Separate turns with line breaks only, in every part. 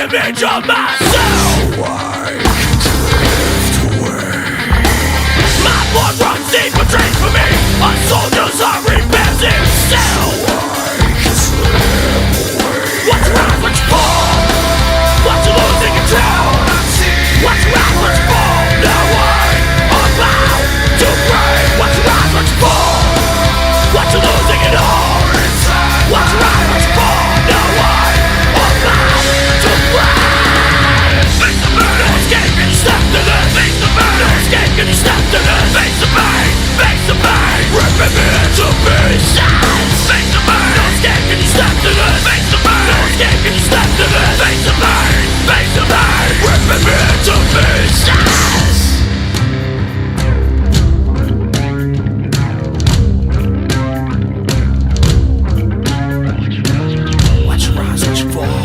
image of myself, so I can drift away. My blood runs deep, betrays for me. A soldier's heart repairs himself, so I can slip away. What's right, what's fall? What's losing control? What's right, what's fall? Now I'm about to break. What's right, what's fall? What's losing it all? What's right, what's fall? Now I'm about to break. Face the burn, no escape, can you step to this? Face the burn, no escape, can you step to this? Face the pain, face the pain, ripping me into pieces. Face the burn, no escape, can you step to this? Face the burn, no escape, can you step to this? Face the pain, ripping me into pieces. Watch you rise, watch you fall.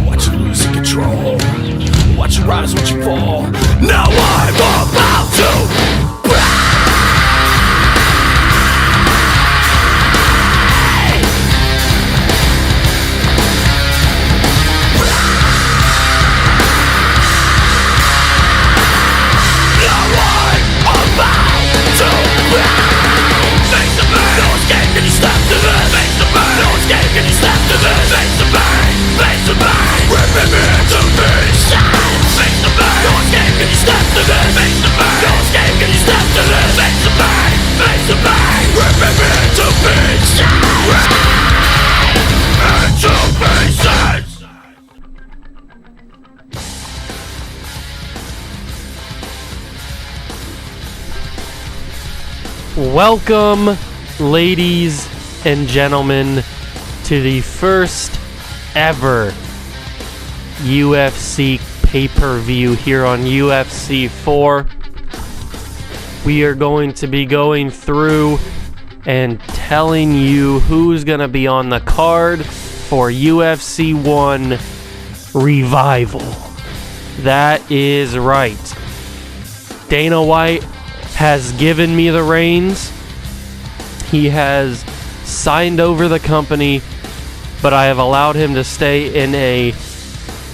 Watch you losing control. Watch you rise, watch you fall. Now I'm about to break.
Welcome, ladies and gentlemen, to the first ever UFC pay-per-view here on UFC 4. We are going to be going through and telling you who's going to be on the card for UFC 1 Revival. That is right. Dana White has given me the reins. He has signed over the company, but I have allowed him to stay in a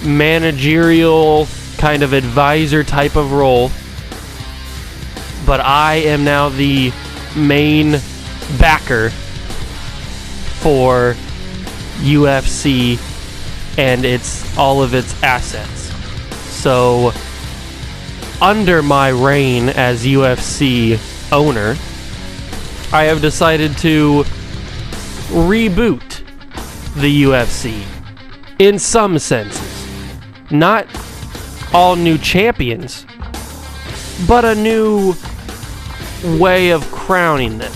managerial kind of advisor type of role. But I am now the main backer for UFC and all of its assets. So under my reign as UFC owner, I have decided to reboot the UFC in some senses. Not all new champions, but a new way of crowning them.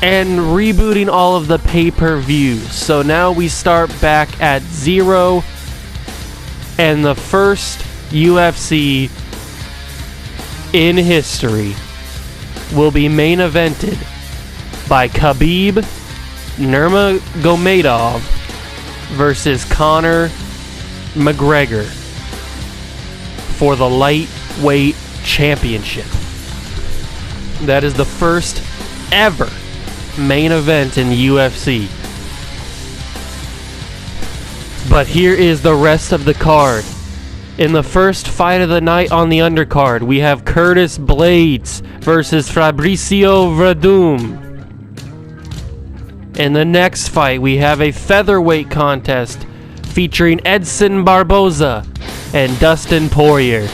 And rebooting all of the pay-per-views. So now we start back at 0, and the first UFC in history will be main evented by Khabib Nurmagomedov versus Conor McGregor for the lightweight championship. That is the first ever main event in UFC. But here is the rest of the card. In the first fight of the night on the undercard, we have Curtis Blades versus Fabricio Werdum. In the next fight, we have a featherweight contest featuring Edson Barboza and Dustin Poirier.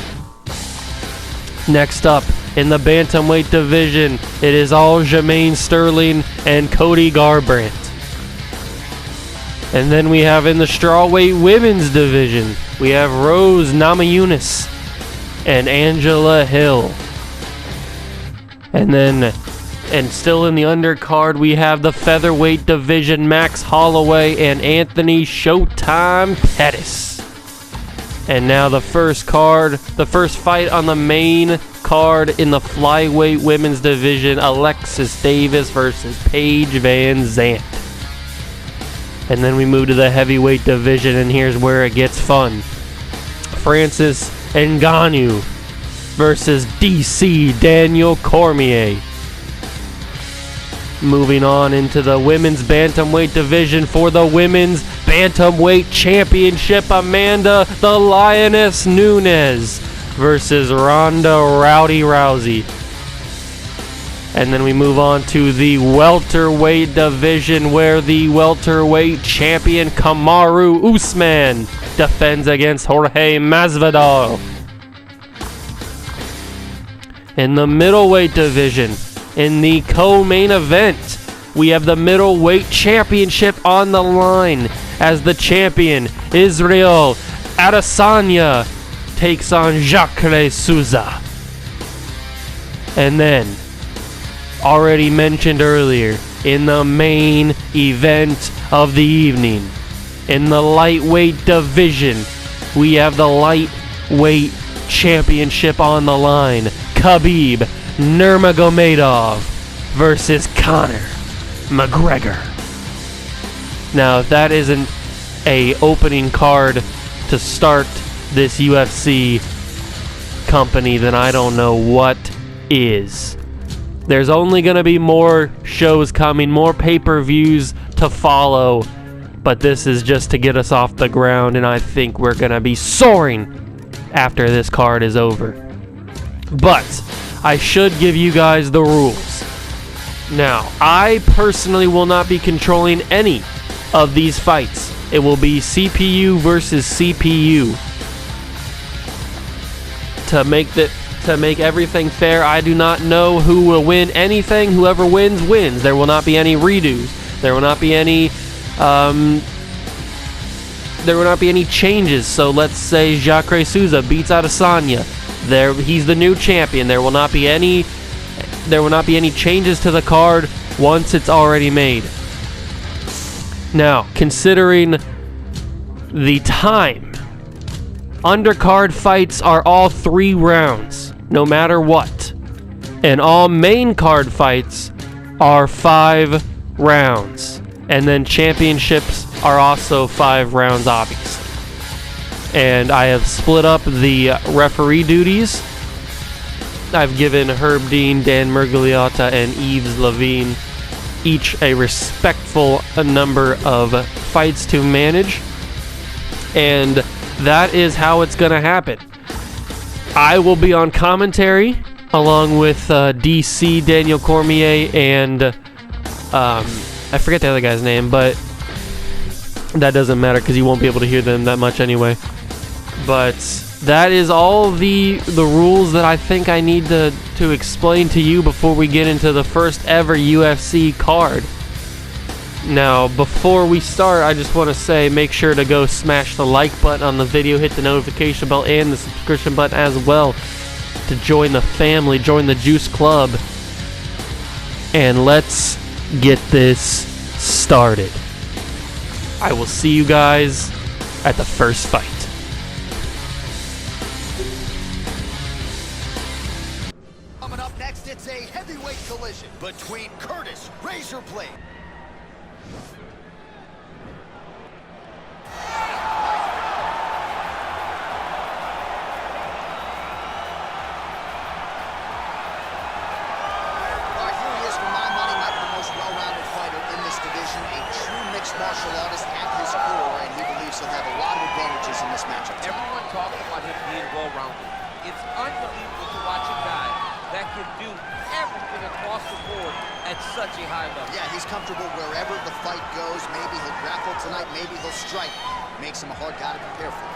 Next up, in the bantamweight division, it is Aljamain Sterling and Cody Garbrandt. And then we have in the strawweight women's division, we have Rose Namajunas and Angela Hill. And still in the undercard, we have the featherweight division, Max Holloway and Anthony Showtime Pettis. And now the first fight on the main card in the flyweight women's division, Alexis Davis versus Paige Van Zandt. And then we move to the heavyweight division, and here's where it gets fun. Francis Ngannou versus DC Daniel Cormier. Moving on into the women's bantamweight division for the women's Bantamweight Championship, Amanda the Lioness Nunes versus Ronda Rowdy Rousey. And then we move on to the welterweight division, where the welterweight champion Kamaru Usman defends against Jorge Masvidal. In the middleweight division, in the co-main event, we have the middleweight championship on the line as the champion Israel Adesanya takes on Jacare Souza. And then, already mentioned earlier, in the main event of the evening, in the lightweight division, we have the lightweight championship on the line. Khabib Nurmagomedov versus Conor McGregor. Now, if that isn't a opening card to start this UFC company, then I don't know what is. There's only going to be more shows coming, more pay-per-views to follow, but this is just to get us off the ground, and I think we're going to be soaring after this card is over. But I should give you guys the rules. Now, I personally will not be controlling any of these fights. It will be CPU versus CPU. To make everything fair, I do not know who will win anything. Whoever wins, wins. There will not be any redos. There will not be any changes. So let's say Jacare Souza beats Adesanya. He's the new champion. There will not be any changes to the card once it's already made. Now, considering the time, undercard fights are all 3 rounds, no matter what. And all main card fights are 5 rounds. And then championships are also 5 rounds, obviously. And I have split up the referee duties. I've given Herb Dean, Dan Murgliata, and Yves Levine each a respectful number of fights to manage. And that is how it's going to happen. I will be on commentary along with DC, Daniel Cormier, and I forget the other guy's name, but that doesn't matter because you won't be able to hear them that much anyway. But that is all the rules that I think I need to explain to you before we get into the first ever UFC card. Now, before we start, I just want to say, make sure to go smash the like button on the video, hit the notification bell and the subscription button as well to join the family, join the Juice Club. And let's get this started. I will see you guys at the first fight.
Coming up next, it's a heavyweight collision between Curtis Razorblade martial artist at his core, and he believes he'll have a lot of advantages in this matchup.
Everyone talks about him being well-rounded. It's unbelievable to watch a guy that can do everything across the board at such a high level.
Yeah, he's comfortable wherever the fight goes. Maybe he'll grapple tonight, maybe he'll strike. Makes him a hard guy to prepare for.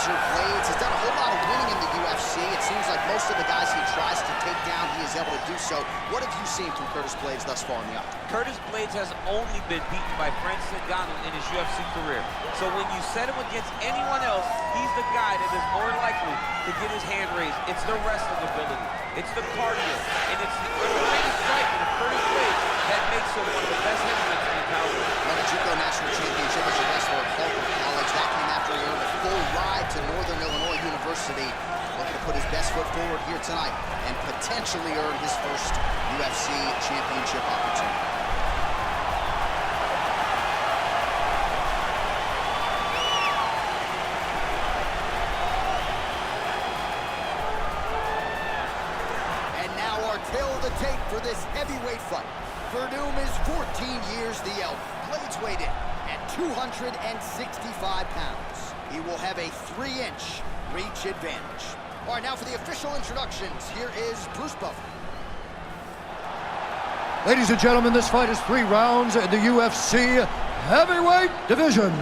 Razorblades has done a whole lot of winning in the UFC. It seems like most of the guys he tries to take down, he is able to do so. What have you seen from Curtis Blades thus far in the octagon?
Curtis Blades has only been beaten by Francis Ngannou in his UFC career. So when you set him against anyone else, he's the guy that is more likely to get his hand raised. It's the wrestling ability. It's the cardio. And it's the underrated striking of Curtis Blades that makes him one of the best heavyweights in the power.
Won the JUCO National Championship as a wrestler at Harvard College. That came after adversity, looking to put his best foot forward here tonight and potentially earn his first UFC championship opportunity. And now our tail of the tape for this heavyweight fight. Verdum is 14 years the elder. Blades weighed in at 265 pounds. He will have a 3-inch reach advantage. All right, now for the official introductions, here is Bruce Buffer.
Ladies and gentlemen, this fight is 3 rounds in the UFC heavyweight division.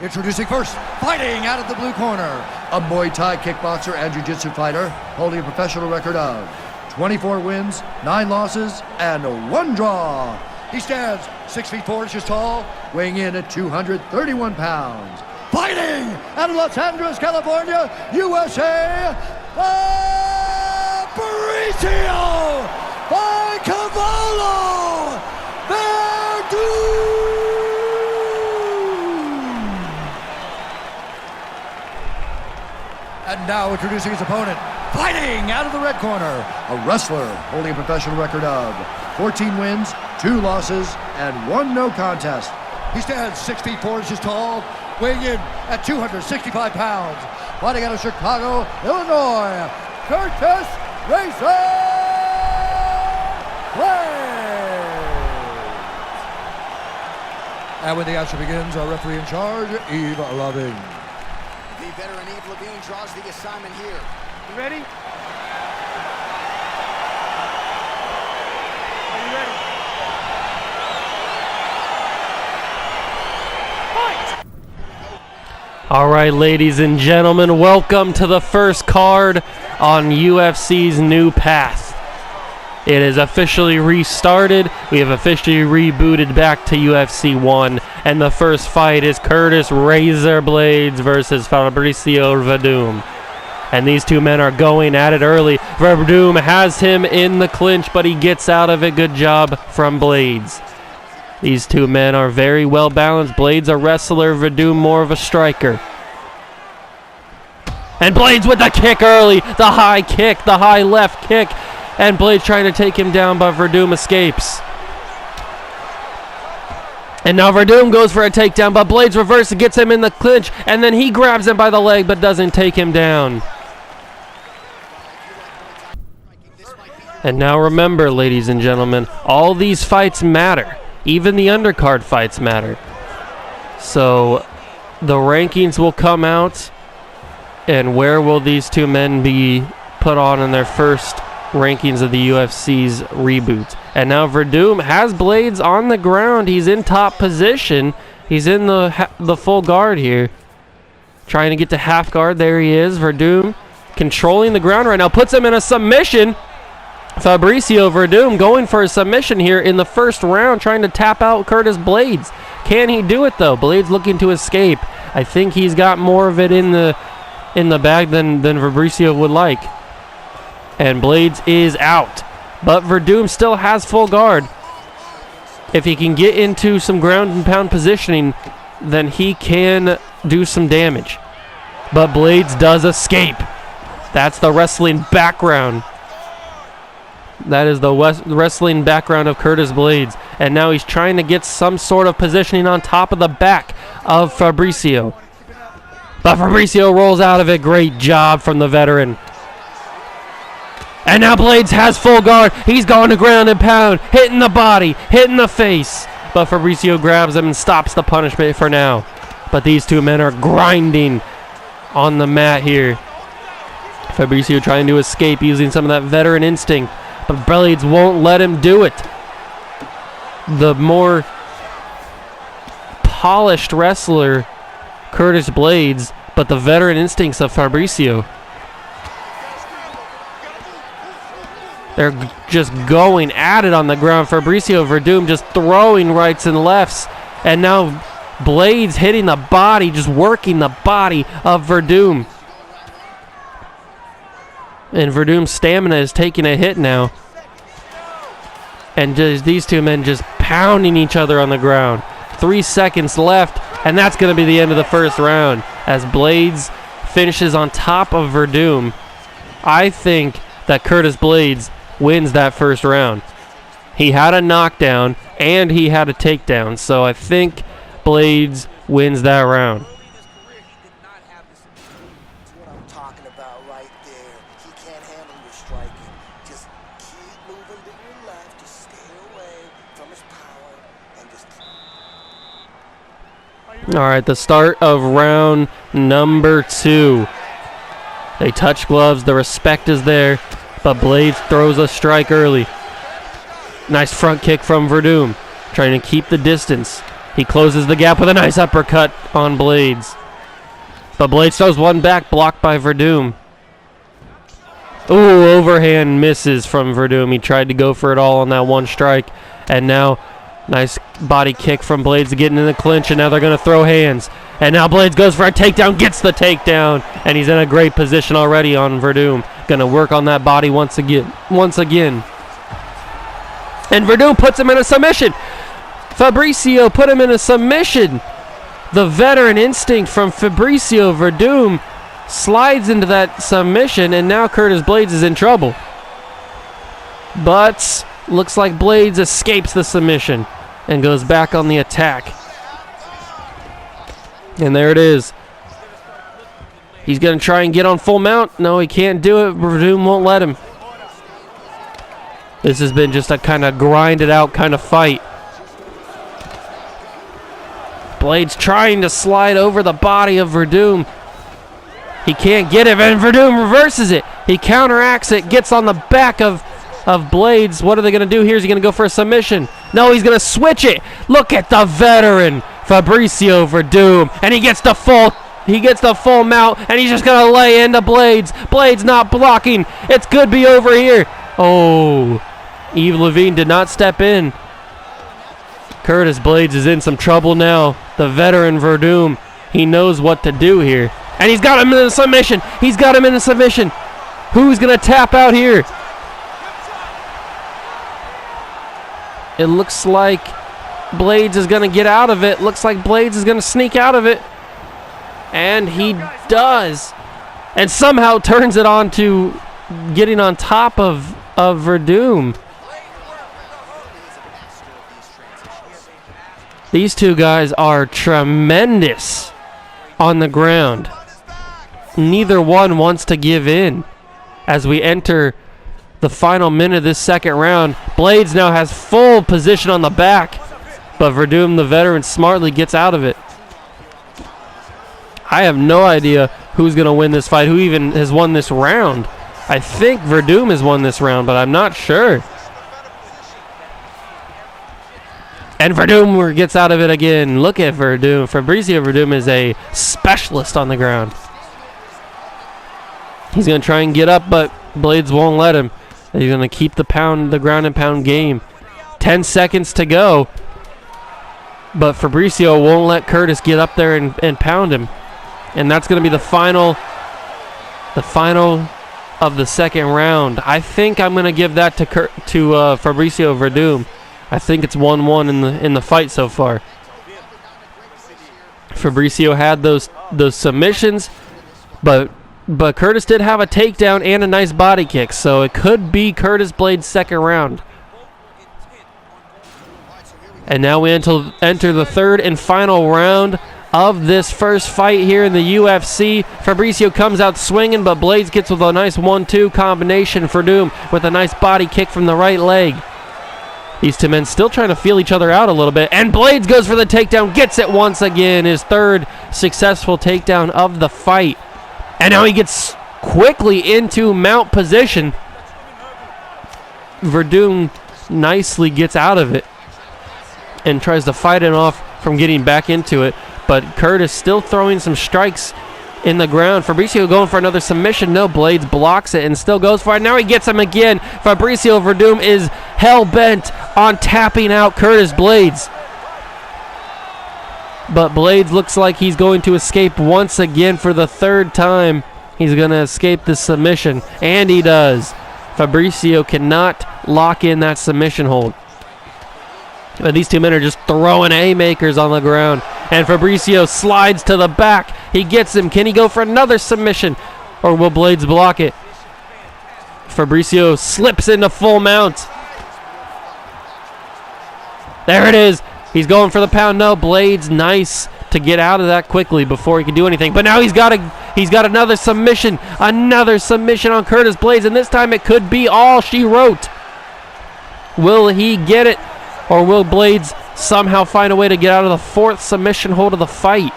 Introducing first, fighting out of the blue corner, a Muay Thai kickboxer and jiu-jitsu fighter holding a professional record of 24 wins, 9 losses, and 1 draw. He stands 6 feet 4 inches tall, weighing in at 231 pounds. Fighting out of Los Angeles, California, USA, Fabricio by Cavallo Verdum. And now introducing his opponent, fighting out of the red corner, a wrestler holding a professional record of 14 wins, 2 losses, and 1 no contest. He stands 6 feet 4 inches tall, weighing in at 265 pounds. Fighting out of Chicago, Illinois, Curtis And when the action begins, our referee in charge, Yves Loving.
The veteran Yves Levine draws the assignment here.
You ready? Are you ready? Fight!
All right, ladies and gentlemen, welcome to the first card on UFC's new path. It is officially restarted. We have officially rebooted back to UFC 1, and the first fight is Curtis Razor Blades versus Fabricio Verdum. And these two men are going at it early. Verdum has him in the clinch, but he gets out of it. Good job from Blades. These two men are very well balanced. Blades a wrestler, Verdum more of a striker. And Blades with the kick early. The high kick, the high left kick. And Blades trying to take him down, but Verdum escapes. And now Verdum goes for a takedown, but Blades reverses and gets him in the clinch. And then he grabs him by the leg, but doesn't take him down. And now remember, ladies and gentlemen, all these fights matter. Even the undercard fights matter. So the rankings will come out, and where will these two men be put on in their first rankings of the UFC's reboot? And now Verdum has Blades on the ground. He's in top position. He's in the full guard here, trying to get to half guard. There he is. Verdum controlling the ground right now, puts him in a submission. Fabricio Verdum going for a submission here in the first round, trying to tap out Curtis Blades. Can he do it though? Blades looking to escape. I think he's got more of it in the bag than Fabricio would like. And Blades is out. But Verdum still has full guard. If he can get into some ground and pound positioning, then he can do some damage. But Blades does escape. That's the wrestling background. That is the wrestling background of Curtis Blades. And now he's trying to get some sort of positioning on top of the back of Fabricio. But Fabricio rolls out of it. Great job from the veteran. And now Blades has full guard. He's going to ground and pound, hitting the body, hitting the face. But Fabricio grabs him and stops the punishment for now. But these two men are grinding on the mat here. Fabricio trying to escape using some of that veteran instinct. But Blades won't let him do it. The more polished wrestler, Curtis Blades, but the veteran instincts of Fabricio. They're just going at it on the ground. Fabricio Verdum just throwing rights and lefts. And now Blades hitting the body, just working the body of Verdum. And Verdum's stamina is taking a hit now. And just these two men just pounding each other on the ground. 3 seconds left, and that's going to be the end of the first round, as Blades finishes on top of Verdum, I think that Curtis Blades wins that first round. He had a knockdown and he had a takedown, so I think Blades wins that round.
That's what I'm talking about right there. He can't handle your striking. Just keep moving to your left. Just stay away from his power and just...
All right, the start of round number 2. They touch gloves. The respect is there, but Blades throws a strike early. Nice front kick from Verdum, trying to keep the distance. He closes the gap with a nice uppercut on Blades. But Blades throws one back, blocked by Verdum. Ooh, overhand misses from Verdum. He tried to go for it all on that one strike. And now, nice body kick from Blades getting in the clinch, and now they're going to throw hands. And now Blades goes for a takedown, gets the takedown, and he's in a great position already on Verdum. Going to work on that body once again. And Verdum puts him in a submission. Fabricio put him in a submission. The veteran instinct from Fabricio Verdum slides into that submission, and now Curtis Blades is in trouble. But looks like Blades escapes the submission and goes back on the attack. And there it is. He's going to try and get on full mount. No, he can't do it. Verdum won't let him. This has been just a kind of grinded out kind of fight. Blades trying to slide over the body of Verdum. He can't get it, and Verdum reverses it. He counteracts it, gets on the back of Blades. What are they going to do here? Is he going to go for a submission? No, he's going to switch it. Look at the veteran, Fabricio Verdum, and he gets the full mount, and he's just going to lay into Blades. Blades not blocking. It's could be over here. Oh, Yves Levine did not step in. Curtis Blades is in some trouble now. The veteran Verdum, he knows what to do here. And he's got him in a submission. He's got him in a submission. Who's going to tap out here? It looks like Blades is going to get out of it. Looks like Blades is going to sneak out of it. And he does. And somehow turns it on to getting on top of Verdum. These two guys are tremendous on the ground. Neither one wants to give in. As we enter the final minute of this second round, Blades now has full position on the back, but Verdum, the veteran, smartly gets out of it. I have no idea who's going to win this fight, who even has won this round. I think Verdum has won this round, but I'm not sure. And Verdum gets out of it again. Look at Verdum. Fabricio Verdum is a specialist on the ground. He's going to try and get up, but Blades won't let him. He's going to keep the ground and pound game. 10 seconds to go. But Fabricio won't let Curtis get up there and pound him. And that's going to be the final of the second round. I think I'm going to give that to Fabricio Verdum. I think it's 1-1 in the fight so far. Fabricio had those submissions, but Curtis did have a takedown and a nice body kick, so it could be Curtis Blades' second round. And now we enter the third and final round of this first fight here in the UFC. Fabricio comes out swinging, but Blades gets with a nice 1-2 combination. Verdum with a nice body kick from the right leg. These two men still trying to feel each other out a little bit. And Blades goes for the takedown, gets it once again. His third successful takedown of the fight. And now he gets quickly into mount position. Verdum nicely gets out of it and tries to fight it off from getting back into it. But Curtis still throwing some strikes in the ground. Fabricio going for another submission. No, Blades blocks it and still goes for it. Now he gets him again. Fabricio Verdum is hell-bent on tapping out Curtis Blades. But Blades looks like he's going to escape once again for the third time. He's going to escape the submission, and he does. Fabricio cannot lock in that submission hold. But these two men are just throwing haymakers on the ground. And Fabricio slides to the back, He gets him. Can he go for another submission? Or will Blades block it? Fabricio slips into full mount. There it is. He's going for the pound. No, Blades, nice to get out of that quickly before he can do anything. But now he's got another submission. Another submission on Curtis Blades, and this time it could be all she wrote. Will he get it? Or will Blades somehow find a way to get out of the fourth submission hold of the fight?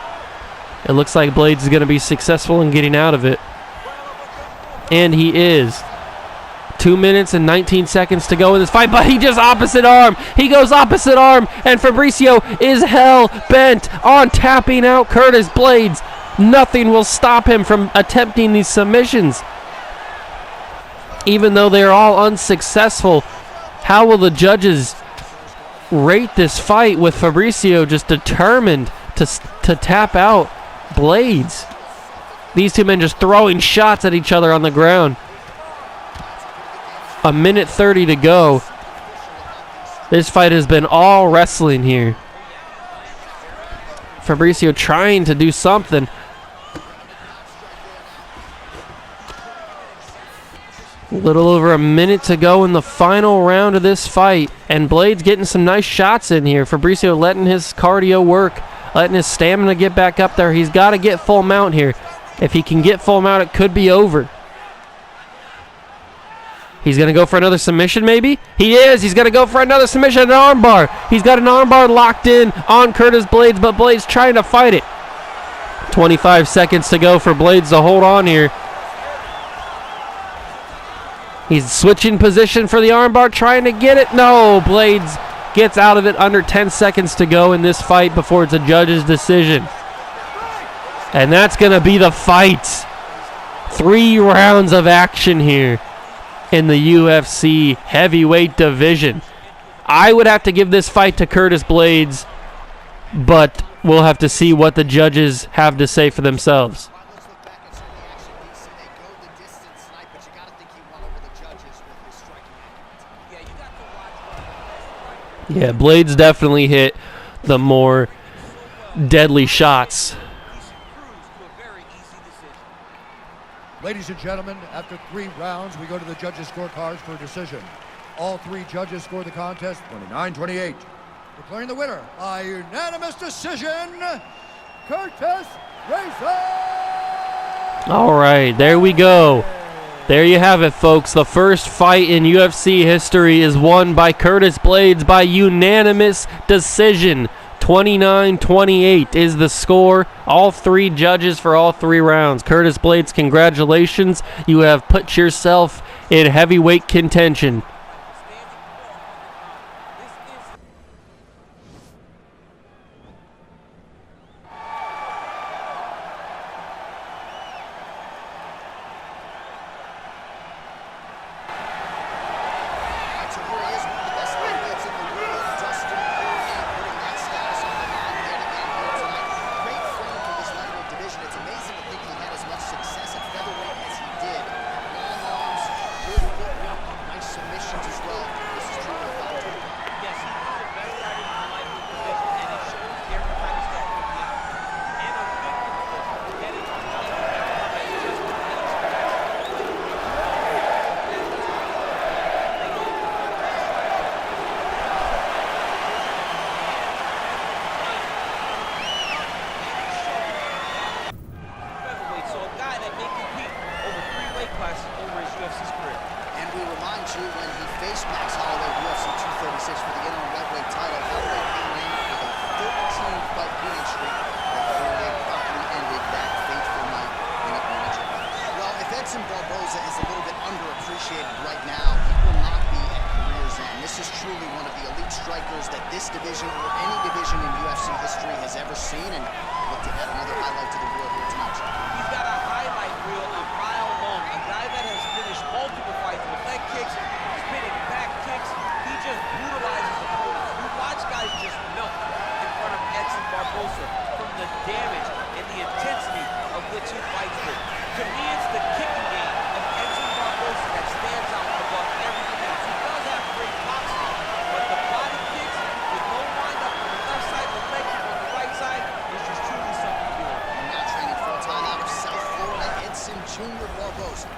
It looks like Blades is going to be successful in getting out of it. And he is. 2 minutes and 19 seconds to go in this fight, but he just opposite arm. He goes opposite arm, and Fabricio is hell-bent on tapping out Curtis Blades. Nothing will stop him from attempting these submissions. Even though they're all unsuccessful, how will the judges rate this fight with Fabricio just determined to tap out Blades? These two men just throwing shots at each other on the ground. 1 minute 30 to go. This fight has been all wrestling here. Fabricio trying to do something. A little over a minute to go in the final round of this fight. And Blades getting some nice shots in here. Fabricio letting his cardio work, letting his stamina get back up there. He's got to get full mount here. If he can get full mount, it could be over. He's going to go for another submission, maybe? He is. He's going to go for another submission, an armbar. He's got an armbar locked in on Curtis Blades, but Blades trying to fight it. 25 seconds to go for Blades to hold on here. He's switching position for the armbar, trying to get it. No, Blades gets out of it under 10 seconds to go in this fight before it's a judge's decision. And that's going to be the fight. 3 rounds of action here in the UFC heavyweight division. I would have to give this fight to Curtis Blades, but we'll have to see what the judges have to say for themselves. Yeah, Blades definitely hit the more deadly shots.
Ladies and gentlemen, after 3 rounds, we go to the judges' scorecards for a decision. All 3 judges scored the contest 29-28. Declaring the winner by unanimous decision, Curtis Razor!
All right, there we go. There you have it, folks. The first fight in UFC history is won by Curtis Blades by unanimous decision. 29-28 is the score. All 3 judges for all 3 rounds. Curtis Blades, congratulations. You have put yourself in heavyweight contention.
strikers that this division or any division in UFC history has ever seen, and look to add another highlight to the reel here tonight.
He's got a highlight reel a mile long, a guy that has finished multiple fights with leg kicks, spinning back kicks. He just brutalizes opponents. You watch guys just melt in front of Edson Barboza from the damage and the intensity of which he fights with. To me, it's the kicking game of Edson Barboza that stands out above everything else. He does have great boxing, but the body kicks with no wind up on the left side, the leg kick on the right side is just truly something to do.
And now training Junior Barbosa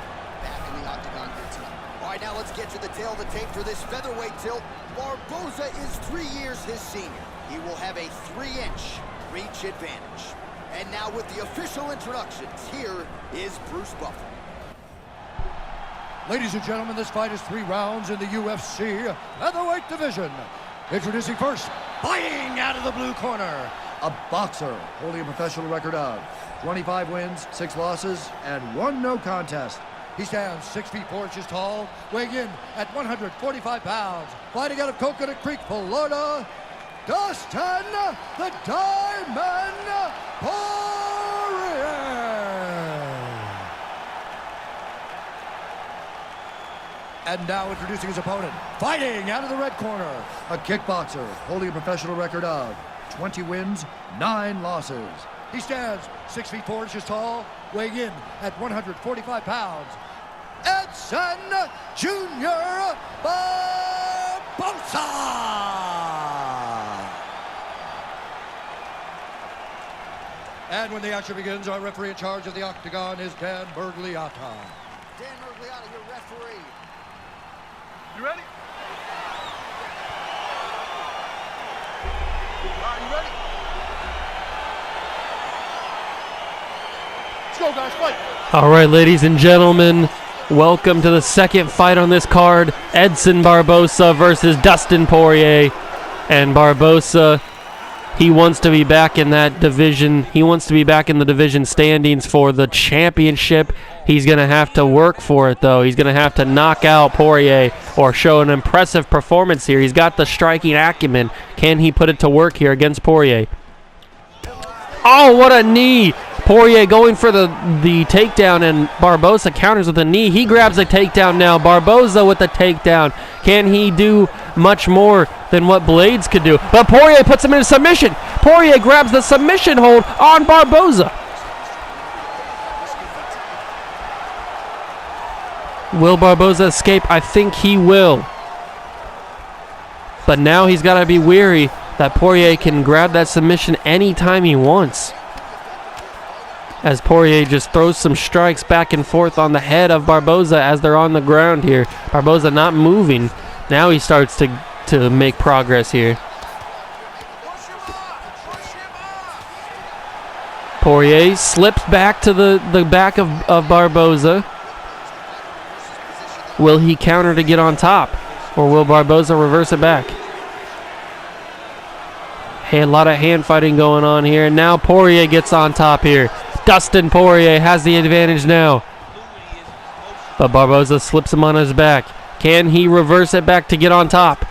back in the octagon here tonight. All right, now let's get to the tail of the tape for this featherweight tilt. Barbosa is 3 years his senior. He will have a 3-inch reach advantage. And now with the official introductions, here is Bruce Buffer.
Ladies and gentlemen, this fight is 3 rounds in the UFC featherweight division. Introducing first, fighting out of the blue corner, a boxer holding a professional record of 25 wins, 6 losses, and 1 no contest. He stands 6 feet 4 inches tall, weighing in at 145 pounds. Fighting out of Coconut Creek, Florida, Dustin the Diamond Poirier. And now introducing his opponent, fighting out of the red corner, a kickboxer holding a professional record of 20 wins, 9 losses. He stands 6 feet 4 inches tall, weighing in at 145 pounds. Edson Junior Barbosa. And when the action begins, our referee in charge of the octagon is Dan Bergliata.
Dan Bergliata, your referee.
You ready? All right, you ready? Let's go, guys, fight.
All right, ladies and gentlemen, welcome to the second fight on this card. Edson Barbosa versus Dustin Poirier. And Barbosa, he wants to be back in that division. He wants to be back in the division standings for the championship. He's going to have to work for it, though. He's going to have to knock out Poirier or show an impressive performance here. He's got the striking acumen. Can he put it to work here against Poirier? Oh, what a knee! Poirier going for the takedown, and Barbosa counters with a knee. He grabs the takedown now. Barbosa with the takedown. Can he do much more than what Blades could do? But Poirier puts him in a submission. Poirier grabs the submission hold on Barbosa. Will Barbosa escape? I think he will. But now he's got to be wary that Poirier can grab that submission anytime he wants. As Poirier just throws some strikes back and forth on the head of Barbosa as they're on the ground here. Barbosa not moving. Now he starts to make progress here. Poirier slips back to the back of Barbosa. Will he counter to get on top? Or will Barbosa reverse it back? Hey, a lot of hand fighting going on here. And now Poirier gets on top here. Dustin Poirier has the advantage now. But Barbosa slips him on his back. Can he reverse it back to get on top?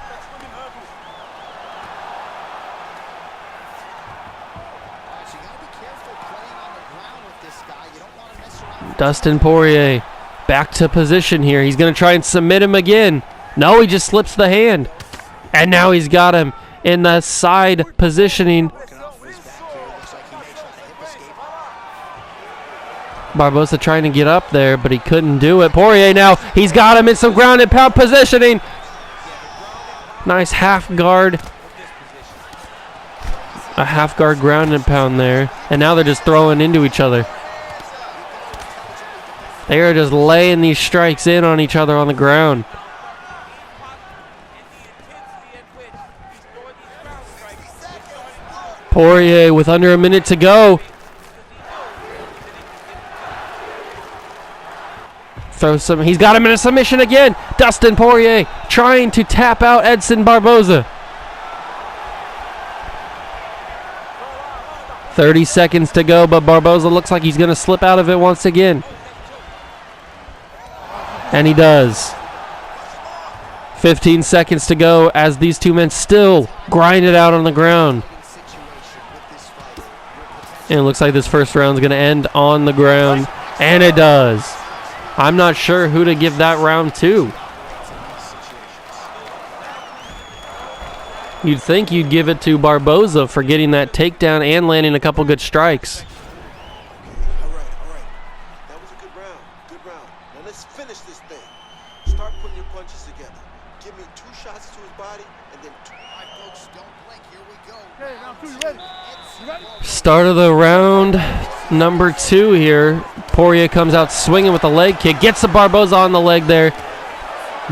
Dustin Poirier back to position here. He's going to try and submit him again. No, he just slips the hand. And now he's got him in the side positioning. Barbosa trying to get up there, but he couldn't do it. Poirier now, he's got him in some ground and pound positioning. Nice half guard. A half guard ground and pound there. And now they're just throwing into each other. They are just laying these strikes in on each other on the ground. Poirier with under a minute to go. He's got him in a submission again. Dustin Poirier trying to tap out Edson Barbosa. 30 seconds to go, but Barbosa looks like he's going to slip out of it once again. And he does. 15 seconds to go as these two men still grind it out on the ground. And it looks like this first round is going to end on the ground. And it does. I'm not sure who to give that round to. You'd think you'd give it to Barbosa for getting that takedown and landing a couple good strikes.
All right. That was a good round. Good round. Now let's finish this thing. Start putting your punches together. Give me 2 shots to his body and then 2.
All right, folks, don't blink. Here we go.
Okay, round 2, you ready? You ready?
Start of the round number 2 here. Poirier comes out swinging with a leg kick. Gets the Barboza on the leg there.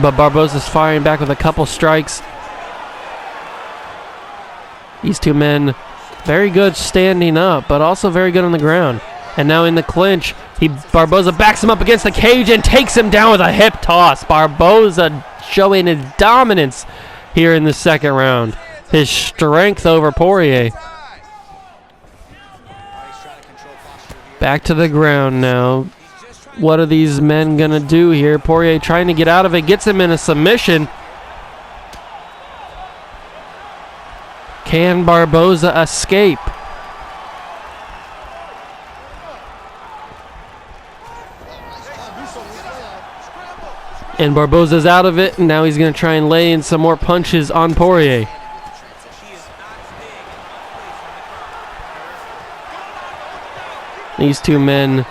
But Barboza's firing back with a couple strikes. These two men very good standing up, but also very good on the ground. And now in the clinch, Barboza backs him up against the cage and takes him down with a hip toss. Barboza showing his dominance here in the second round. His strength over Poirier. Back to the ground now. What are these men going to do here? Poirier trying to get out of it, gets him in a submission. Can Barboza escape? And Barboza's out of it, and now he's going to try and lay in some more punches on Poirier. These two men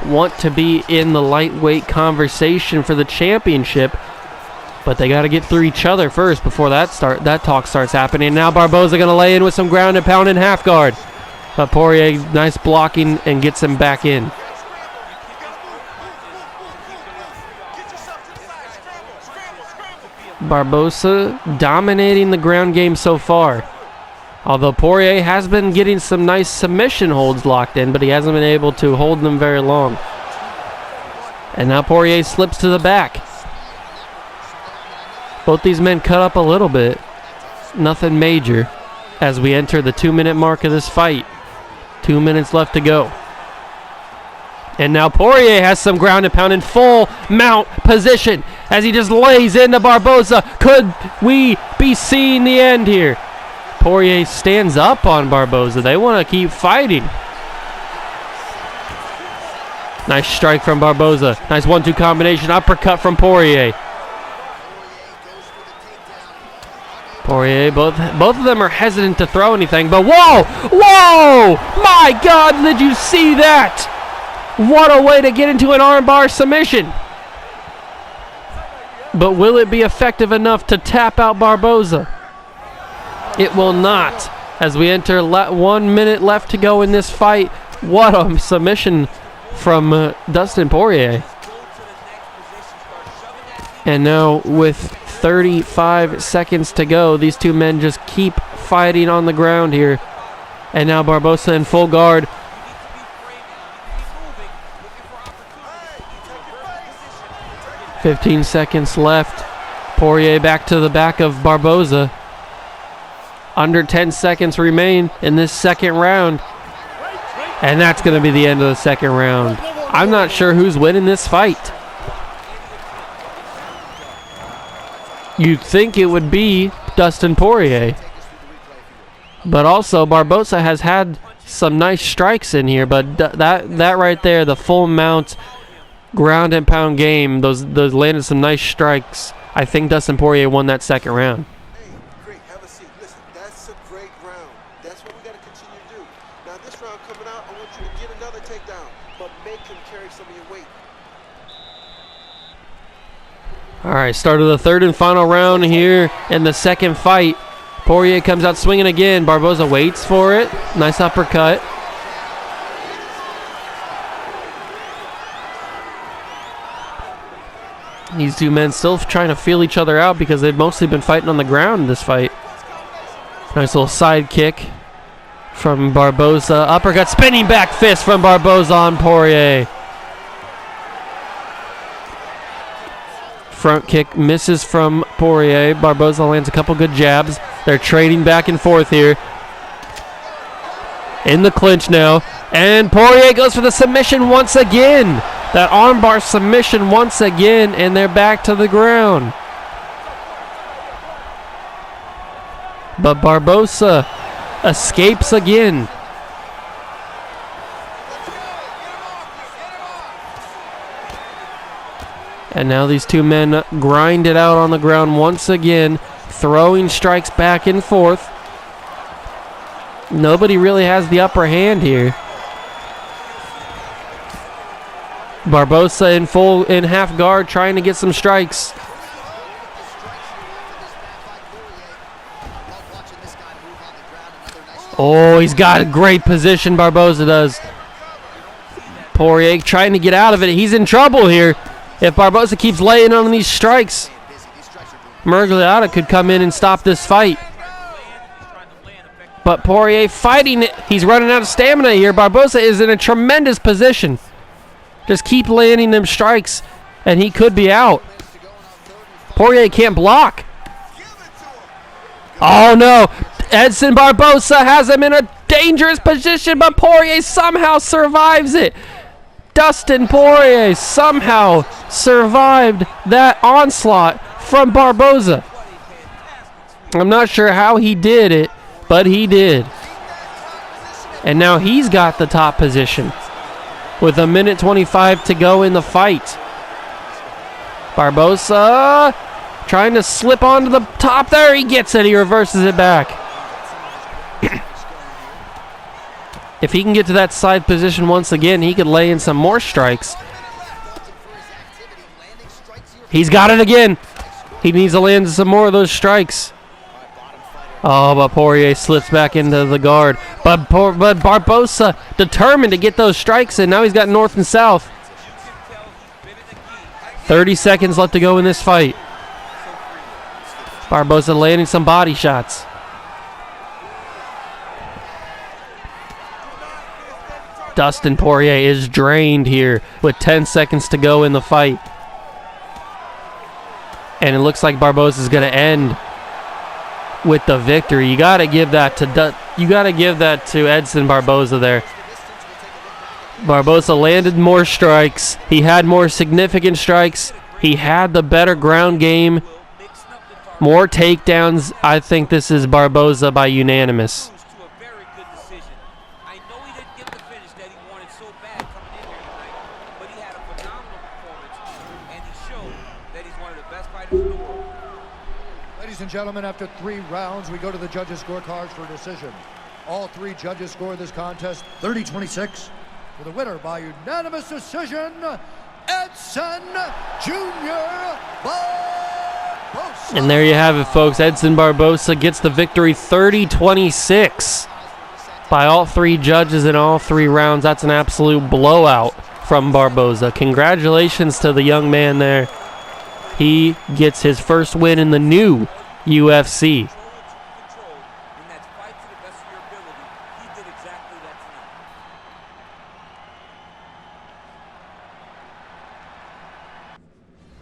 want to be in the lightweight conversation for the championship, but they got to get through each other first before that talk starts happening. Now Barboza going to lay in with some ground and pound in half guard. But Poirier, nice blocking and gets him back in. Barboza dominating the ground game so far. Although Poirier has been getting some nice submission holds locked in, but he hasn't been able to hold them very long. And now Poirier slips to the back. Both these men cut up a little bit. Nothing major as we enter the 2-minute mark of this fight. 2 minutes left to go. And now Poirier has some ground and pound in full mount position as he just lays into Barboza. Could we be seeing the end here? Poirier stands up on Barboza. They want to keep fighting. Nice strike from Barboza. Nice 1-2 combination. Uppercut from Poirier. Poirier, both of them are hesitant to throw anything, but whoa! Whoa! My God, did you see that? What a way to get into an armbar submission. But will it be effective enough to tap out Barboza? It will not. As we enter 1 minute left to go in this fight. What a submission from Dustin Poirier. And now with 35 seconds to go, these two men just keep fighting on the ground here. And now Barboza in full guard. "15 seconds left. Poirier back to the back of Barboza. Under 10 seconds remain in this second round. And that's going to be the end of the second round. I'm not sure who's winning this fight. You'd think it would be Dustin Poirier. But also Barboza has had some nice strikes in here, but that right there, the full mount ground and pound game, those landed some nice strikes. I think Dustin Poirier won that second round.
Hey, great, have a seat. Listen, that's a great round. That's what we got to continue to do. Now this round coming out, I want you to get another takedown, but make him carry some of your weight.
All right, start of the third and final round here in the second fight. Poirier comes out swinging again. Barboza waits for it. Nice uppercut. These two men still trying to feel each other out because they've mostly been fighting on the ground in this fight. Nice little side kick from Barboza. Uppercut, spinning back fist from Barboza on Poirier. Front kick misses from Poirier. Barboza lands a couple good jabs. They're trading back and forth here. In the clinch now. And Poirier goes for the submission once again. That armbar submission once again, and they're back to the ground. But Barboza escapes again. And now these two men grind it out on the ground once again, throwing strikes back and forth. Nobody really has the upper hand here. Barboza in half guard, trying to get some strikes. Oh, he's got a great position, Barboza does. Poirier trying to get out of it. He's in trouble here. If Barboza keeps laying on these strikes, Miragliotta could come in and stop this fight. But Poirier fighting it. He's running out of stamina here. Barboza is in a tremendous position. Just keep landing them strikes, and he could be out. Poirier can't block. Oh, no. Edson Barboza has him in a dangerous position, but Poirier somehow survives it. Dustin Poirier somehow survived that onslaught from Barboza. I'm not sure how he did it, but he did. And now he's got the top position with 1:25 to go in the fight. Barboza trying to slip onto the top. There he gets it. He reverses it back. If he can get to that side position once again, he could lay in some more strikes. He's got it again. He needs to land some more of those strikes. Oh, but Poirier slips back into the guard. But Barboza determined to get those strikes in. Now he's got north and south. 30 seconds left to go in this fight. Barboza landing some body shots. Dustin Poirier is drained here with 10 seconds to go in the fight. And it looks like Barboza is going to end with the victory. You got to give that to Edson Barboza there. Barboza landed more strikes. He had more significant strikes. He had the better ground game. More takedowns. I think this is Barboza by unanimous.
Ladies and gentlemen, after 3 rounds, we go to the judges' scorecards for decision. All 3 judges scored this contest 30-26. For the winner by unanimous decision, Edson Jr. Barboza.
And there you have it, folks. Edson Barboza gets the victory 30-26 by all 3 judges in all 3 rounds. That's an absolute blowout from Barboza. Congratulations to the young man there. He gets his first win in the new UFC.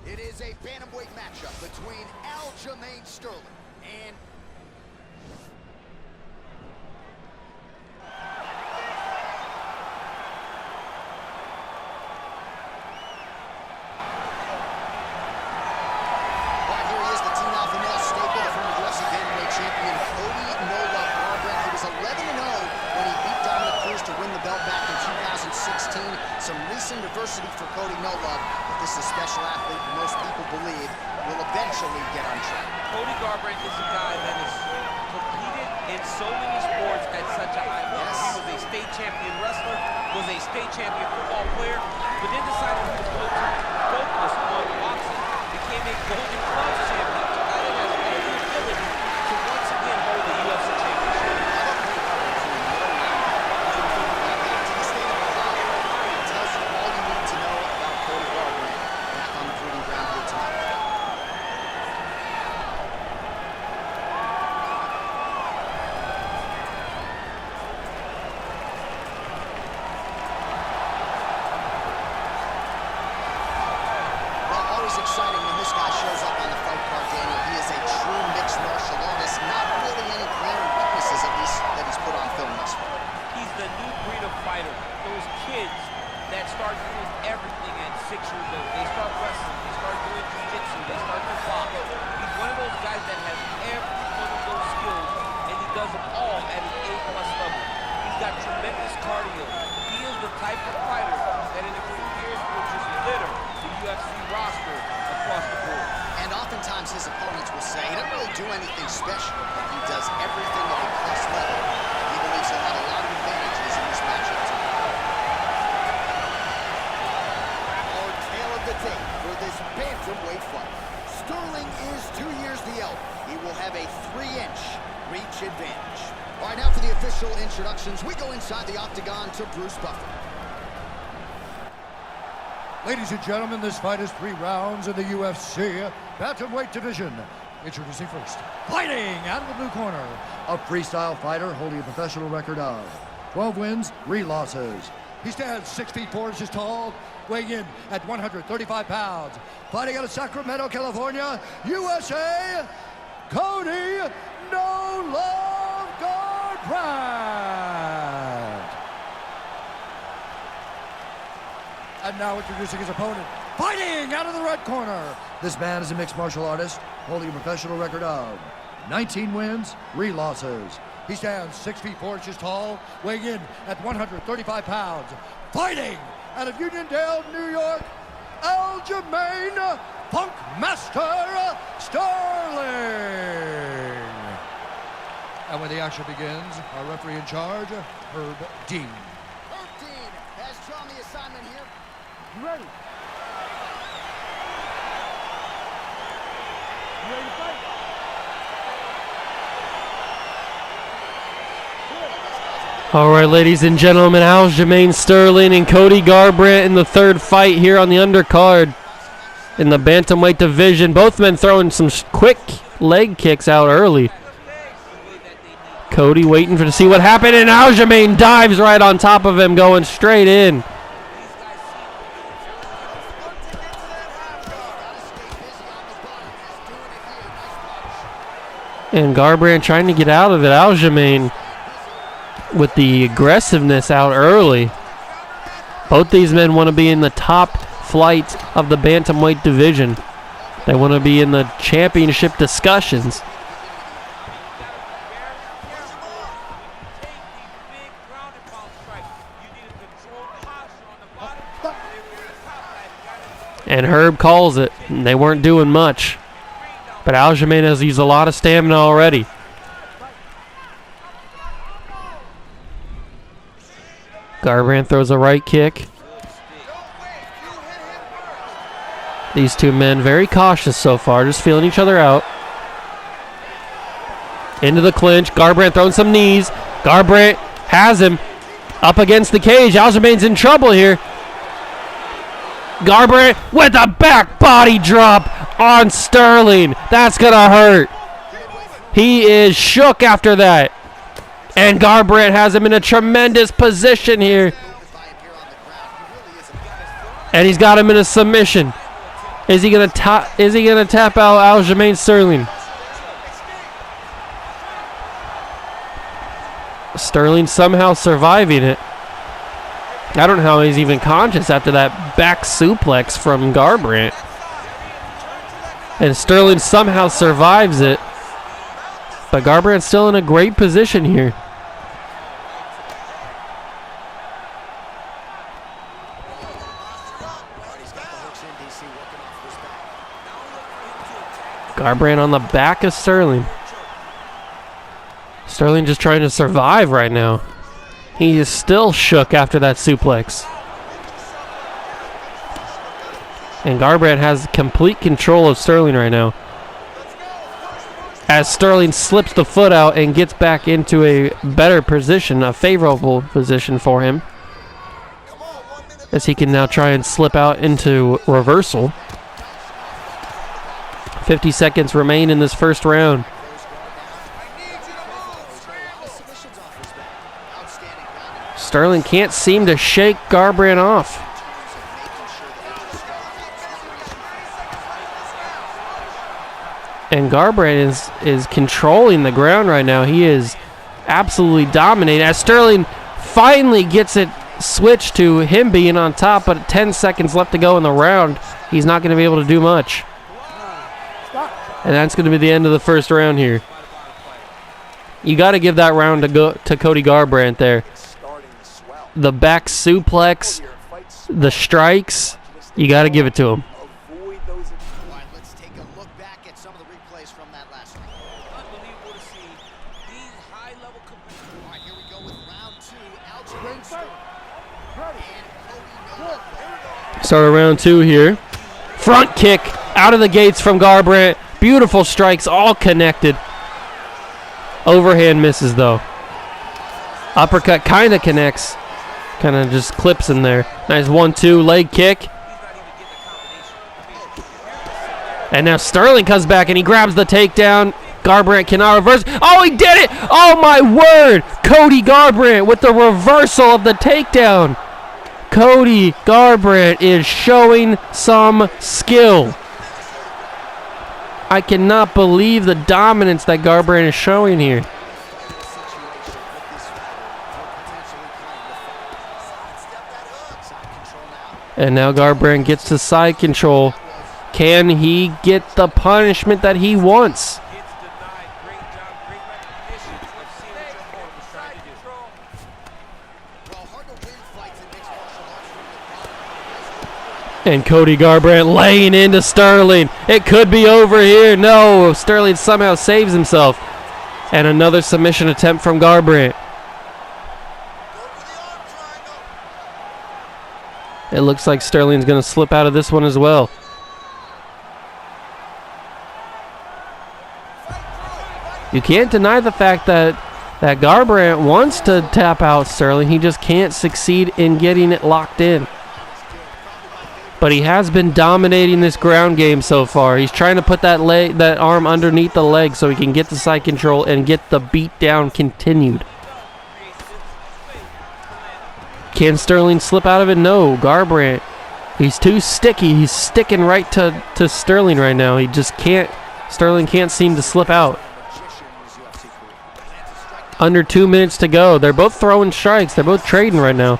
It is a bantamweight matchup between Aljamain Sterling and adversity for Cody No Love, but this is a special athlete who most people believe will eventually get on track.
Cody Garbrandt is a guy that has competed in so many sports at such a high level. Yes. He was a state champion wrestler, was a state champion football player, but then decided to focus on boxing, became a Golden Gloves champion. A guy that has all the ability to once again hold the UFC championship.
Exciting when this guy shows up on the fight card, Daniel. He is a true mixed martial artist. Not really any glaring weaknesses, at least, that he's put on film thus far.
He's the new breed of fighter. Those kids that start doing everything at 6 years old. They start wrestling. They start doing jiu-jitsu. They start to box. He's one of those guys that has every one of those skills, and he does them all at an A+ level. He's got tremendous cardio. He is the type of fighter that in a few years will just litter the UFC roster across the board.
And oftentimes his opponents will say he doesn't really do anything special, but he does everything at a plus level. He believes he'll have a lot of advantages in this matchup too. Our tale of the tape for this bantamweight fight. Sterling is 2 years the elder. He will have a 3-inch reach advantage. All right, now for the official introductions, we go inside the octagon to Bruce Buffer.
Ladies and gentlemen, this fight is 3 rounds in the UFC bantamweight division. Introducing first, fighting out of the blue corner, a freestyle fighter holding a professional record of 12 wins, 3 losses. He stands 6 feet 4 inches tall, weighing in at 135 pounds. Fighting out of Sacramento, California, USA, Cody No Love Garbrandt. And now introducing his opponent, fighting out of the red corner. This man is a mixed martial artist, holding a professional record of 19 wins, 3 losses. He stands 6 feet 4 inches tall, weighing in at 135 pounds. Fighting out of Uniondale, New York, Aljamain Funkmaster Sterling. And when the action begins, our referee in charge, Herb Dean.
Herb Dean has drawn the assignment here.
You ready? You ready to fight?
All right, ladies and gentlemen, Aljamain Sterling and Cody Garbrandt in the 3rd fight here on the undercard in the bantamweight division. Both men throwing some quick leg kicks out early. Cody waiting to see what happened, and Aljamain dives right on top of him, going straight in. And Garbrandt trying to get out of it. Aljamain with the aggressiveness out early. Both these men want to be in the top flight of the bantamweight division. They want to be in the championship discussions. And Herb calls it. They weren't doing much. But Aljamain has used a lot of stamina already. Garbrandt throws a right kick. These two men very cautious so far, just feeling each other out. Into the clinch. Garbrandt throwing some knees. Garbrandt has him up against the cage. Aljamain's in trouble here. Garbrandt with a back body drop on Sterling. That's going to hurt. He is shook after that. And Garbrandt has him in a tremendous position here. And he's got him in a submission. Is he going to tap out Aljamain Sterling? Sterling somehow surviving it. I don't know how he's even conscious after that back suplex from Garbrandt. And Sterling somehow survives it. But Garbrandt's still in a great position here. Garbrandt on the back of Sterling. Sterling just trying to survive right now. He is still shook after that suplex. And Garbrandt has complete control of Sterling right now. As Sterling slips the foot out and gets back into a better position, a favorable position for him. As he can now try and slip out into reversal. 50 seconds remain in this first round. Sterling can't seem to shake Garbrandt off. And Garbrandt is controlling the ground right now. He is absolutely dominating. As Sterling finally gets it switched to him being on top, but 10 seconds left to go in the round, he's not going to be able to do much. And that's going to be the end of the first round here. You got to give that round to Cody Garbrandt there. The back suplex, the strikes, you got to give it to him.
Let's take a look back at some of the replays from that last round.
Unbelievable to see these high-level competitors.
All right, here we go with round 2. Aljamain Sterling and Cody No Love.
Start of round 2 here. Front kick out of the gates from Garbrandt. Beautiful strikes, all connected. Overhand misses though. Uppercut kind of connects. Kind of just clips in there. Nice 1-2 leg kick. And now Sterling comes back and he grabs the takedown. Garbrandt cannot reverse. Oh, he did it! Oh, my word! Cody Garbrandt with the reversal of the takedown. Cody Garbrandt is showing some skill. I cannot believe the dominance that Garbrandt is showing here. And now Garbrandt gets to side control. Can he get the punishment that he wants? And Cody Garbrandt laying into Sterling. It could be over here. No, Sterling somehow saves himself. And another submission attempt from Garbrandt. It looks like Sterling's going to slip out of this one as well. You can't deny the fact that Garbrandt wants to tap out Sterling. He just can't succeed in getting it locked in. But he has been dominating this ground game so far. He's trying to put that arm underneath the leg so he can get the side control and get the beat down continued. Can Sterling slip out of it? No. Garbrandt, he's too sticky. He's sticking right to Sterling right now. He just can't. Sterling can't seem to slip out. Under 2 minutes to go. They're both throwing strikes. They're both trading right now.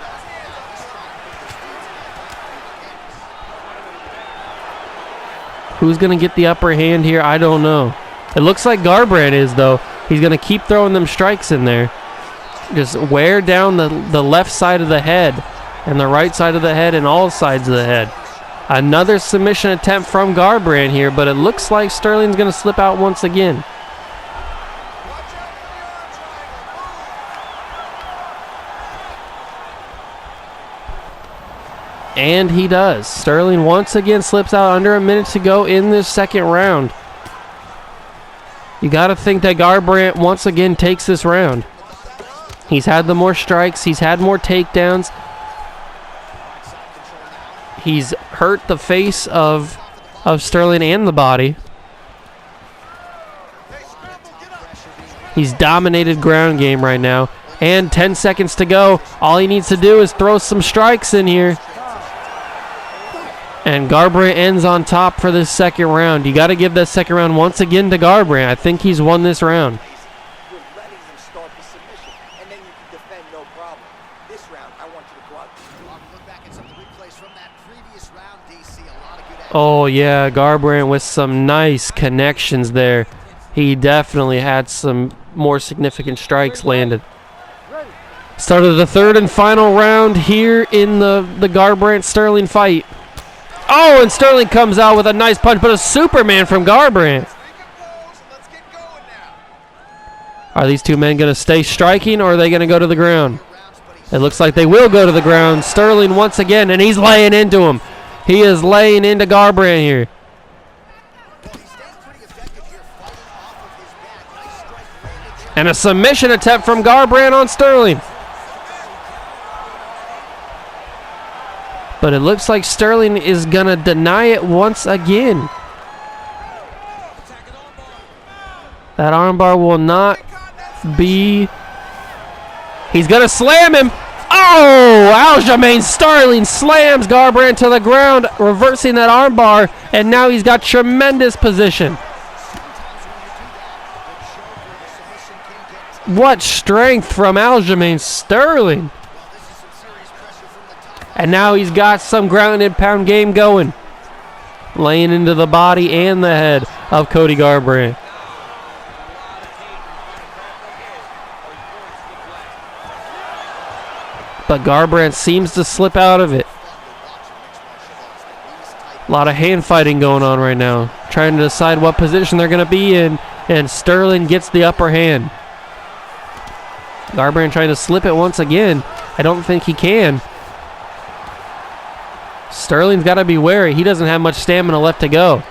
Who's going to get the upper hand here? I don't know. It looks like Garbrandt is, though. He's going to keep throwing them strikes in there. Just wear down the left side of the head and the right side of the head and all sides of the head. Another submission attempt from Garbrandt here, but it looks like Sterling's going to slip out once again. And he does. Sterling once again slips out under a minute to go in this second round. You got to think that Garbrandt once again takes this round. He's had the more strikes. He's had more takedowns. He's hurt the face of Sterling and the body. He's dominated ground game right now. And 10 seconds to go. All he needs to do is throw some strikes in here. And Garbrandt ends on top for this second round. You got to give that second round once again to Garbrandt. I think he's won this round. Oh, yeah, Garbrandt with some nice connections there. He definitely had some more significant strikes landed. Start of the third and final round here in the Garbrandt-Sterling fight. Oh, and Sterling comes out with a nice punch, but a Superman from Garbrandt. Are these two men going to stay striking, or are they going to go to the ground? It looks like they will go to the ground. Sterling once again, and he's laying into him. He is laying into Garbrandt here. And a submission attempt from Garbrandt on Sterling. But it looks like Sterling is going to deny it once again. That armbar will not be... He's going to slam him. Oh! Aljamain Sterling slams Garbrandt to the ground, reversing that armbar, and now he's got tremendous position. What strength from Aljamain Sterling. And now he's got some ground and pound game going. Laying into the body and the head of Cody Garbrandt. But Garbrandt seems to slip out of it. A lot of hand fighting going on right now. Trying to decide what position they're going to be in. And Sterling gets the upper hand. Garbrandt trying to slip it once again. I don't think he can. Sterling's got to be wary. He doesn't have much stamina left to go.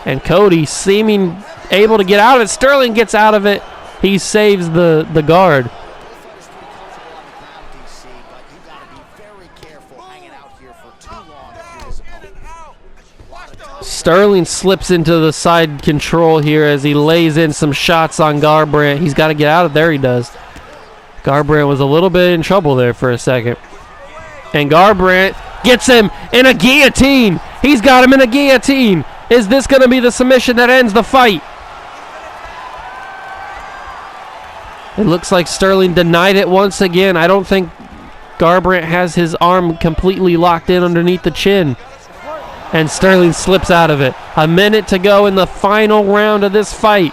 And Cody seeming able to get out of it. Sterling gets out of it. He saves the guard.
Both fighters pretty comfortable on the ground, DC, but you got to be very careful hanging out here for too long if you're his opponent.
Sterling slips into the side control here as he lays in some shots on Garbrandt. He's got to get out of there. He does. Garbrandt was a little bit in trouble there for a second. And Garbrandt gets him in a guillotine. He's got him in a guillotine. Is this going to be the submission that ends the fight? It looks like Sterling denied it once again. I don't think Garbrandt has his arm completely locked in underneath the chin. And Sterling slips out of it. A minute to go in the final round of this fight.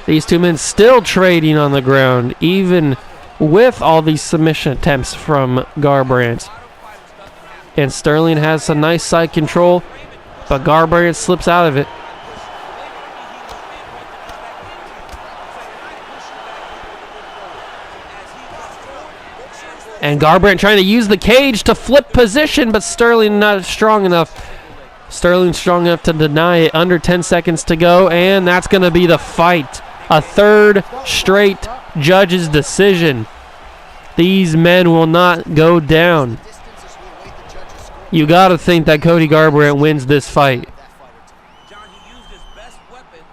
These two men still trading on the ground, even with all these submission attempts from Garbrandt. And Sterling has some nice side control, but Garbrandt slips out of it. And Garbrandt trying to use the cage to flip position, but Sterling not strong enough. Sterling strong enough to deny it. Under 10 seconds to go, and that's going to be the fight. A third straight judge's decision. These men will not go down. You got to think that Cody Garbrandt wins this fight.
John, he used his best weapons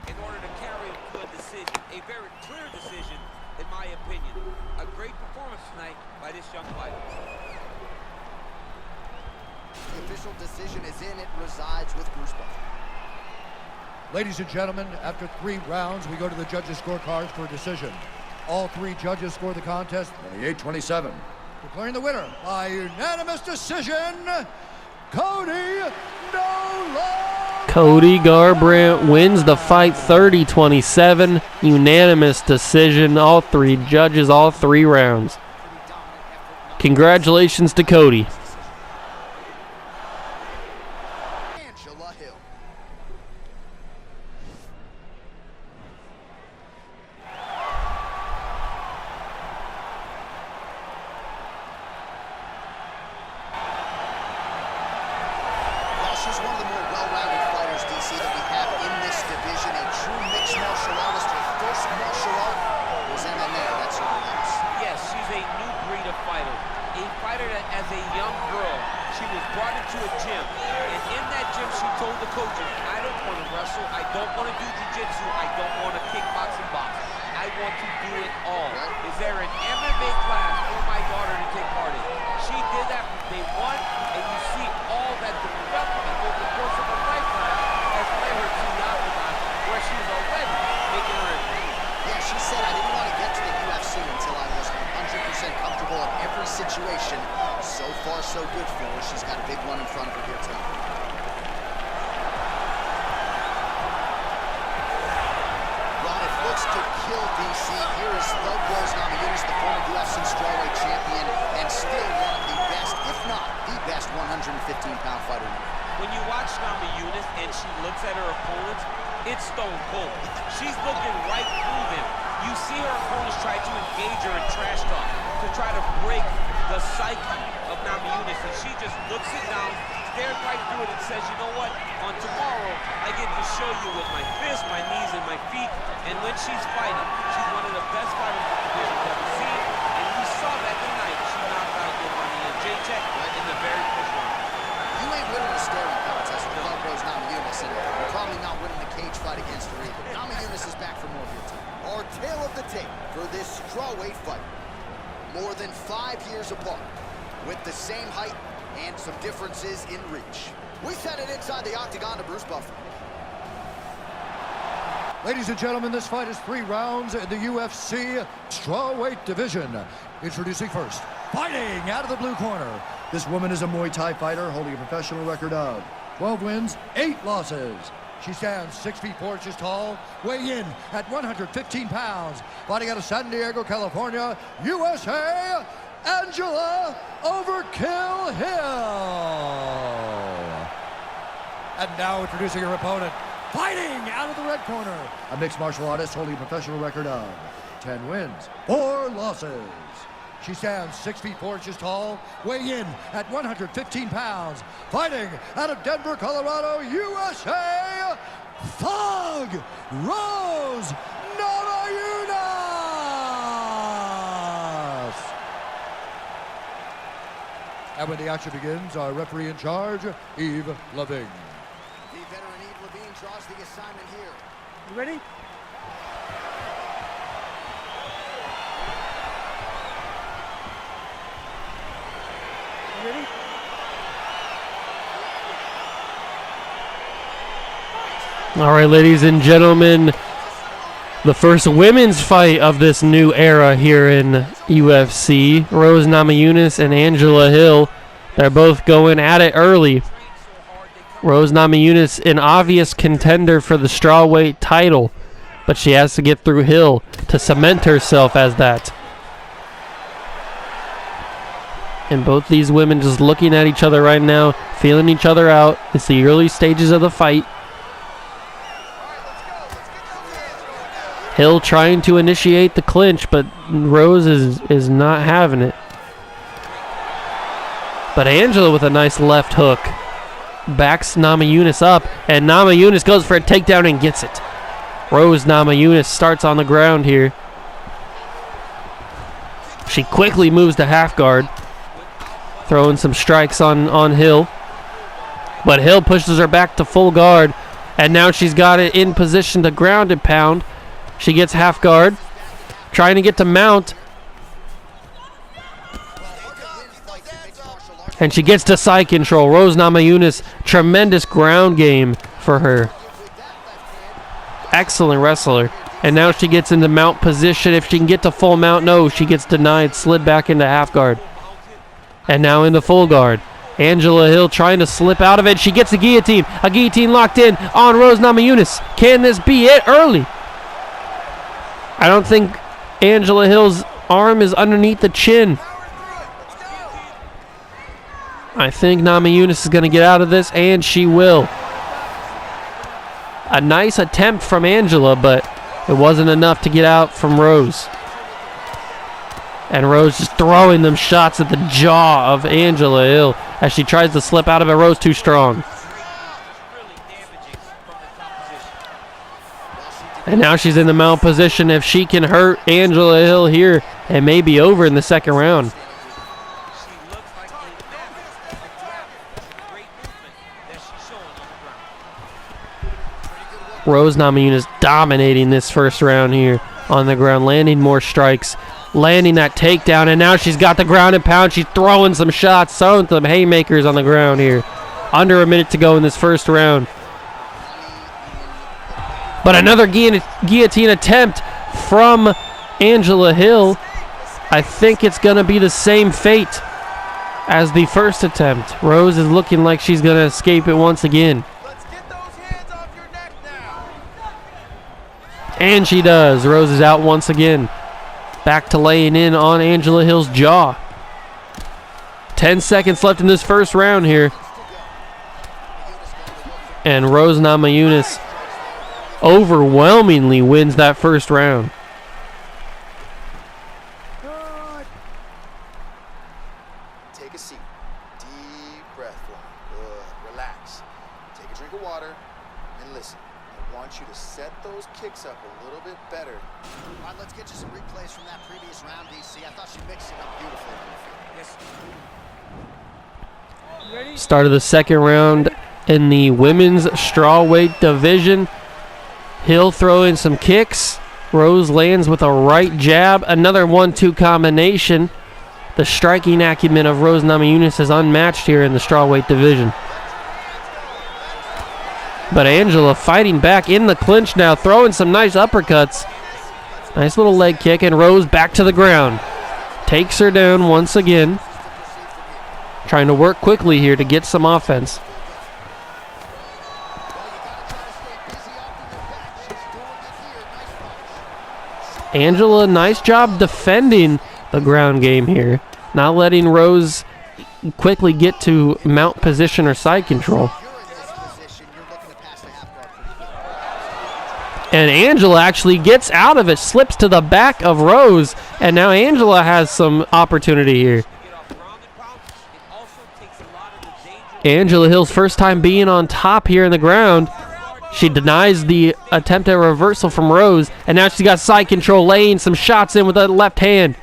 in order to carry him to a decision. A very clear decision, in my opinion. A great performance tonight by this young fighter.
The official decision is in. It resides with Bruce Buffer.
Ladies and gentlemen, after 3 rounds, we go to the judges' scorecards for a decision. All 3 judges score the contest 28-27. Declaring the winner by unanimous decision, Cody No Love.
Cody Garbrandt wins the fight 30-27. Unanimous decision. All 3 judges, all 3 rounds. Congratulations to Cody.
She's one of the more well-rounded fighters, DC, that we have in this division. A true mixed martial artist. Her first martial art was MMA. That's her release.
Yes, she's a new breed of fighter. A fighter that, as a young girl, she was brought into a gym. And in that gym, she told the coaches, I don't want to wrestle. I don't want to do jiu-jitsu. I don't want to kickbox and box. I want to do it all. Is there an MMA class for my daughter to take part in? She did that from day one, and you see all that development over the course of her lifetime has led her to the octagon, where she is already making her entry.
Yeah, she said, I didn't want to get to the UFC until I was 100% comfortable in every situation. So far, so good for her. She's got a big one in front of her here tonight. Ron, it looks to kill DC. Here is Lobos Namajunas, the former UFC strawweight champion, and still one of the best, if not the best, 115-pound fighter.
When you watch Namajunas and she looks at her opponents, it's stone cold. She's looking right through them. You see her opponents try to engage her in trash talk to try to break the psyche of Namajunas, and she just looks it down, stares right through it, and says, you know what? On tomorrow, I get to show you with my fists, my knees, and my feet. And when she's fighting, she's one of the best fighters the division's ever seen. And we saw that tonight. She knocked out Yevgenia Jacek in the very first round.
You ain't winning a staring contest with Lobos Namajunas, and you're probably not winning the cage fight against her either. Namajunas is back for more here tonight. Our tale of the tape for this strawweight fight. More than 5 years apart, with the same height and some differences in reach. We send it inside the octagon to Bruce Buffer.
Ladies and gentlemen, this fight is 3 rounds in the UFC strawweight division. Introducing first, fighting out of the blue corner. This woman is a Muay Thai fighter holding a professional record of 12 wins, 8 losses. She stands 6 feet 4 inches tall, weighing in at 115 pounds. Fighting out of San Diego, California, USA, Angela Overkill Hill. And now introducing her opponent, fighting out of the red corner, a mixed martial artist holding a professional record of 10 wins, 4 losses. She stands 6 feet 4 inches tall, weighing in at 115 pounds. Fighting out of Denver, Colorado, USA, Thug Rose Namajunas! And when the action begins, our referee in charge, Eve Levine.
The veteran Eve Levine draws the assignment here.
You ready? You ready?
All right, ladies and gentlemen, the first women's fight of this new era here in UFC. Rose Namajunas and Angela Hill. They're both going at it early. Rose Namajunas, an obvious contender for the strawweight title, but she has to get through Hill to cement herself as that. And both these women just looking at each other right now, feeling each other out. It's the early stages of the fight. Hill trying to initiate the clinch, but Rose is not having it. But Angela with a nice left hook backs Namajunas up, and Namajunas goes for a takedown and gets it. Rose Namajunas starts on the ground here. She quickly moves to half guard, throwing some strikes on Hill. But Hill pushes her back to full guard, and now she's got it in position to ground and pound. She gets half guard, trying to get to mount. And she gets to side control. Rose Namajunas, tremendous ground game for her. Excellent wrestler. And now she gets into mount position. If she can get to full mount, no, she gets denied, slid back into half guard. And now into full guard. Angela Hill trying to slip out of it. She gets a guillotine locked in on Rose Namajunas. Can this be it early? I don't think Angela Hill's arm is underneath the chin. I think Namajunas is going to get out of this, and she will. A nice attempt from Angela, but it wasn't enough to get out from Rose. And Rose just throwing them shots at the jaw of Angela Hill as she tries to slip out of it. Rose too strong. And now she's in the mount position. If she can hurt Angela Hill here, it may be over in the second round. Rose Namajunas dominating this first round here on the ground, landing more strikes, landing that takedown, and now she's got the ground and pound. She's throwing some shots, throwing some haymakers on the ground here. Under a minute to go in this first round. But another guillotine attempt from Angela Hill. I think it's going to be the same fate as the first attempt. Rose is looking like she's going to escape it once again.
Let's get those hands off your neck now.
And she does. Rose is out once again. Back to laying in on Angela Hill's jaw. 10 seconds left in this first round here. And Rose Namajunas overwhelmingly wins that first round.
Take a seat. Deep breath. Good. Relax. Take a drink of water and listen. I want you to set those kicks up a little bit better. All right, let's get you some replays from that previous round, DC. I thought she mixed it up beautifully. Yes.
Ready?
Start of the second round in the women's strawweight division. Hill throwing some kicks. Rose lands with a right jab. Another 1-2 combination. The striking acumen of Rose Namajunas is unmatched here in the strawweight division. But Angela fighting back in the clinch now, throwing some nice uppercuts. Nice little leg kick, and Rose back to the ground. Takes her down once again. Trying to work quickly here to get some offense. Angela, nice job defending the ground game here. Not letting Rose quickly get to mount position or side control. And Angela actually gets out of it, slips to the back of Rose, and now Angela has some opportunity here. Angela Hill's first time being on top here in the ground. She denies the attempt at reversal from Rose, and now she's got side control, laying some shots in with the left hand.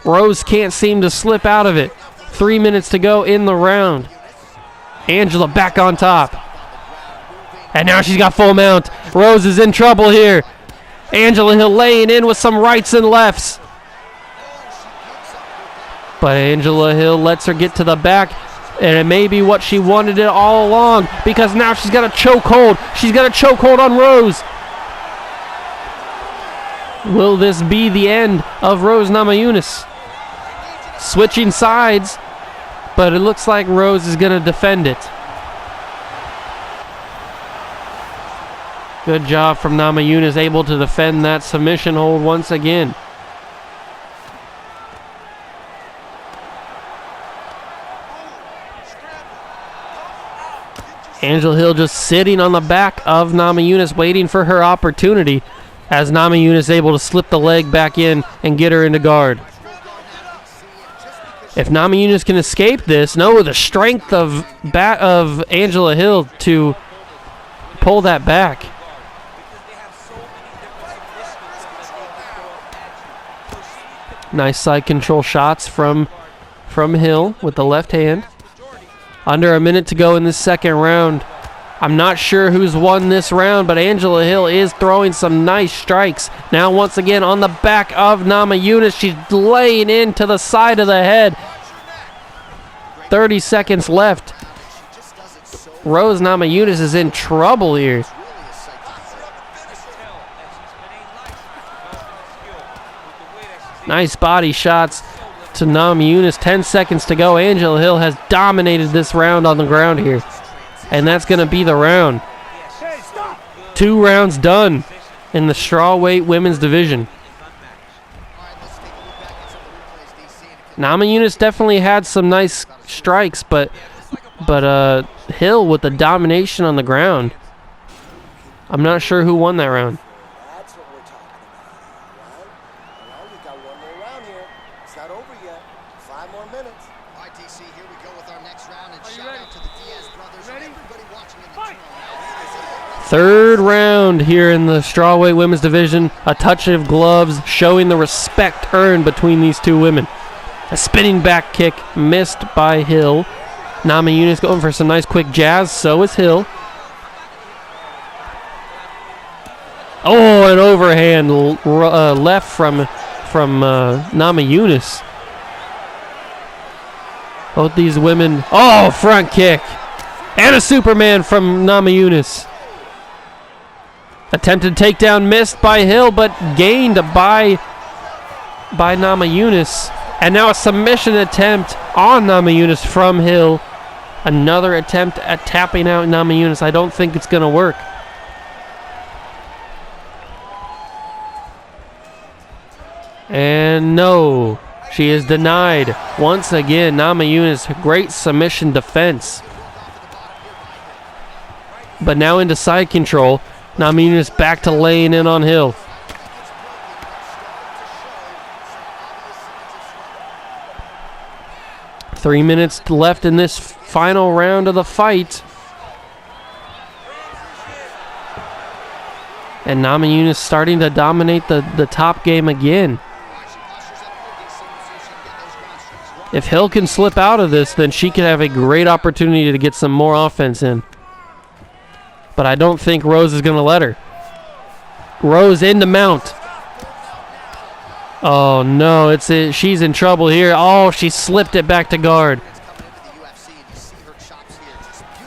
Rose can't seem to slip out of it. 3 minutes to go in the round. Angela back on top. And now she's got full mount. Rose is in trouble here. Angela Hill laying in with some rights and lefts. But Angela Hill lets her get to the back. And it may be what she wanted it all along, because now she's got a chokehold. She's got a chokehold on Rose. Will this be the end of Rose Namajunas? Switching sides, but it looks like Rose is going to defend it. Good job from Namajunas, able to defend that submission hold once again. Angela Hill just sitting on the back of Namajunas, waiting for her opportunity, as Namajunas is able to slip the leg back in and get her into guard. If Namajunas can escape this, the strength of Angela Hill to pull that back. Nice side control shots from Hill with the left hand. Under a minute to go in this second round. I'm not sure who's won this round, but Angela Hill is throwing some nice strikes. Now once again on the back of Namajunas. She's laying into the side of the head. 30 seconds left. Rose Namajunas is in trouble here. Nice body shots to Namajunas. 10 seconds to go. Angela Hill has dominated this round on the ground here. And that's going to be the round. 2 rounds done in the strawweight women's division. Namajunas definitely had some nice strikes, but Hill with the domination on the ground. I'm not sure who won that round.
That's what we're talking about, all right? We got one more round here. It's not over yet. 5 more minutes.
All right, DC, here we go with our next round. And shout out to the Diaz brothers and everybody watching in the channel.
Third round here in the strawweight women's division. A touch of gloves showing the respect earned between these two women. A spinning back kick missed by Hill. Namajunas going for some nice quick jabs. So is Hill. Oh, an overhand left from Namajunas. Both these women. Oh, front kick. And a Superman from Namajunas. Attempted takedown missed by Hill, but gained by Namajunas. And now a submission attempt on Namajunas from Hill. Another attempt at tapping out Namajunas. I don't think it's going to work. And no, she is denied. Once again, Namajunas, great submission defense. But now into side control. Namajunas back to laying in on Hill. Three minutes left in this final round of the fight. And Namajunas starting to dominate the top game again. If Hill can slip out of this, then she could have a great opportunity to get some more offense in. But I don't think Rose is going to let her. Rose into mount. Oh no, she's in trouble here. Oh, she slipped it back to guard.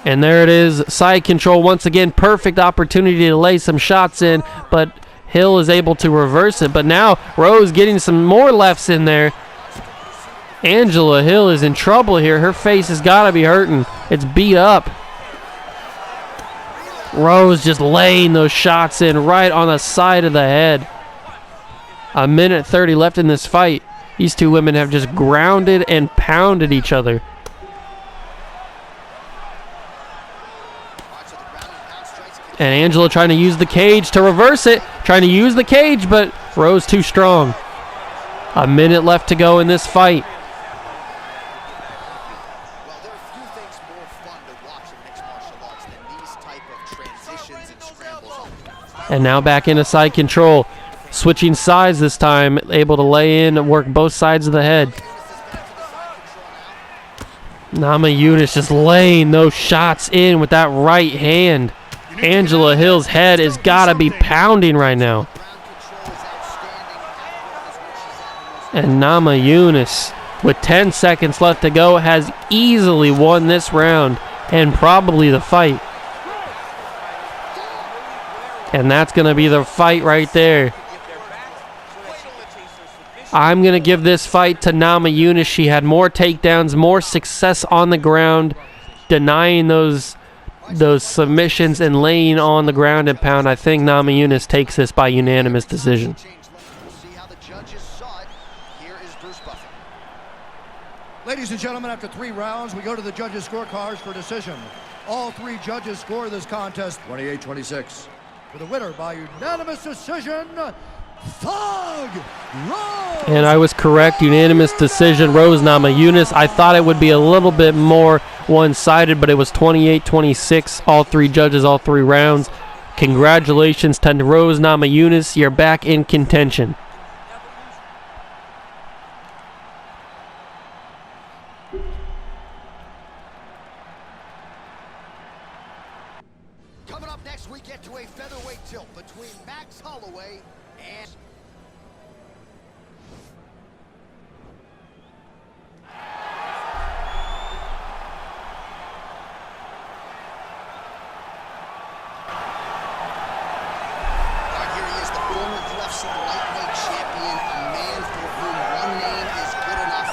And there it is, side control once again. Perfect opportunity to lay some shots in, but Hill is able to reverse it. But now Rose getting some more lefts in there. Angela Hill is in trouble here. Her face has got to be hurting. It's beat up. Rose just laying those shots in right on the side of the head. A minute 30 left in this fight. These two women have just grounded and pounded each other. And Angela trying to use the cage to reverse it. Trying to use the cage, but Rose too strong. A minute left to go in this fight.
Well, there are few things more fun to watch in mixed martial arts than these type of transitions and scrambles.
And now back into side control. Switching sides this time. Able to lay in and work both sides of the head. Namajunas just laying those shots in with that right hand. Angela Hill's head has got to be pounding right now. And Namajunas, with 10 seconds left to go, has easily won this round and probably the fight. And that's going to be the fight right there. I'm going to give this fight to Namajunas. She had more takedowns, more success on the ground, denying those submissions and laying on the ground and pound. I think Namajunas takes this by unanimous decision.
Ladies and gentlemen, after 3 rounds, we go to the judges' scorecards for decision. All 3 judges score this contest 28-26. For the winner by unanimous decision, Thug Rose.
And I was correct, unanimous decision, Rose Namajunas. I thought it would be a little bit more one-sided, but it was 28-26. All 3 judges, all 3 rounds. Congratulations to Rose Namajunas. You're back in contention.
Coming up next, we get to a featherweight tilt between Max Holloway and... Here he is, the former UFC lightweight champion, a man for whom one name is good enough.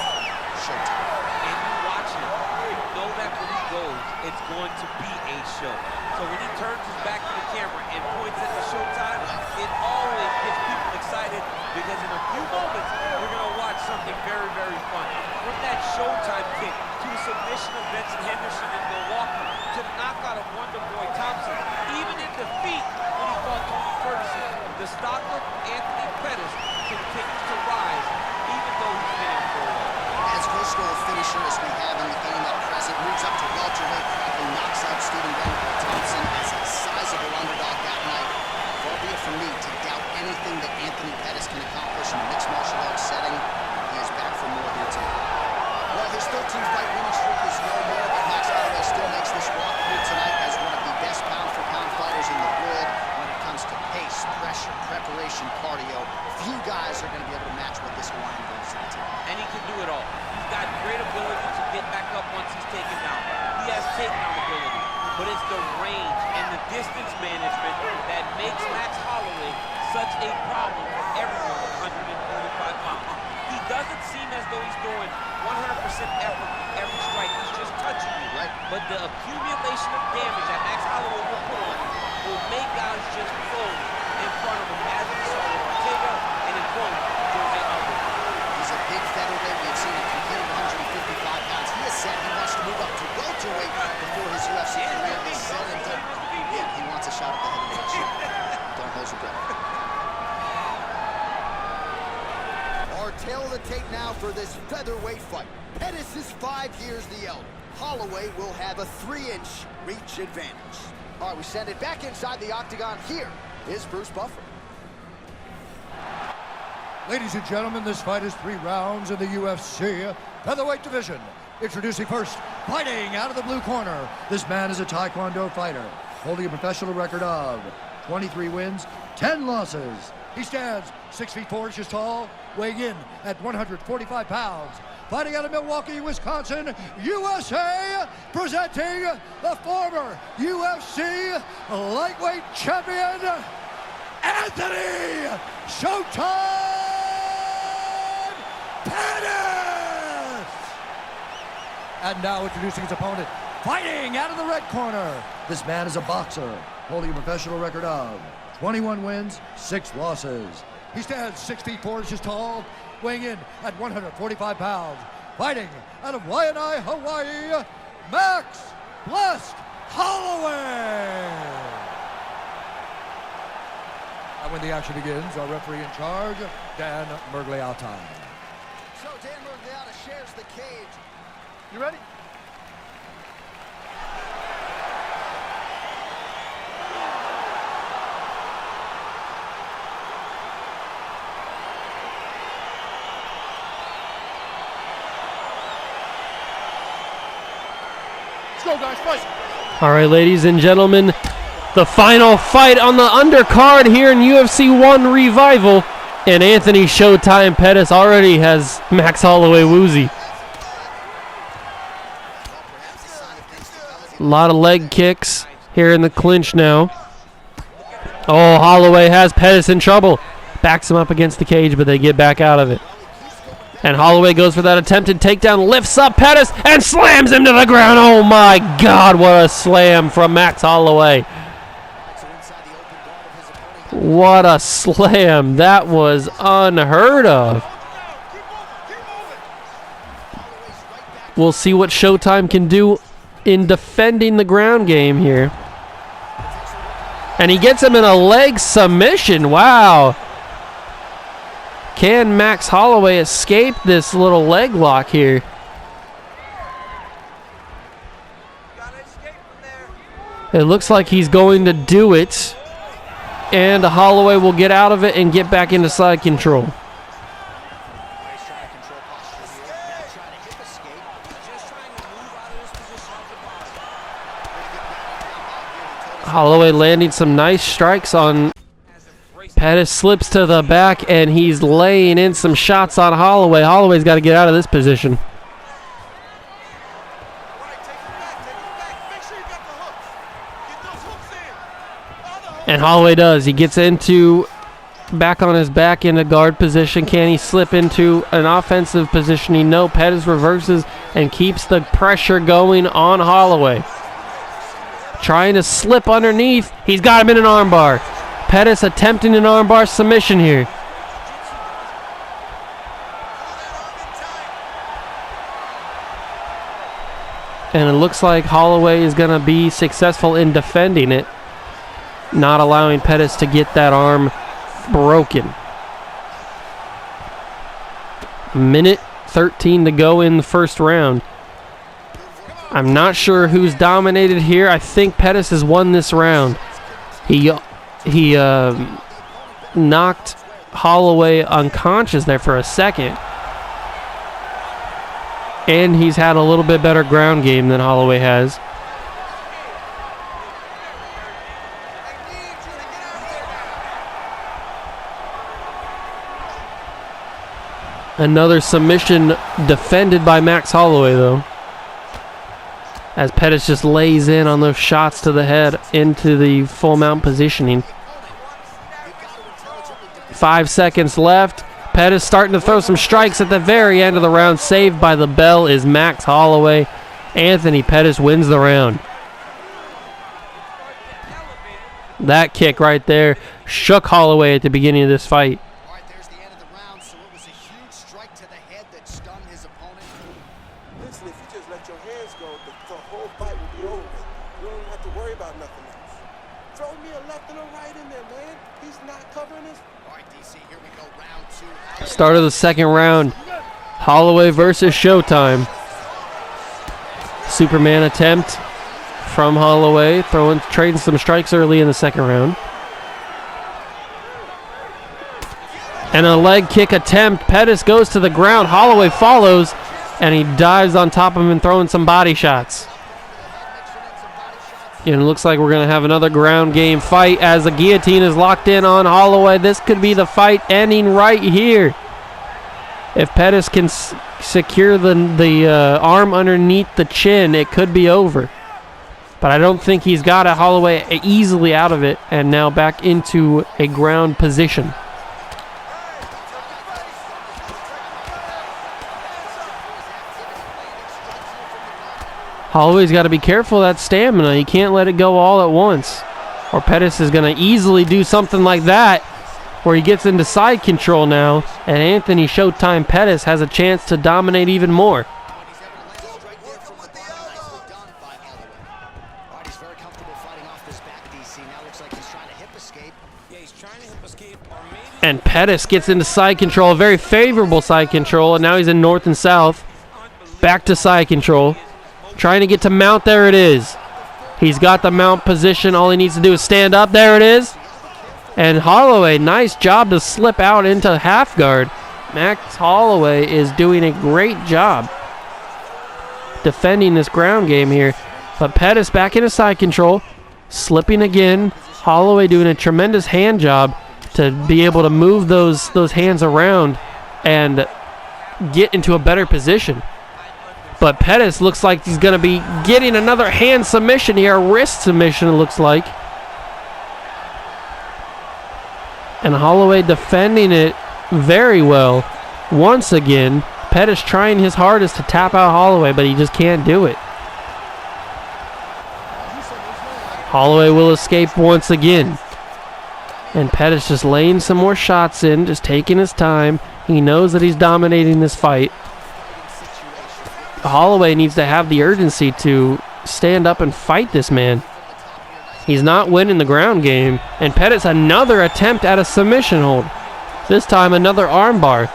Showtime.
And you watch him, you know that when he goes, it's going to be a show. So when he turns his back to the camera and points at the Showtime, it always gets people excited because in a few moments, we're going to watch something very, very fun. From that Showtime kick to the submission of Benson Henderson in Milwaukee to the knockout of Wonder Boy Thompson, even in defeat when he fought Tony Ferguson, the stock of Anthony Pettis continues to rise, even though he's been in for a while.
As versatile a finisher as we have in the game at present, moves up to welterweight, promptly knocks out Stephen Wonderboy Thompson as a sizable underdog that night. Far be it from me to doubt anything that Anthony Pettis can accomplish in a mixed martial arts setting. He is back for more here tonight. Well, his 13-fight winning streak is no more, but Max Holloway still makes this walk here tonight as one of the best pound-for-pound fighters in the world when it comes to pace, pressure, preparation, cardio. Few guys are going to be able to match what this Hawaiian brings to the table.
And he can do it all. He's got great ability to get back up once he's taken down. He has takedown ability, but it's the range and the distance management that makes Max Holloway such a problem for everyone with 145 pounds. He doesn't seem as though he's throwing 100% effort with every strike. He's just touching you, right? But the accumulation of damage that Max Holloway will put on you will make guys just fold in front of him, as we saw with Ortega and in both Jose Aldo.
He's a big featherweight. We've seen him compete at 155 pounds. He has said he wants to move up to welterweight before his UFC career is said and done. Yeah, he wants a shot at the heavyweight shoot. Don't hold your breath. Our tail of the tape now for this featherweight fight. Pettis is 5 years the elder. Holloway will have a 3-inch reach advantage. All right, we send it back inside the octagon. Here is Bruce Buffer.
Ladies and gentlemen, this fight is 3 rounds in the UFC featherweight division. Introducing first, fighting out of the blue corner. This man is a Taekwondo fighter, holding a professional record of 23 wins, 10 losses. He stands 6 feet 4 inches tall, weighing in at 145 pounds. Fighting out of Milwaukee, Wisconsin, USA, presenting the former UFC lightweight champion, Anthony Showtime Pettis! And now introducing his opponent, fighting out of the red corner. This man is a boxer, holding a professional record of 21 wins, 6 losses. He stands 6 feet 4 inches tall, weighing in at 145 pounds. Fighting out of Waianae, Hawaii, Max Blessed Holloway. when the action begins. Our referee in charge, Dan Mergliotta.
So Dan Mergliotta shares the cage.
You ready? Let's go, guys. Fight.
All right, ladies and gentlemen, the final fight on the undercard here in UFC 1 Revival. And Anthony Showtime Pettis already has Max Holloway woozy. A lot of leg kicks here in the clinch now. Oh, Holloway has Pettis in trouble. Backs him up against the cage, but they get back out of it. And Holloway goes for that attempted takedown, lifts up Pettis, and slams him to the ground. Oh my God, what a slam from Max Holloway. What a slam. That was unheard of. We'll see what Showtime can do in defending the ground game here. And he gets him in a leg submission. Wow. Can Max Holloway escape this little leg lock here? It looks like he's going to do it. And Holloway will get out of it and get back into side control. Holloway landing some nice strikes on Pettis, slips to the back, and he's laying in some shots on Holloway. Holloway's got to get out of this position. And Holloway does. He gets into back on his back in a guard position. Can he slip into an offensive positioning? No. Pettis reverses and keeps the pressure going on Holloway. Trying to slip underneath. He's got him in an armbar. Pettis attempting an armbar submission here. And it looks like Holloway is going to be successful in defending it, not allowing Pettis to get that arm broken. Minute 13 to go in the first round. I'm not sure who's dominated here. I think Pettis has won this round. He knocked Holloway unconscious there for a second. And he's had a little bit better ground game than Holloway has. Another submission defended by Max Holloway, though, as Pettis just lays in on those shots to the head into the full mount positioning. 5 seconds left. Pettis starting to throw some strikes at the very end of the round. Saved by the bell is Max Holloway. Anthony Pettis wins the round. That kick right there shook Holloway at the beginning of this fight.
All right, there's the end of the round, so it was a huge strike to the head that stunned his opponent.
Listen, if you just let your hands go, the whole fight will be over. You don't have to worry about nothing else. Throw me a left and a right in there, man. He's not covering his...
All right, DC, here we go, round two.
Start of the second round. Holloway versus Showtime. Superman attempt from Holloway, trading some strikes early in the second round. And a leg kick attempt. Pettis goes to the ground. Holloway follows, and he dives on top of him and throwing some body shots. And it looks like we're going to have another ground game fight as the guillotine is locked in on Holloway. This could be the fight ending right here. If Pettis can secure the arm underneath the chin, it could be over. But I don't think he's got it. Holloway easily out of it and now back into a ground position. Holloway's got to be careful of that stamina. He can't let it go all at once, or Pettis is going to easily do something like that where he gets into side control now, and Anthony Showtime Pettis has a chance to dominate even more.
He's very comfortable fighting off this back, DC. Now looks like he's trying to hip escape.
Yeah, he's trying to hip escape.
And Pettis gets into side control, very favorable side control, and now he's in north and south. Back to side control. Trying to get to mount, there it is. He's got the mount position, all he needs to do is stand up, there it is. And Holloway, nice job to slip out into half guard. Max Holloway is doing a great job defending this ground game here. But Pettis back into side control, slipping again. Holloway doing a tremendous hand job to be able to move those hands around and get into a better position. But Pettis looks like he's going to be getting another hand submission here, a wrist submission it looks like. And Holloway defending it very well. Once again, Pettis trying his hardest to tap out Holloway, but he just can't do it. Holloway will escape once again. And Pettis just laying some more shots in, just taking his time. He knows that he's dominating this fight. Holloway needs to have the urgency to stand up and fight this man. He's not winning the ground game. And Pettis, another attempt at a submission hold. This time another armbar.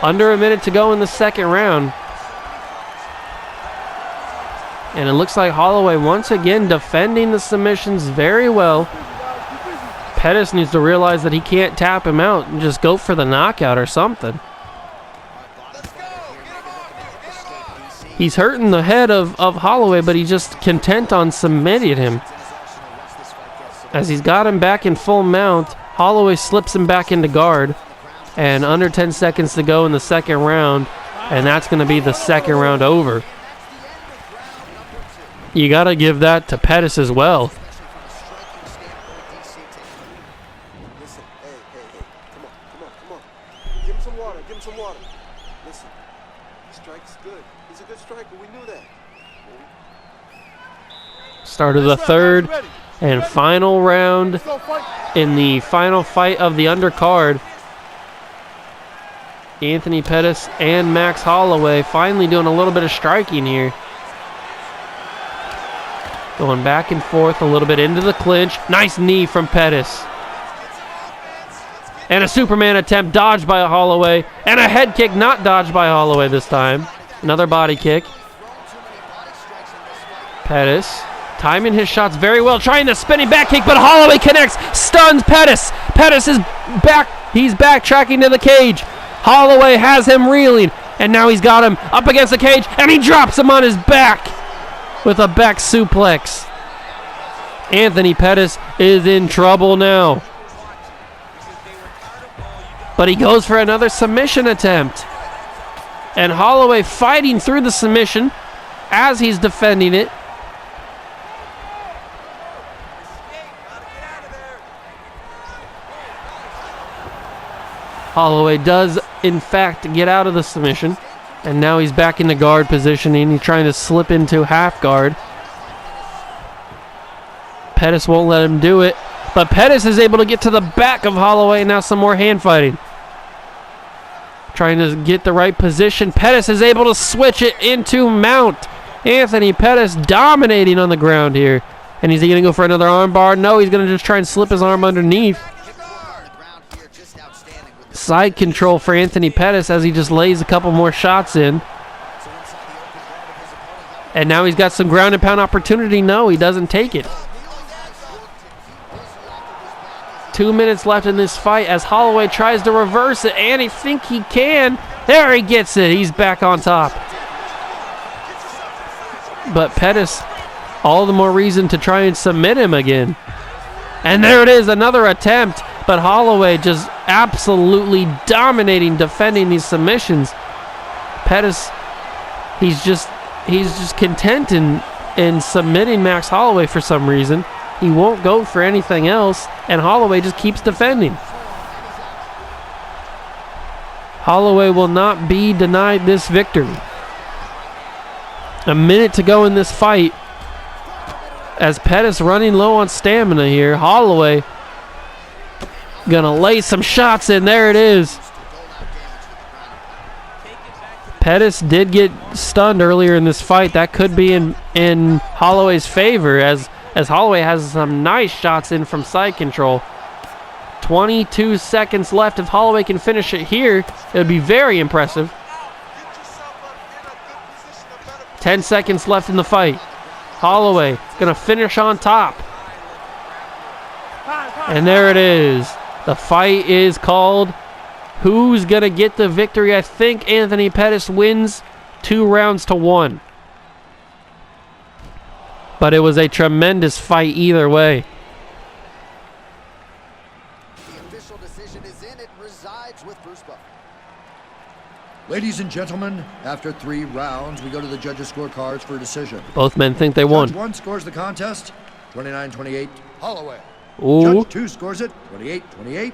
Under a minute to go in the second round. And it looks like Holloway once again defending the submissions very well. Pettis needs to realize that he can't tap him out and just go for the knockout or something. He's hurting the head of Holloway, but he's just content on submitting him. As he's got him back in full mount, Holloway slips him back into guard. And under 10 seconds to go in the second round, and that's going to be the second round over. You got to give that to Pettis as well.
Listen, hey, come on. Give him some water. Listen, he strikes good. He's a good striker. We knew that.
Start of the third and final round in the final fight of the undercard. Anthony Pettis and Max Holloway finally doing a little bit of striking here. Going back and forth a little bit into the clinch. Nice knee from Pettis. And a Superman attempt dodged by Holloway. And a head kick not dodged by Holloway this time. Another body kick. Pettis timing his shots very well. Trying the spinning back kick, but Holloway connects. Stuns Pettis. Pettis is back. He's backtracking to the cage. Holloway has him reeling. And now he's got him up against the cage. And he drops him on his back with a back suplex. Anthony Pettis is in trouble now. But he goes for another submission attempt. And Holloway fighting through the submission as he's defending it. Holloway does, in fact, get out of the submission. And now he's back in the guard positioning. He's trying to slip into half guard. Pettis won't let him do it. But Pettis is able to get to the back of Holloway. Now some more hand fighting. Trying to get the right position. Pettis is able to switch it into mount. Anthony Pettis dominating on the ground here. And is he going to go for another arm bar? No, he's going to just try and slip his arm underneath. Side control for Anthony Pettis as he just lays a couple more shots in. And now he's got some ground and pound opportunity. No, he doesn't take it. 2 minutes left in this fight as Holloway tries to reverse it, and I think he can. There he gets it. He's back on top. But Pettis, all the more reason to try and submit him again. And there it is, another attempt. But Holloway just absolutely dominating, defending these submissions. Pettis, he's just content in submitting Max Holloway for some reason. He won't go for anything else, and Holloway just keeps defending. Holloway will not be denied this victory. A minute to go in this fight. As Pettis running low on stamina here, Holloway gonna lay some shots in. There it is. Pettis did get stunned earlier in this fight. That could be in Holloway's favor as Holloway has some nice shots in from side control. 22 seconds left. If Holloway can finish it here, it would be very impressive. 10 seconds left in the fight. Holloway gonna finish on top. And there it is. The fight is called. Who's gonna get the victory? I think Anthony Pettis wins 2 rounds to 1. But it was a tremendous fight either way.
The official decision is in. It resides with Bruce Buffer.
Ladies and gentlemen, after 3 rounds, we go to the judges' scorecards for a decision.
Both men think they won.
Judge 1 scores the contest, 29-28, Holloway.
Ooh.
Judge 2 scores it, 28-28.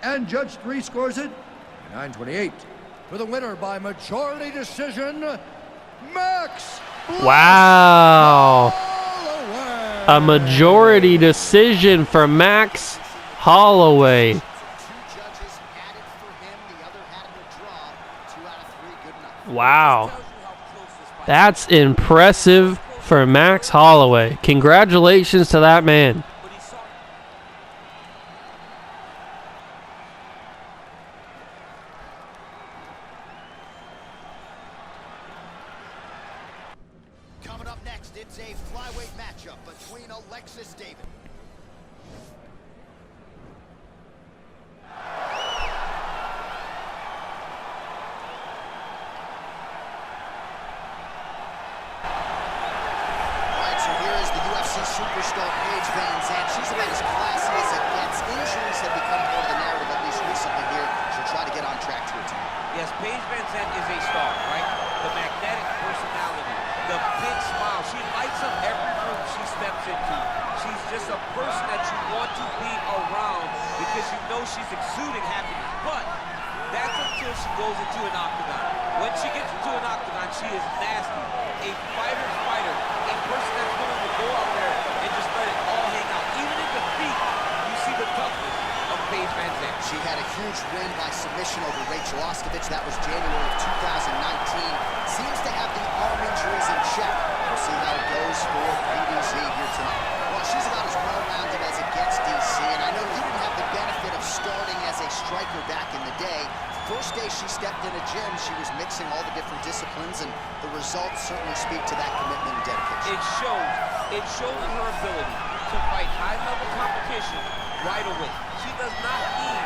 And Judge 3 scores it, 29-28. For the winner by majority decision, Max
Wow.
Holloway.
A majority decision for Max Holloway.
2 judges had it for him. The other had it a draw. 2 out of 3, good enough.
Wow. That's impressive for Max Holloway. Congratulations to that man.
Coming up next, it's a flyweight matchup between Alexis David. Alright, so here is the UFC superstar Paige Van Zandt. She's about as classy as it gets. Injuries have become part of the narrative, at least recently here. She'll try to get on track to return.
Yes, Paige Van Zandt is a star, right? The magnetic personality, the big smile. She lights up every room she steps into. She's just a person that you want to be around because you know she's exuding happiness. But that's until she goes into an octagon. When she gets into an octagon, she is nasty. A fighter's fighter. A person that's willing to go out there and just let it all hang out. Even in defeat, you see the toughness of Paige Van Zandt.
She had a huge win by submission over Rachel Ostovich. That was January of 2019. Seems to have the arm injuries in check. We'll see how it goes for PDZ here tonight. Well, she's about as well-rounded as it gets, DC, and I know you didn't have the benefit of starting as a striker back in the day. First day she stepped in a gym, she was mixing all the different disciplines, and the results certainly speak to that commitment and dedication.
It shows in her ability to fight high-level competition right away. She does not need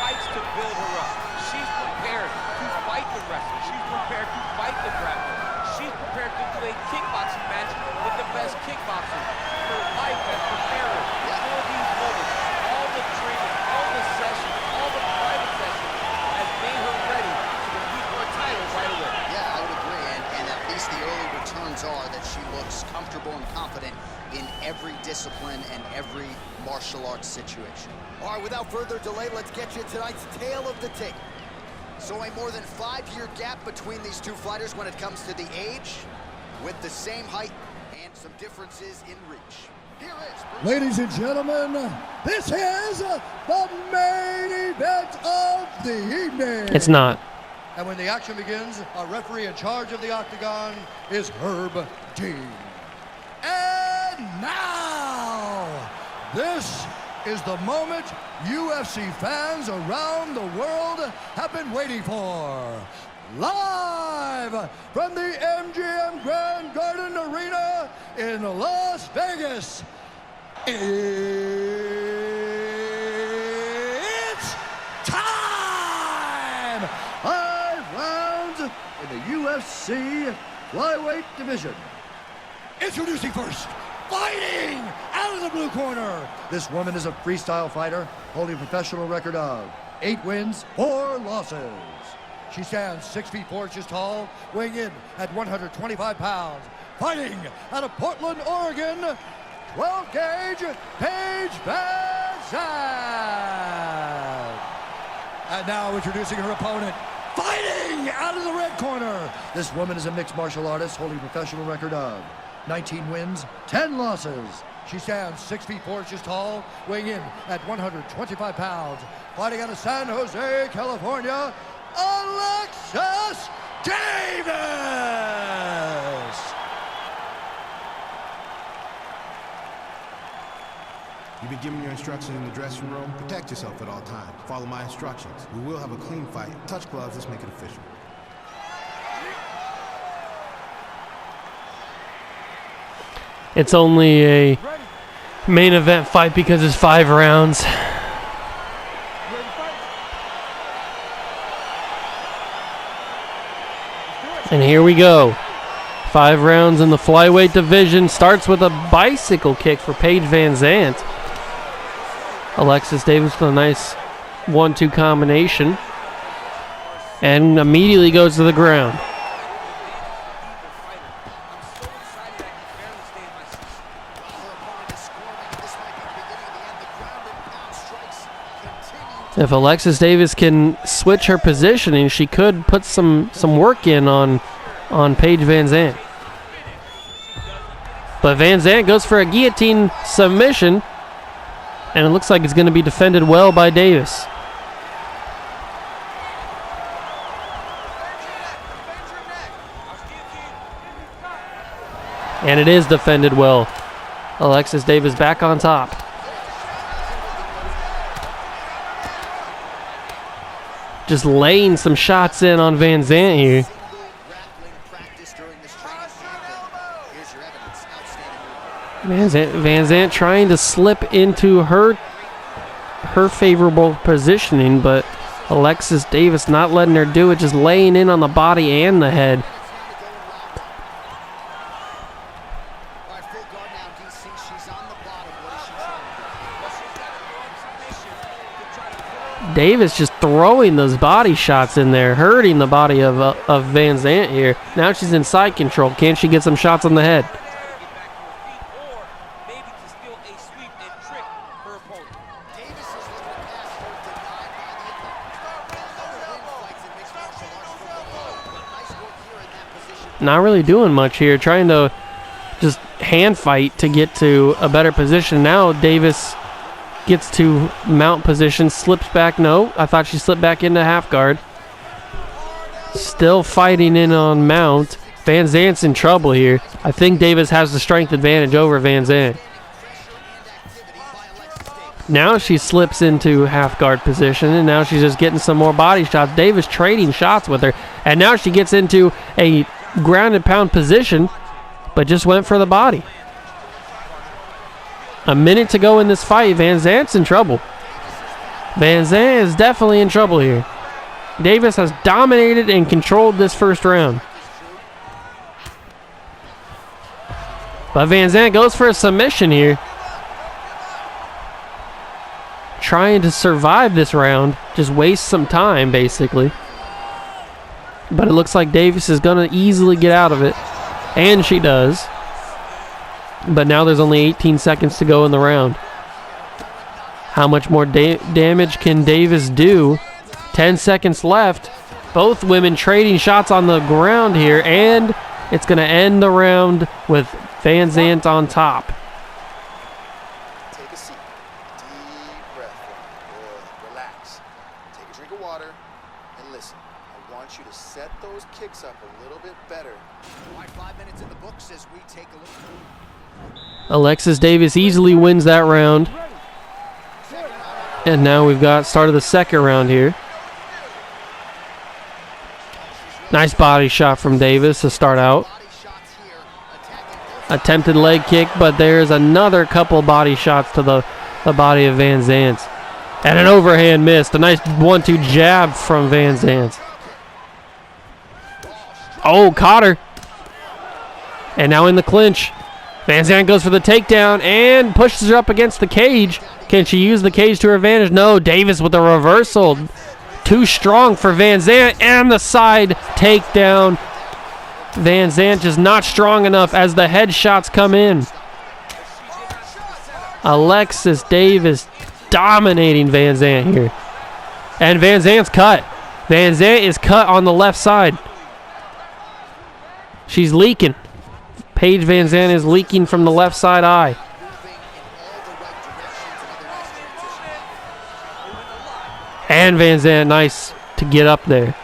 fights to build her up. She's prepared to fight the wrestler. She's prepared to fight the grappler. She's prepared to do a kickboxing match with the best kickboxer. Her life has prepared her for these moments. All the training, all the sessions, all the private sessions has made her ready to compete for a title right away.
Yeah, I would agree, and at least the early returns are that she looks comfortable and confident in every discipline and every martial arts situation. All right, without further delay, let's get you tonight's tale of the tape. So a more than 5-year gap between these two fighters when it comes to the age, with the same height and some differences in reach. Here is
Ladies and gentlemen, this is the main event of the evening.
It's not.
And when the action begins, our referee in charge of the octagon is Herb Dean. And now, this is the moment UFC fans around the world have been waiting for. Live from the MGM Grand Garden Arena in Las Vegas, it's time! 5 rounds in the UFC flyweight division. Introducing first, fighting out of the blue corner. This woman is a freestyle fighter, holding a professional record of 8 wins, 4 losses. She stands 6 feet 4 inches tall, weighing in at 125 pounds. Fighting out of Portland, Oregon, 12-gauge Paige Van Zandt. And now introducing her opponent, fighting out of the red corner. This woman is a mixed martial artist, holding a professional record of 19 wins, 10 losses. She stands 6 feet 4 inches tall, weighing in at 125 pounds. Fighting out of San Jose, California, Alexis Davis! You
You've been given your instructions in the dressing room. Protect yourself at all times. Follow my instructions. We will have a clean fight. Touch gloves. Let's make it official.
It's only a main event fight because it's 5 rounds. And here we go. 5 rounds in the flyweight division. Starts with a bicycle kick for Paige Van Zandt. Alexis Davis with a nice 1-2 combination. And immediately goes to the ground. If Alexis Davis can switch her positioning, she could put some work in on Paige Van Zandt. But Van Zandt goes for a guillotine submission, and it looks like it's going to be defended well by Davis. And it is defended well. Alexis Davis back on top. Just laying some shots in on Van Zandt here. Van Zandt trying to slip into her favorable positioning, but Alexis Davis not letting her do it, just laying in on the body and the head. Davis just throwing those body shots in there, hurting the body of Van Zandt here. Now she's in side control. Can she get some shots on the head? Not really doing much here, trying to just hand fight to get to a better position. Now Davis gets to mount position, slips back. No, I thought she slipped back into half guard. Still fighting in on mount. Van Zandt's in trouble here. I think Davis has the strength advantage over Van Zandt. Now she slips into half guard position, and now she's just getting some more body shots. Davis trading shots with her, and now she gets into a ground and pound position, but just went for the body. A minute to go in this fight. Van Zandt's in trouble. Van Zandt is definitely in trouble here. Davis has dominated and controlled this first round. But Van Zandt goes for a submission here. Trying to survive this round. Just waste some time, basically. But it looks like Davis is going to easily get out of it. And she does. But now there's only 18 seconds to go in the round. How much more damage can Davis do? 10 seconds left. Both women trading shots on the ground here. And it's going to end the round with Van Zandt on top.
Take a seat. Deep breath. Good. Relax. Take a drink of water and listen. I want you to set those kicks up a little bit better.
All right, 5 minutes in the books as we take a look.
Alexis Davis easily wins that round. And now we've got start of the second round here. Nice body shot from Davis to start out. Attempted leg kick, but there's another couple body shots to the body of Van Zandt. And an overhand missed. A nice 1-2 jab from Van Zandt. Oh, caught her. And now in the clinch. Van Zandt goes for the takedown and pushes her up against the cage. Can she use the cage to her advantage? No, Davis with a reversal. Too strong for Van Zandt, and the side takedown. Van Zandt just not strong enough as the headshots come in. Alexis Davis dominating Van Zandt here. And Van Zandt's cut. Van Zandt is cut on the left side. She's leaking. Paige Van Zandt is leaking from the left side eye. And Van Zandt, nice to get up there.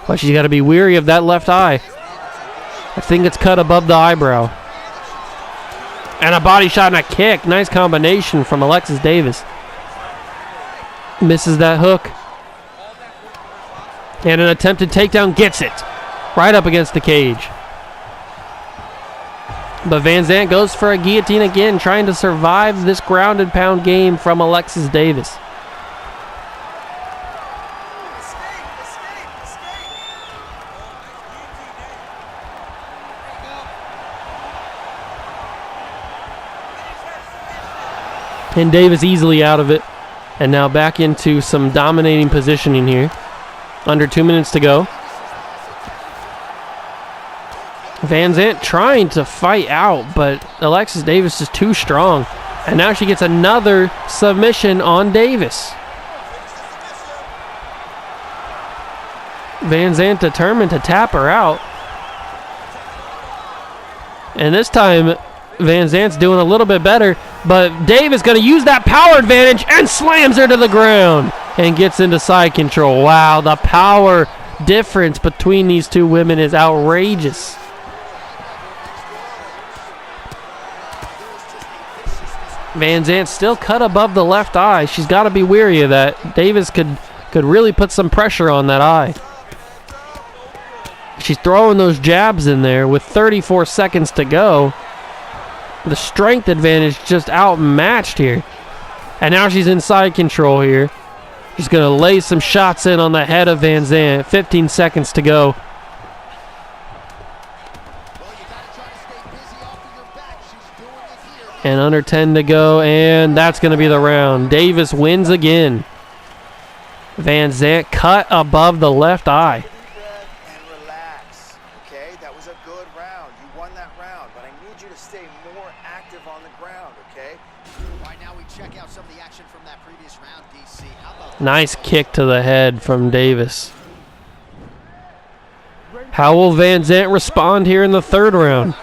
But she's got to be wary of that left eye. I think it's cut above the eyebrow. And a body shot and a kick. Nice combination from Alexis Davis. Misses that hook. And an attempted takedown, gets it. Right up against the cage. But Van Zandt goes for a guillotine again, trying to survive this ground and pound game from Alexis Davis. And Davis easily out of it. And now back into some dominating positioning here. Under 2 minutes to go. Van Zandt trying to fight out, but Alexis Davis is too strong. And now she gets another submission on Davis. Van Zandt determined to tap her out. And this time, Van Zandt's doing a little bit better, but Davis going to use that power advantage and slams her to the ground and gets into side control. Wow, the power difference between these two women is outrageous. Van Zandt still cut above the left eye. She's got to be weary of that. Davis could really put some pressure on that eye. She's throwing those jabs in there with 34 seconds to go. The strength advantage just outmatched here. And now she's in side control here. She's going to lay some shots in on the head of Van Zandt. 15 seconds to go. And under 10 to go, and that's going to be the round. Davis wins again. Van Zandt cut above the left eye.
And relax, okay? That was a good round. You won that round, but I need you to stay more active on the ground, okay?
Right now we check out some of the action from that previous round, DC. How about
Nice kick to the head from Davis. How will Van Zandt respond here in the third round?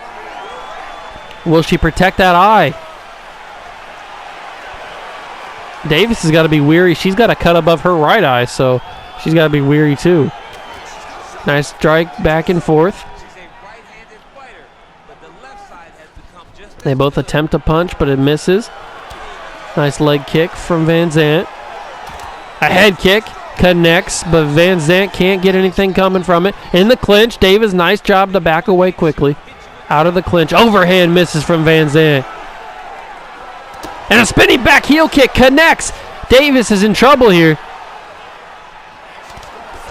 Will she protect that eye? Davis has got to be weary. She's got a cut above her right eye, so she's got to be weary too. Nice strike back and forth. They both attempt to punch, but it misses. Nice leg kick from Van Zandt. A head kick connects, but Van Zandt can't get anything coming from it. In the clinch, Davis, nice job to back away quickly. Out of the clinch. Overhand misses from Van Zandt. And a spinning back heel kick connects. Davis is in trouble here.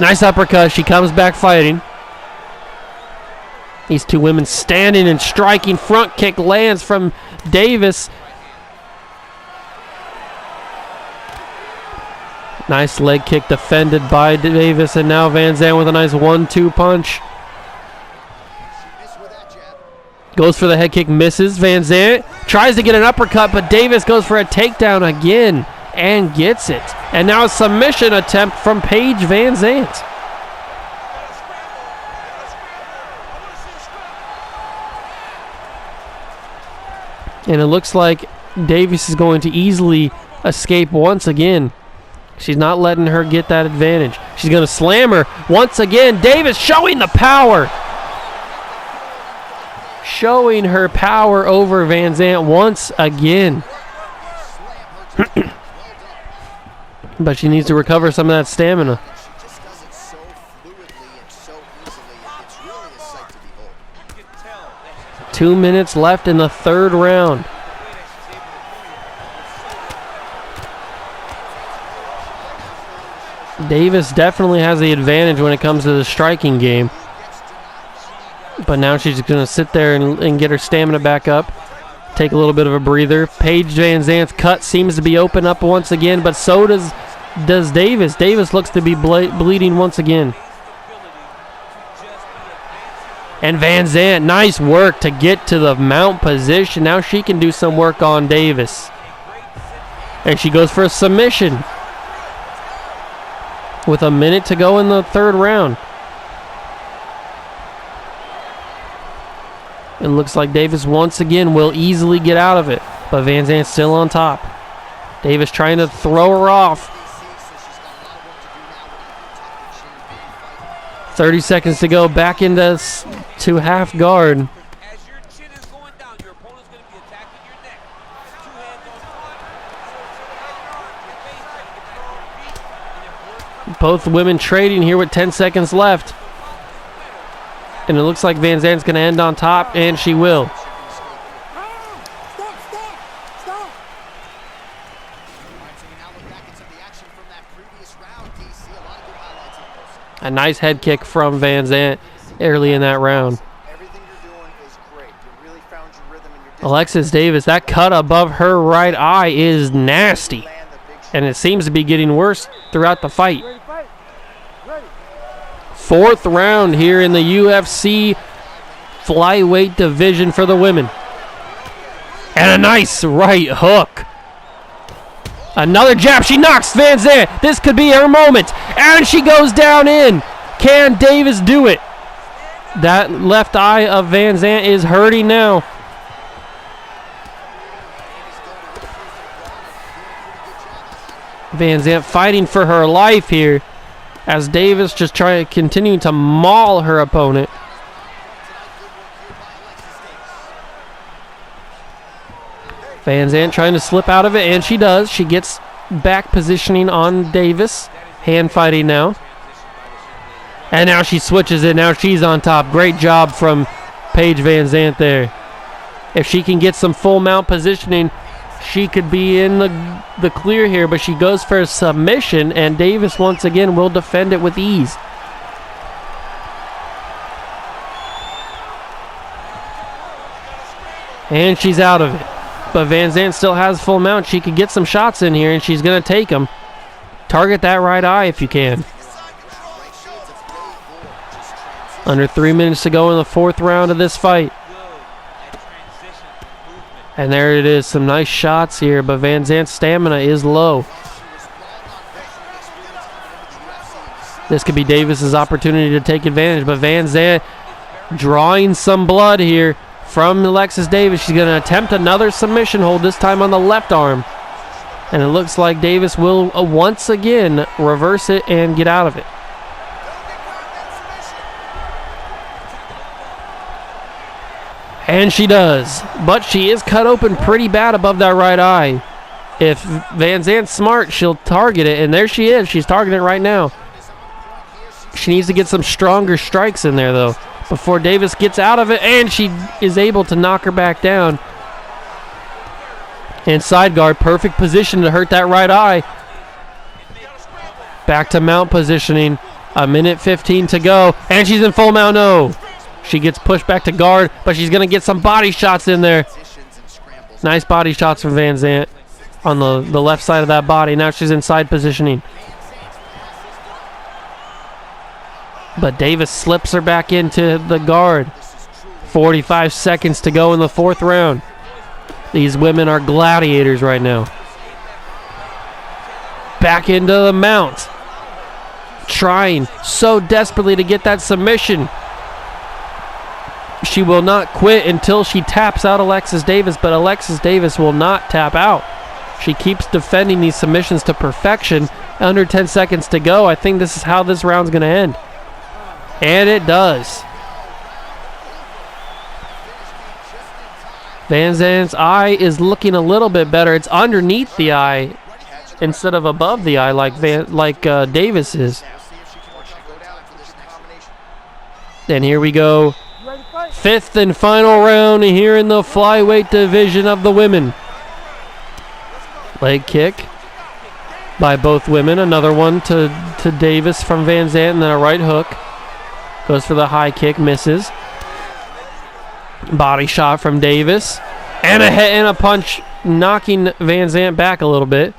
Nice uppercut. She comes back fighting. These two women standing and striking. Front kick lands from Davis. Nice leg kick defended by Davis. And now Van Zandt with a nice 1-2 punch. Goes for the head kick, misses. Van Zandt tries to get an uppercut, but Davis goes for a takedown again and gets it. And now a submission attempt from Paige Van Zandt. And it looks like Davis is going to easily escape once again. She's not letting her get that advantage. She's going to slam her once again. Davis showing the power. Showing her power over Van Zandt once again. But she needs to recover some of that stamina. 2 minutes left in the third round. Davis definitely has the advantage when it comes to the striking game. But now she's going to sit there and get her stamina back up. Take a little bit of a breather. Paige Van Zandt's cut seems to be open up once again, but so does Davis. Davis looks to be bleeding once again. And Van Zandt, nice work to get to the mount position. Now she can do some work on Davis. And she goes for a submission. With a minute to go in the third round. It looks like Davis once again will easily get out of it. But Van Zandt's still on top. Davis trying to throw her off. 30 seconds to go. Back into half guard.
As your chin is going down, your opponent's going to be attacking
Both women trading here with 10 seconds left. And it looks like Van Zant's going to end on top, and she will. A nice head kick from Van Zant early in that round. Alexis Davis, that cut above her right eye is nasty. And it seems to be getting worse throughout the fight. Fourth round here in the UFC flyweight division for the women. And a nice right hook. Another jab. She knocks Van Zant. This could be her moment. And she goes down in. Can Davis do it? That left eye of Van Zant is hurting now. Van Zant fighting for her life here as Davis just continuing to maul her opponent. Van Zant trying to slip out of it, and she does. She gets back positioning on Davis. Hand fighting now. And now she switches it. Now she's on top. Great job from Paige Van Zant there. If she can get some full mount positioning, she could be in the clear here, but she goes for a submission, and Davis once again will defend it with ease. And she's out of it. But Van Zant still has full mount. She could get some shots in here, and she's going to take them. Target that right eye if you can. Under 3 minutes to go in the fourth round of this fight. And there it is. Some nice shots here, but Van Zant's stamina is low. This could be Davis's opportunity to take advantage, but Van Zant drawing some blood here from Alexis Davis. She's going to attempt another submission hold, this time on the left arm. And it looks like Davis will once again reverse it and get out of it. And she does. But she is cut open pretty bad above that right eye. If Van Zant's smart, she'll target it. And there she is. She's targeting it right now. She needs to get some stronger strikes in there, though, before Davis gets out of it. And she is able to knock her back down. And side guard, perfect position to hurt that right eye. Back to mount positioning. 1:15 to go. And she's in full mount. No. She gets pushed back to guard, but she's going to get some body shots in there. Nice body shots from Van Zant on the left side of that body. Now she's in side positioning. But Davis slips her back into the guard. 45 seconds to go in the fourth round. These women are gladiators right now. Back into the mount. Trying so desperately to get that submission. She will not quit until she taps out Alexis Davis, but Alexis Davis will not tap out. She keeps defending these submissions to perfection. Under 10 seconds to go. I think this is how this round's going to end. And it does. Van Zant's eye is looking a little bit better. It's underneath the eye instead of above the eye like Davis is. And here we go. Fifth and final round here in the flyweight division of the women. Leg kick by both women. Another one to Davis from Van Zant, and then a right hook. Goes for the high kick, misses. Body shot from Davis. And a hit and a punch, knocking Van Zant back a little bit.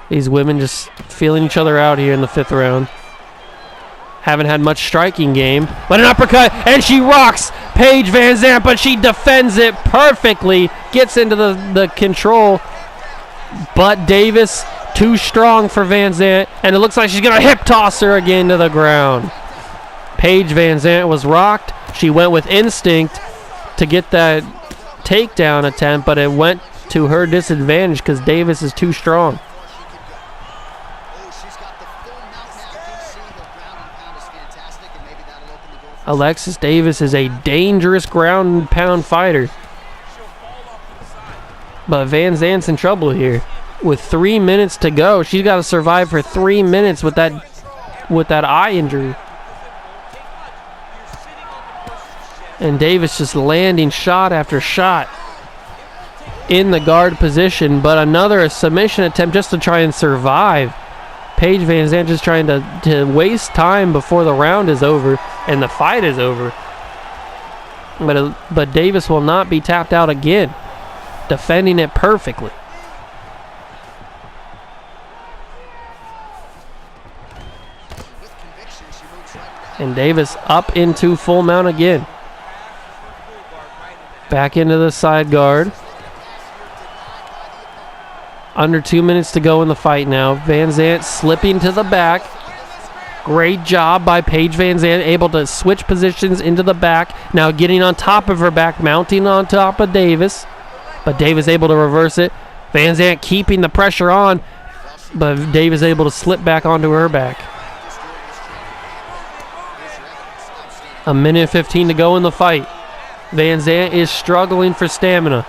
These women just feeling each other out here in the fifth round. Haven't had much striking game, but an uppercut, and she rocks Paige Van Zant, but she defends it perfectly, gets into the control, but Davis too strong for Van Zant, and it looks like she's going to hip toss her again to the ground. Paige Van Zant was rocked. She went with instinct to get that takedown attempt, but it went to her disadvantage because Davis is too strong. Alexis Davis is a dangerous ground and pound fighter. But Van Zant's in trouble here. with 3 minutes to go. She's got to survive for 3 minutes with that eye injury. And Davis just landing shot after shot in the guard position, but another submission attempt just to try and survive. Paige Van Zandt just trying to waste time before the round is over and the fight is over. But Davis will not be tapped out again, defending it perfectly. And Davis up into full mount again. Back into the side guard. Under 2 minutes to go in the fight now. Van Zandt slipping to the back. Great job by Paige Van Zandt, able to switch positions into the back. Now getting on top of her back, mounting on top of Davis. But Davis able to reverse it. Van Zandt keeping the pressure on, but Davis able to slip back onto her back. A minute 15 to go in the fight. Van Zandt is struggling for stamina.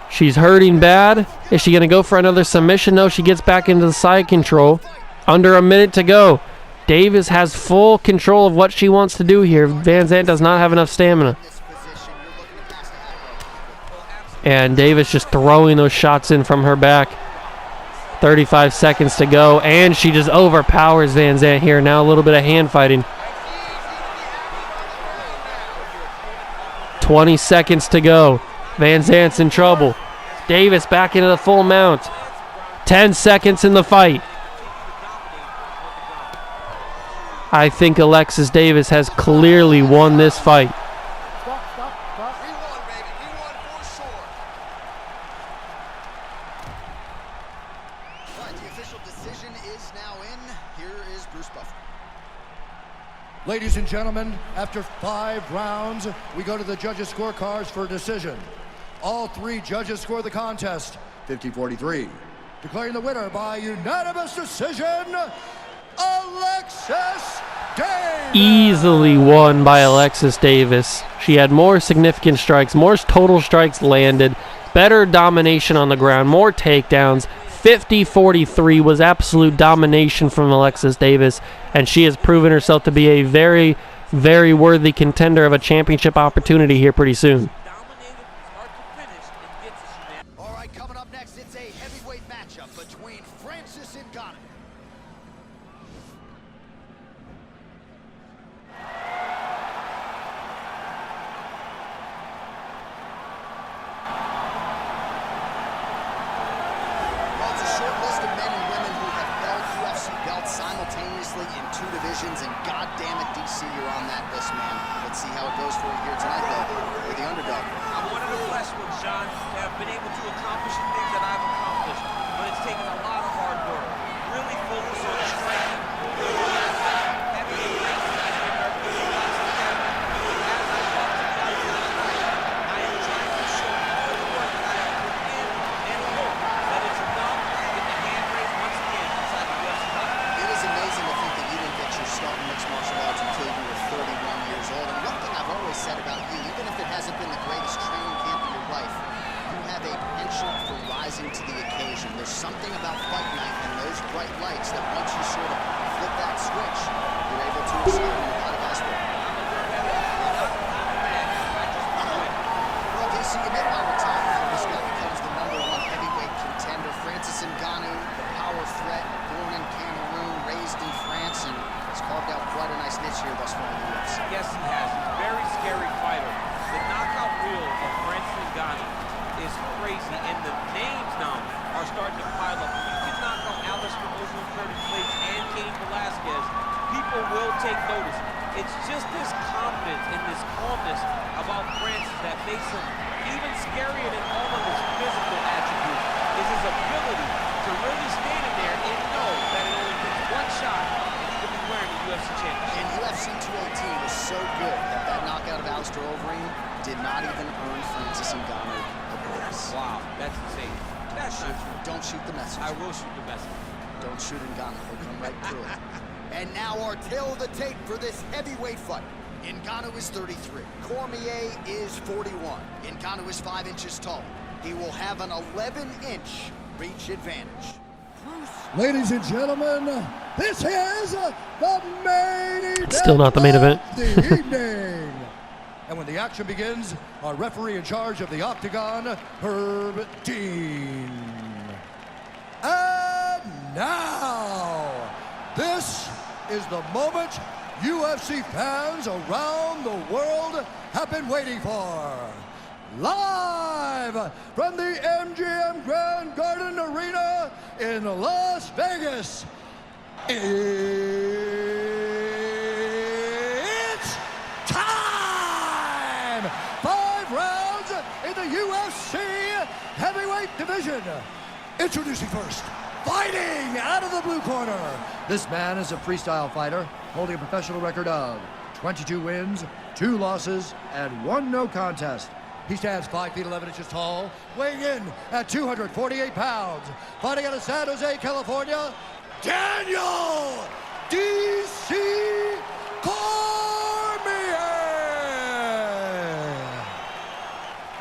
She's hurting bad. Is she going to go for another submission? No, she gets back into the side control. Under a minute to go. Davis has full control of what she wants to do here. Van Zandt does not have enough stamina. And Davis just throwing those shots in from her back. 35 seconds to go. And she just overpowers Van Zandt here. Now a little bit of hand fighting. 20 seconds to go. Van Zandt's in trouble. Davis back into the full mount. 10 seconds in the fight. I think Alexis Davis has clearly won this fight.
The official decision is now in. Here is Bruce Buffer.
Ladies and gentlemen, after 5 rounds, we go to the judges' scorecards for a decision. All 3 judges score the contest 50-43. Declaring the winner by unanimous decision, Alexis Davis.
Easily won by Alexis Davis. She had more significant strikes, more total strikes landed, better domination on the ground, more takedowns. 50-43 was absolute domination from Alexis Davis, and she has proven herself to be a very, very worthy contender of a championship opportunity here pretty soon.
All right, coming up next, it's a heavyweight matchup between Francis Ngannou. Well, it's a short list of men and women who have held UFC belts simultaneously in 2 divisions, and goddamn it, DC, you're on that list, man. Let's see how it goes for you here tonight, though. You're the underdog.
I'm one of the blessed ones, Sean, to have been able to accomplish the things that I've accomplished, but it's taken a lot of hard work. Really focus on training, having a great team at the American Boxing Academy. As I talk to you guys tonight, I am trying to show all the work that I have put in and hope that it's enough to get the hand raised once again inside the UFC company.
It is amazing to think that you didn't get your start in mixed martial arts until you were 31 years old. And one thing I've always said about you, even if it hasn't been the greatest training camp of your life, you have a penchant for rising to the occasion. There's something about fight night and those bright lights that once you sort of flip that switch, you're able to excel in a lot of aspects. Well, DC, you made my retirement. This guy becomes the #1 heavyweight contender. Francis Ngannou, the power threat, born in Cameroon, raised in France, and has carved out quite a nice niche here thus far in the UFC.
Yes, he has. He's a very scary fighter. The knockout reel of Francis Ngannou is crazy, and the names now are starting to pile up. If you can knock out Alistair Overeem, Curtis Blades, and Cain Velasquez, people will take notice. It's just this confidence and this calmness about Francis that makes him even scarier than all of his physical attributes, is his ability to really stand in there and know that it only takes one shot and he could be wearing the UFC championship.
And UFC 218 was so good that that knockout of Alistair Overeem did not even earn Francis Ngannou a bonus.
Wow, that's insane. That's not true.
Don't shoot the messenger.
I will shoot the messenger.
Don't shoot Ngannou. He'll come right through it. And now our tail of the tape for this heavyweight fight. Ngannou is 33. Cormier is 41. Ngannou is 5 inches tall. He will have an 11-inch reach advantage.
Ladies and gentlemen, this is the main event.
Still not the main event.
of the evening. And when the action begins, our referee in charge of the Octagon, Herb Dean. And now, this is the moment UFC fans around the world have been waiting for. Live from the MGM Grand Garden Arena in Las Vegas, it's time! 5 rounds in the UFC heavyweight division. Introducing first, fighting out of the blue corner. This man is a freestyle fighter holding a professional record of 22 wins, 2 losses, and 1 no contest. He stands 5 feet 11 inches tall, weighing in at 248 pounds. Fighting out of San Jose, California, Daniel D.C. Cormier.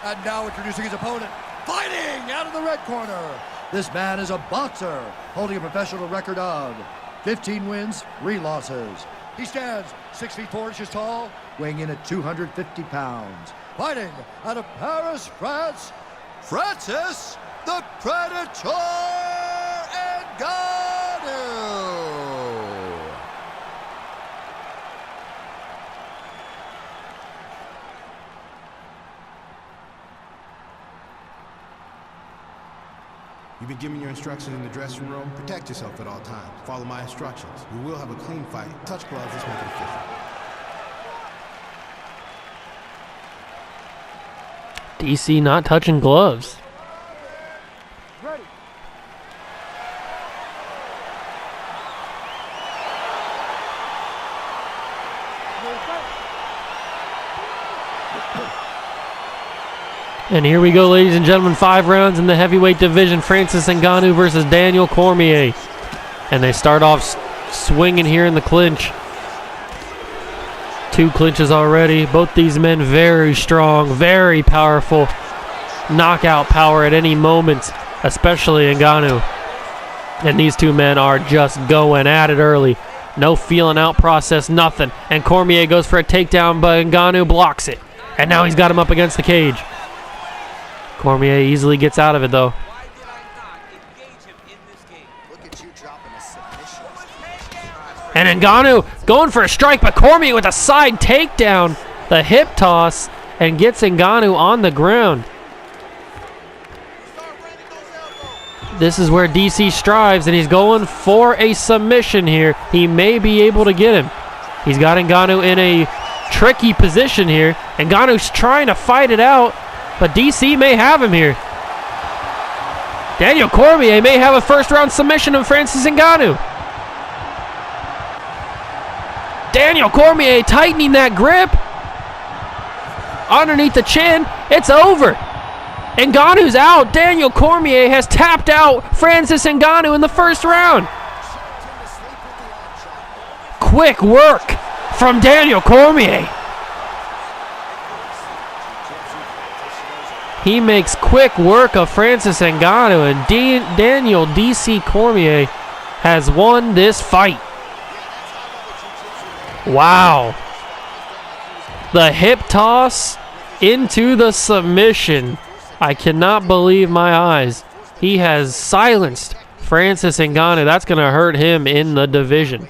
And now introducing his opponent, fighting out of the red corner. This man is a boxer, holding a professional record of 15 wins, 3 losses. He stands 6 feet 4 inches tall, weighing in at 250 pounds. Fighting out of Paris, France, Francis the Predator Ngannou.
You've been given your instructions in the dressing room. Protect yourself at all times. Follow my instructions. We will have a clean fight. Touch gloves, let's make it official.
DC not touching gloves.
Ready.
And here we go, ladies and gentlemen, 5 rounds in the heavyweight division. Francis Ngannou versus Daniel Cormier. And they start off swinging here in the clinch. 2 clinches already. Both these men very strong, very powerful. Knockout power at any moment, especially Ngannou. And these 2 men are just going at it early. No feeling out process, nothing. And Cormier goes for a takedown, but Ngannou blocks it. And now he's got him up against the cage. Cormier easily gets out of it, though.
Why did I not engage him in this game?
Look at you dropping a submission.
And Ngannou going for a strike, but Cormier with a side takedown. The hip toss, and gets Ngannou on the ground. This is where DC strives, and he's going for a submission here. He may be able to get him. He's got Ngannou in a tricky position here. Ngannou's trying to fight it out, but DC may have him here. Daniel Cormier may have a first-round submission of Francis Ngannou. Daniel Cormier tightening that grip. Underneath the chin, it's over. Ngannou's out. Daniel Cormier has tapped out Francis Ngannou in the first round. Quick work from Daniel Cormier. He makes quick work of Francis Ngannou, and Daniel DC Cormier has won this fight. Wow. The hip toss into the submission. I cannot believe my eyes. He has silenced Francis Ngannou. That's going to hurt him in the division.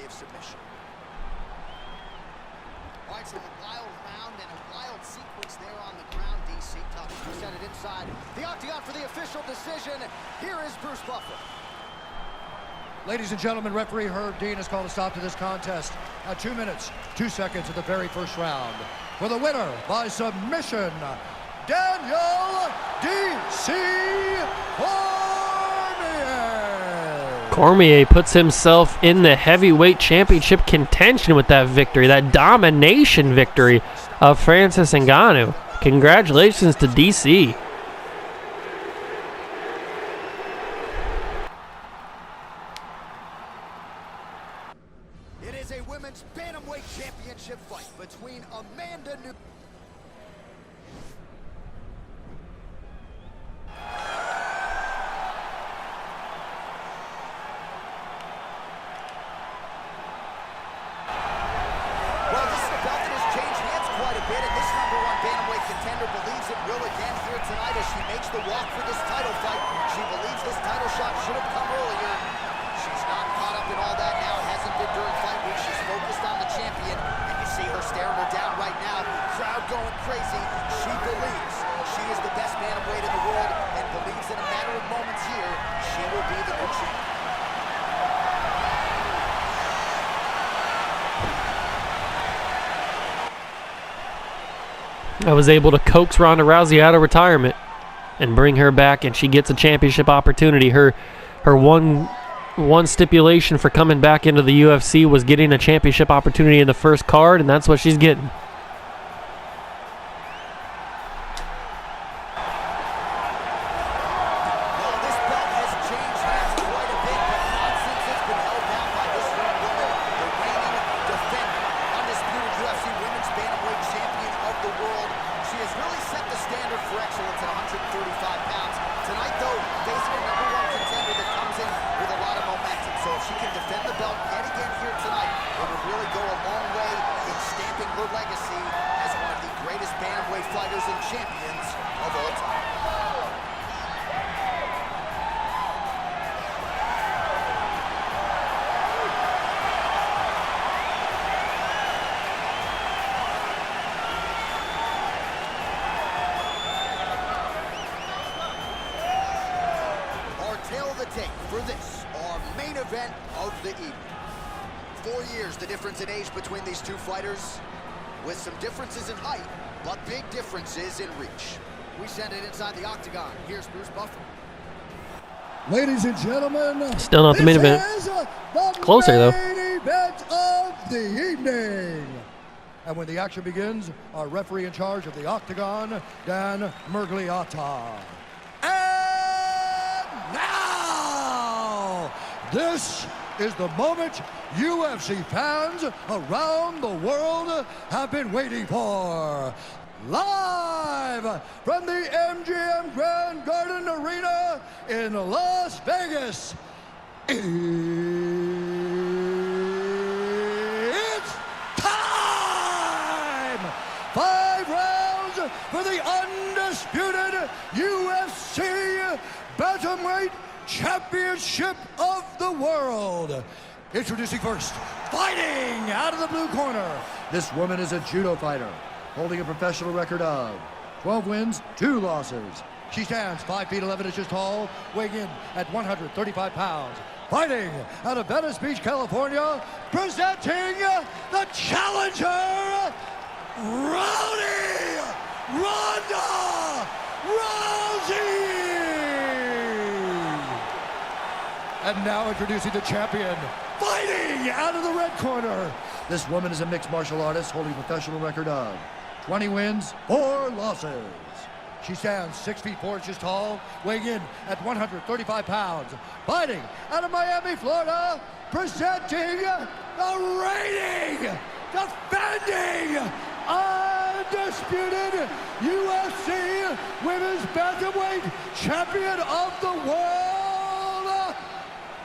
Ladies and gentlemen, referee Herb Dean has called a stop to this contest at 2 minutes, 2 seconds of the very first round. For the winner by submission, Daniel D.C. Cormier.
Cormier puts himself in the heavyweight championship contention with that victory, that domination victory of Francis Ngannou. Congratulations to DC.
It is a women's bantamweight championship fight between Amanda she makes the walk for this title fight. She believes this title shot should have come earlier. She's not caught up in all that now. Hasn't been during fight week. She's focused on the champion. And you see her staring her down right now. Crowd going crazy. She believes she is the best bantamweight in the world and believes in a matter of moments here, she will be the new champion.
I was able to coax Ronda Rousey out of retirement and bring her back, and she gets a championship opportunity. Her one stipulation for coming back into the UFC was getting a championship opportunity in the first card, and that's what she's getting.
Well, this belt has changed hands quite a bit, but not since it's been held down by this young woman, the reigning, defending, undisputed UFC Women's Bantamweight Champion of the world. She has really set the standard for excellence at 135 pounds. Tonight, though, facing a number one contender that comes in with a lot of momentum. So if she can defend the belt yet again here tonight, it would really go a long way in stamping her legacy as one of the greatest bantamweight fighters and champions of all time. Tail of the tape for this, our main event of the evening. 4 years the difference in age between these two fighters, with some differences in height, but big differences in reach. We send it inside the octagon. Here's Bruce Buffer.
Ladies and gentlemen,
Still not the main event. Closer, though.
Main event of the evening. And when the action begins, our referee in charge of the octagon, Dan Mergliata. Now, this is the moment UFC fans around the world have been waiting for. Live from the MGM Grand Garden Arena in Las Vegas, it's time! 5 rounds for the undisputed UFC Bantamweight Championship of the World. Introducing first, fighting out of the blue corner. This woman is a judo fighter, holding a professional record of 12 wins, 2 losses. She stands 5 feet 11 inches tall, weighing in at 135 pounds. Fighting out of Venice Beach, California, presenting the challenger, Rowdy Ronda Rousey! And now introducing the champion, fighting out of the red corner. This woman is a mixed martial artist holding a professional record of 20 wins, 4 losses. She stands 6 feet 4 inches tall, weighing in at 135 pounds. Fighting out of Miami, Florida, presenting the reigning, defending, undisputed UFC Women's Bantamweight Champion of the World,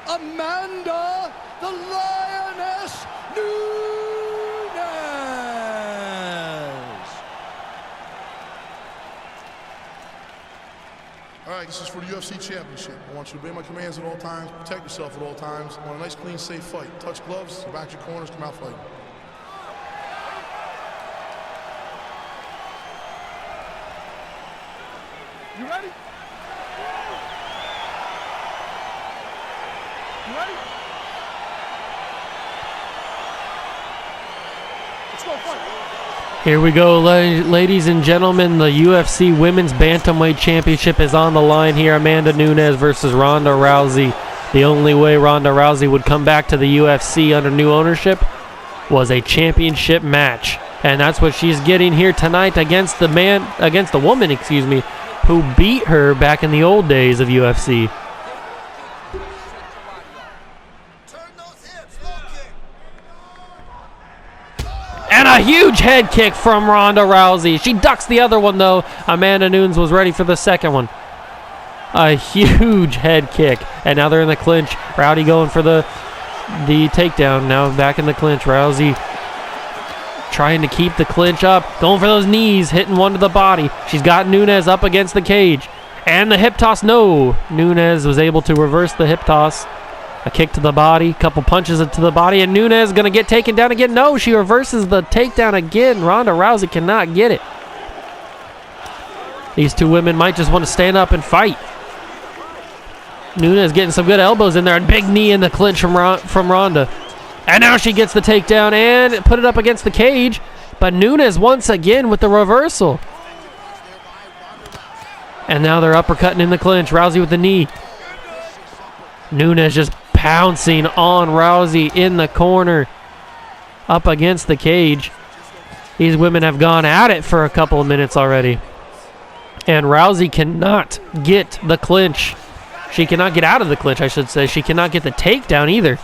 Amanda the Lioness Nunes.
All right, this is for the UFC Championship. I want you to obey my commands at all times, protect yourself at all times. I want a nice, clean, safe fight. Touch gloves, go back to your corners, come out fighting.
You ready? You ready? Let's go fight.
Here we go, ladies and gentlemen. The UFC Women's Bantamweight Championship is on the line here. Amanda Nunes versus Ronda Rousey. The only way Ronda Rousey would come back to the UFC under new ownership was a championship match. And that's what she's getting here tonight against the woman, who beat her back in the old days of UFC. And a huge head kick from Ronda Rousey. She ducks the other one, though. Amanda Nunes was ready for the second one. A huge head kick. And now they're in the clinch. Rowdy going for the takedown. Now back in the clinch. Rousey trying to keep the clinch up. Going for those knees. Hitting one to the body. She's got Nunes up against the cage. And the hip toss, no. Nunes was able to reverse the hip toss. A kick to the body, couple punches to the body, and Nunes going to get taken down again. No, she reverses the takedown again. Ronda Rousey cannot get it. These two women might just want to stand up and fight. Nunes getting some good elbows in there, and big knee in the clinch from Ronda. And now she gets the takedown and put it up against the cage. But Nunes once again with the reversal. And now they're uppercutting in the clinch. Rousey with the knee. Nunes just pouncing on Rousey in the corner. Up against the cage. These women have gone at it for a couple of minutes already. And Rousey cannot get the clinch. She cannot get out of the clinch, I should say. She cannot get the takedown either.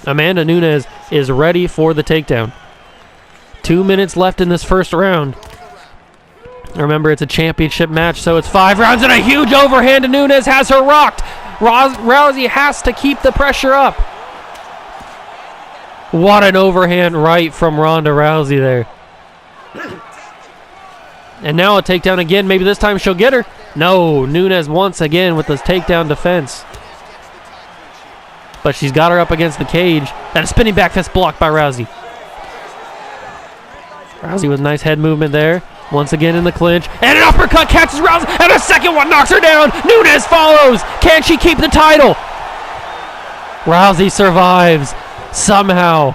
Amanda Nunes is ready for the takedown. 2 minutes left in this first round. Remember, it's a championship match, so it's 5 rounds and a huge overhand, and Nunes has her rocked. Rousey has to keep the pressure up. What an overhand right from Ronda Rousey there. And now a takedown again. Maybe this time she'll get her. No, Nunes once again with this takedown defense. But she's got her up against the cage. And a spinning back fist blocked by Rousey. Rousey with nice head movement there. Once again in the clinch. And an uppercut catches Rousey. And a second one knocks her down. Nunes follows. Can she keep the title? Rousey survives. Somehow.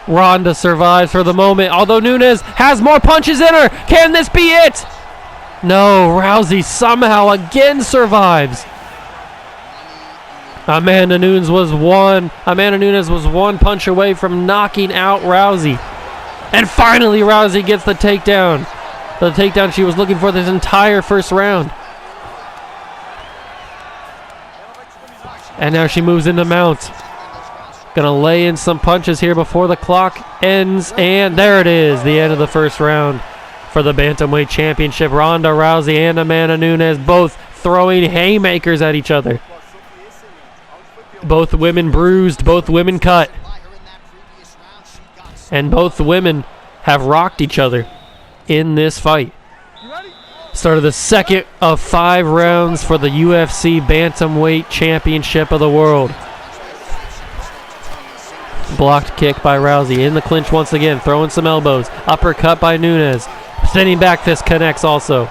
Ronda survives for the moment. Although Nunes has more punches in her. Can this be it? No, Rousey somehow again survives. Amanda Nunes was one punch away from knocking out Rousey. And finally Rousey gets the takedown. The takedown she was looking for this entire first round. And now she moves into mount. Gonna lay in some punches here before the clock ends. And there it is, the end of the first round for the Bantamweight Championship. Ronda Rousey and Amanda Nunes both throwing haymakers at each other. Both women bruised, both women cut. And both women have rocked each other in this fight. Start of the second of 5 rounds for the UFC Bantamweight Championship of the world. Blocked kick by Rousey. In the clinch once again, throwing some elbows. Uppercut by Nunes. Spinning back fist connects also.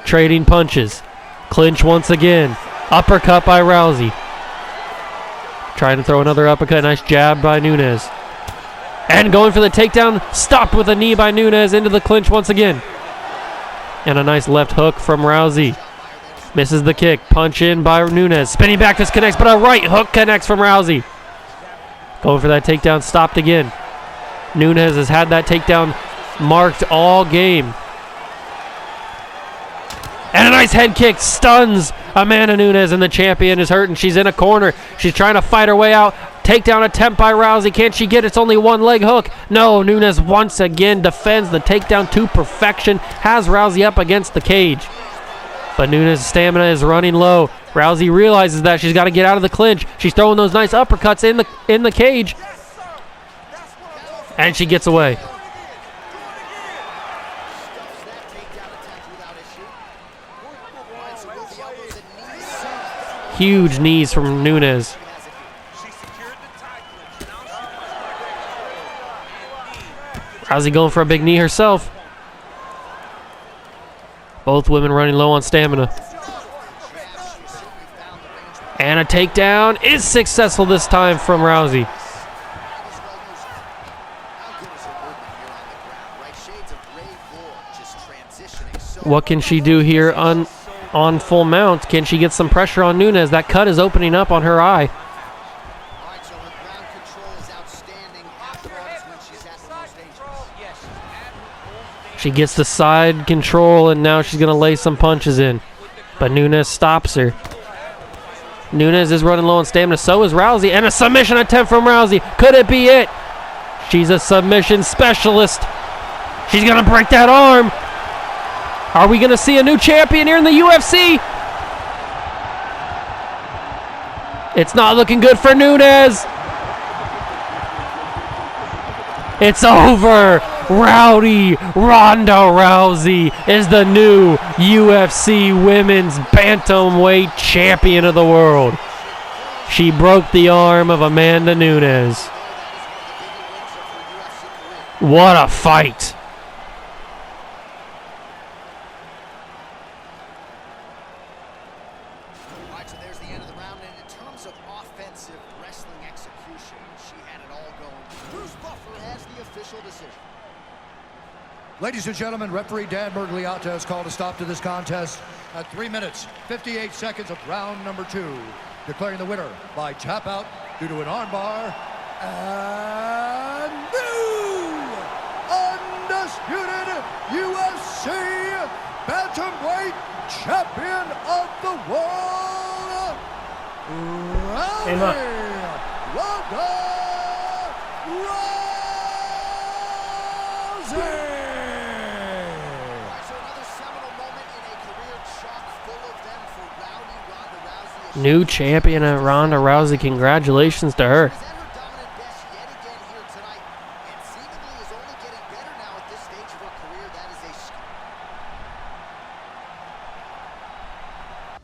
Trading punches. Clinch once again. Uppercut by Rousey. Trying to throw another uppercut. Nice jab by Nunes. And going for the takedown. Stopped with a knee by Nunes into the clinch once again. And a nice left hook from Rousey. Misses the kick. Punch in by Nunes. Spinning back fist connects, but a right hook connects from Rousey. Going for that takedown. Stopped again. Nunes has had that takedown marked all game. And a nice head kick stuns Amanda Nunes, and the champion is hurt, and she's in a corner. She's trying to fight her way out. Takedown attempt by Rousey. Can't she get it? It's only one leg hook. No, Nunes once again defends the takedown to perfection. Has Rousey up against the cage. But Nunes' stamina is running low. Rousey realizes that she's got to get out of the clinch. She's throwing those nice uppercuts in the cage. And she gets away. Huge knees from Nunes. Rousey going for a big knee herself. Both women running low on stamina. And a takedown is successful this time from Rousey. What can she do here on full mount? Can she get some pressure on Nunes? That cut is opening up on her eye. She gets the side control, and now she's going to lay some punches in. But Nunes stops her. Nunes is running low on stamina. So is Rousey. And a submission attempt from Rousey. Could it be it? She's a submission specialist. She's going to break that arm. Are we going to see a new champion here in the UFC? It's not looking good for Nunes. It's over. Rowdy Ronda Rousey is the new UFC Women's Bantamweight Champion of the world. She broke the arm of Amanda Nunes. What a fight!
All right, so there's the end of the round, and in terms of offensive wrestling execution, she had it all going. Bruce Buffer has the official decision.
Ladies and gentlemen, referee Dan Bergliata has called a stop to this contest at 3 minutes, 58 seconds of round number 2, declaring the winner by tap out due to an armbar, and new undisputed UFC Bantamweight Champion of the World, Ronda Rousey.
New champion at Ronda Rousey. Congratulations to her.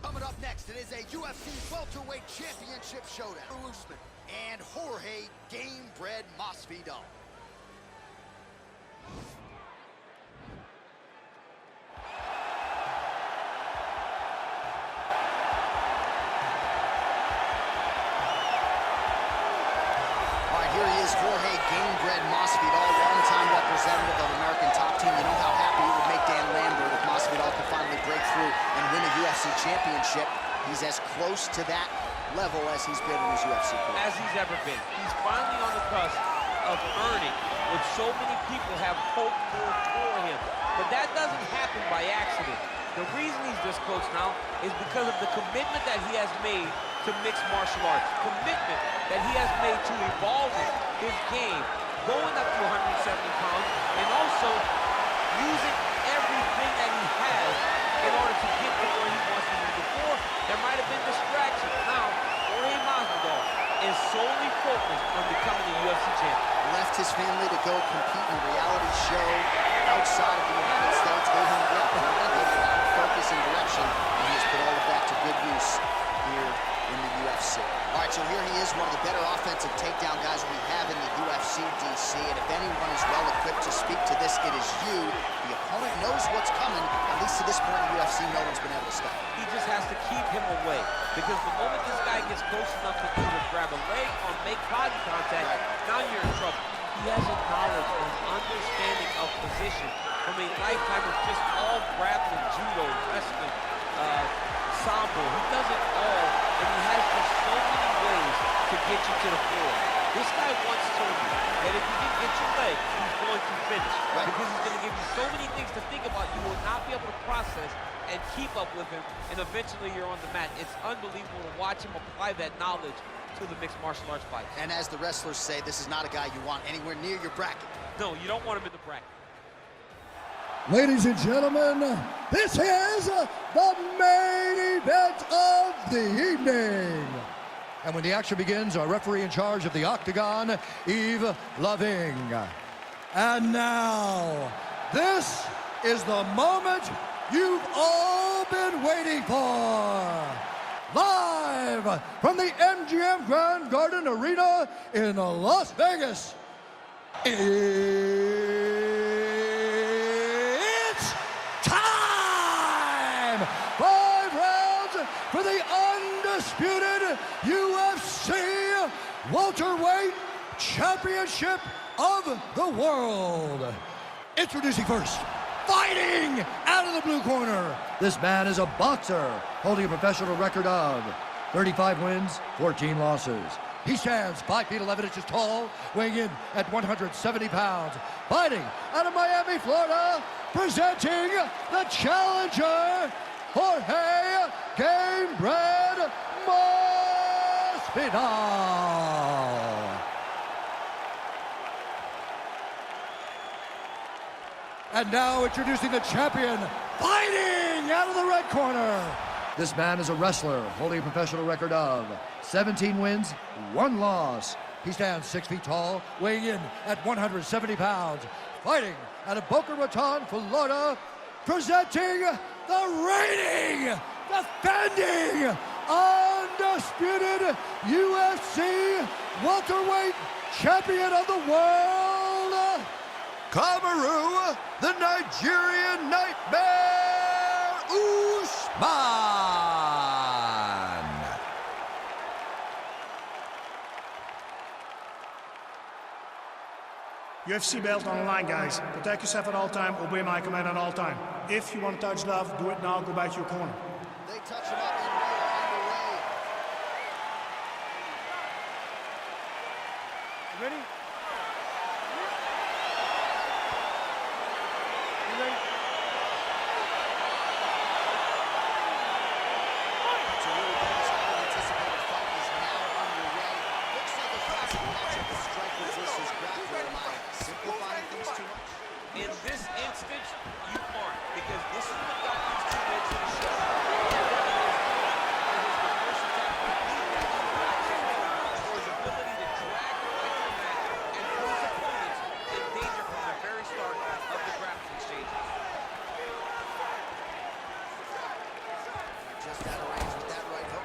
Coming up next, it is a UFC welterweight championship showdown. Usman and Jorge Gamebred Masvidal. Here he is, Jorge Gamebred Masvidal, longtime representative of American Top Team. You know how happy it would make Dan Lambert if Masvidal could finally break through and win a UFC championship. He's as close to that level as he's been in his UFC career.
As he's ever been. He's finally on the cusp of earning what so many people have hoped for him. But that doesn't happen by accident. The reason he's this close now is because of the commitment that he has made to mixed martial arts, commitment that he has made to evolving his game, going up to 170 pounds, and also using everything that he has in order to get to where he wants to be. Before, there might have been distractions. Now, Jorge Masvidal is solely focused on becoming a UFC champion.
Left his family to go compete in a reality show outside of the United States, gave him the opportunity to have focus and direction, and he has put all of that to good use here in the UFC. All right, so here he is, one of the better offensive takedown guys we have in the UFC, DC, and if anyone is well equipped to speak to this, it is you. The opponent knows what's coming. At least to this point in the UFC, no one's been able to stop him.
He just has to keep him away, because the moment this guy gets close enough to either grab a leg or make body contact, now you're in trouble. He has a knowledge and understanding of position from a lifetime of just all grappling, judo, wrestling, sambo. He does it all, and he has just so many ways to get you to the floor. This guy once told me that if you didn't get your leg, he's going to finish. Right. Because he's going to give you so many things to think about, you will not be able to process and keep up with him, and eventually you're on the mat. It's unbelievable to watch him apply that knowledge to the mixed martial arts fight.
And as the wrestlers say, this is not a guy you want anywhere near your bracket.
No, you don't want him in the bracket.
Ladies and gentlemen, this is the main event of the evening. And when the action begins, our referee in charge of the Octagon, Yves Loving. And now, this is the moment you've all been waiting for. Live from the MGM Grand Garden Arena in Las Vegas. It's time! 5 rounds for the undisputed UFC Welterweight Championship of the World. Introducing first, fighting out of the blue corner. This man is a boxer holding a professional record of 35 wins, 14 losses. He stands 5 feet 11 inches tall, weighing in at 170 pounds. Fighting out of Miami, Florida, presenting the challenger, Jorge Gamebred Masvidal. And now introducing the champion, fighting out of the red corner. This man is a wrestler holding a professional record of 17 wins, 1 loss. He stands 6 feet tall, weighing in at 170 pounds. fighting out of Boca Raton, Florida, presenting the reigning, defending, undisputed UFC welterweight champion of the world, Kamaru, the Nigerian Nightmare Usman.
UFC belt on the line, guys. Protect yourself at all time, obey my command at all time. If you want to touch love, do it now, go back to your corner.
They touch him up and we are underway.
You ready? You ready?
It's a really good, highly anticipated fight is now underway. Looks like a classic matchup of strikers versus grapplers. Am I simplifying things too much?
In this instance, you aren't, because this is what got these two men to the show. For his ability to drag the fight to the mat and put his opponents in danger from the very start of the grappling exchanges.
Just out of range with that right hook.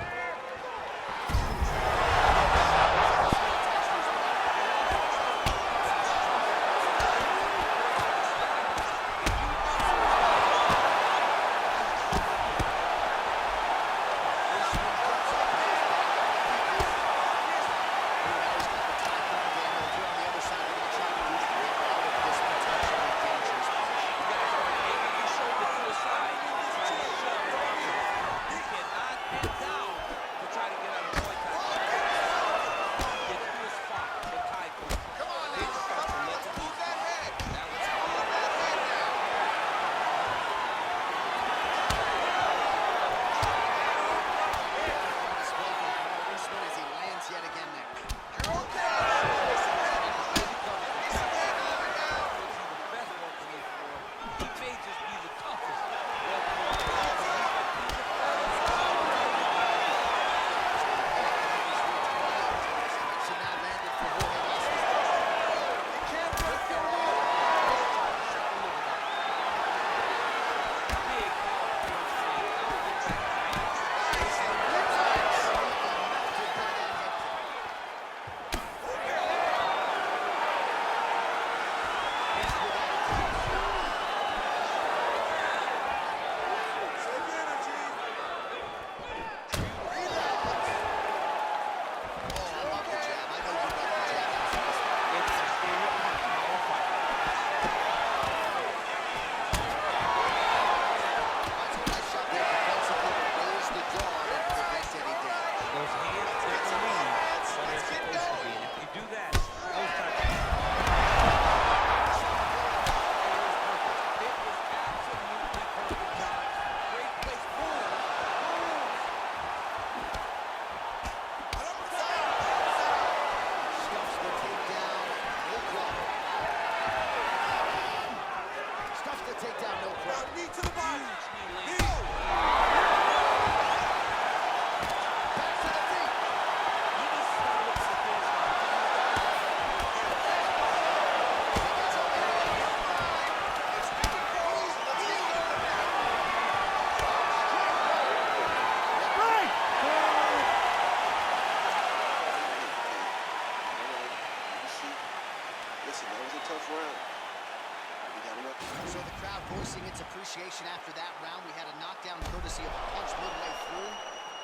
voicing its appreciation after that round. We had a knockdown courtesy of a punch midway through.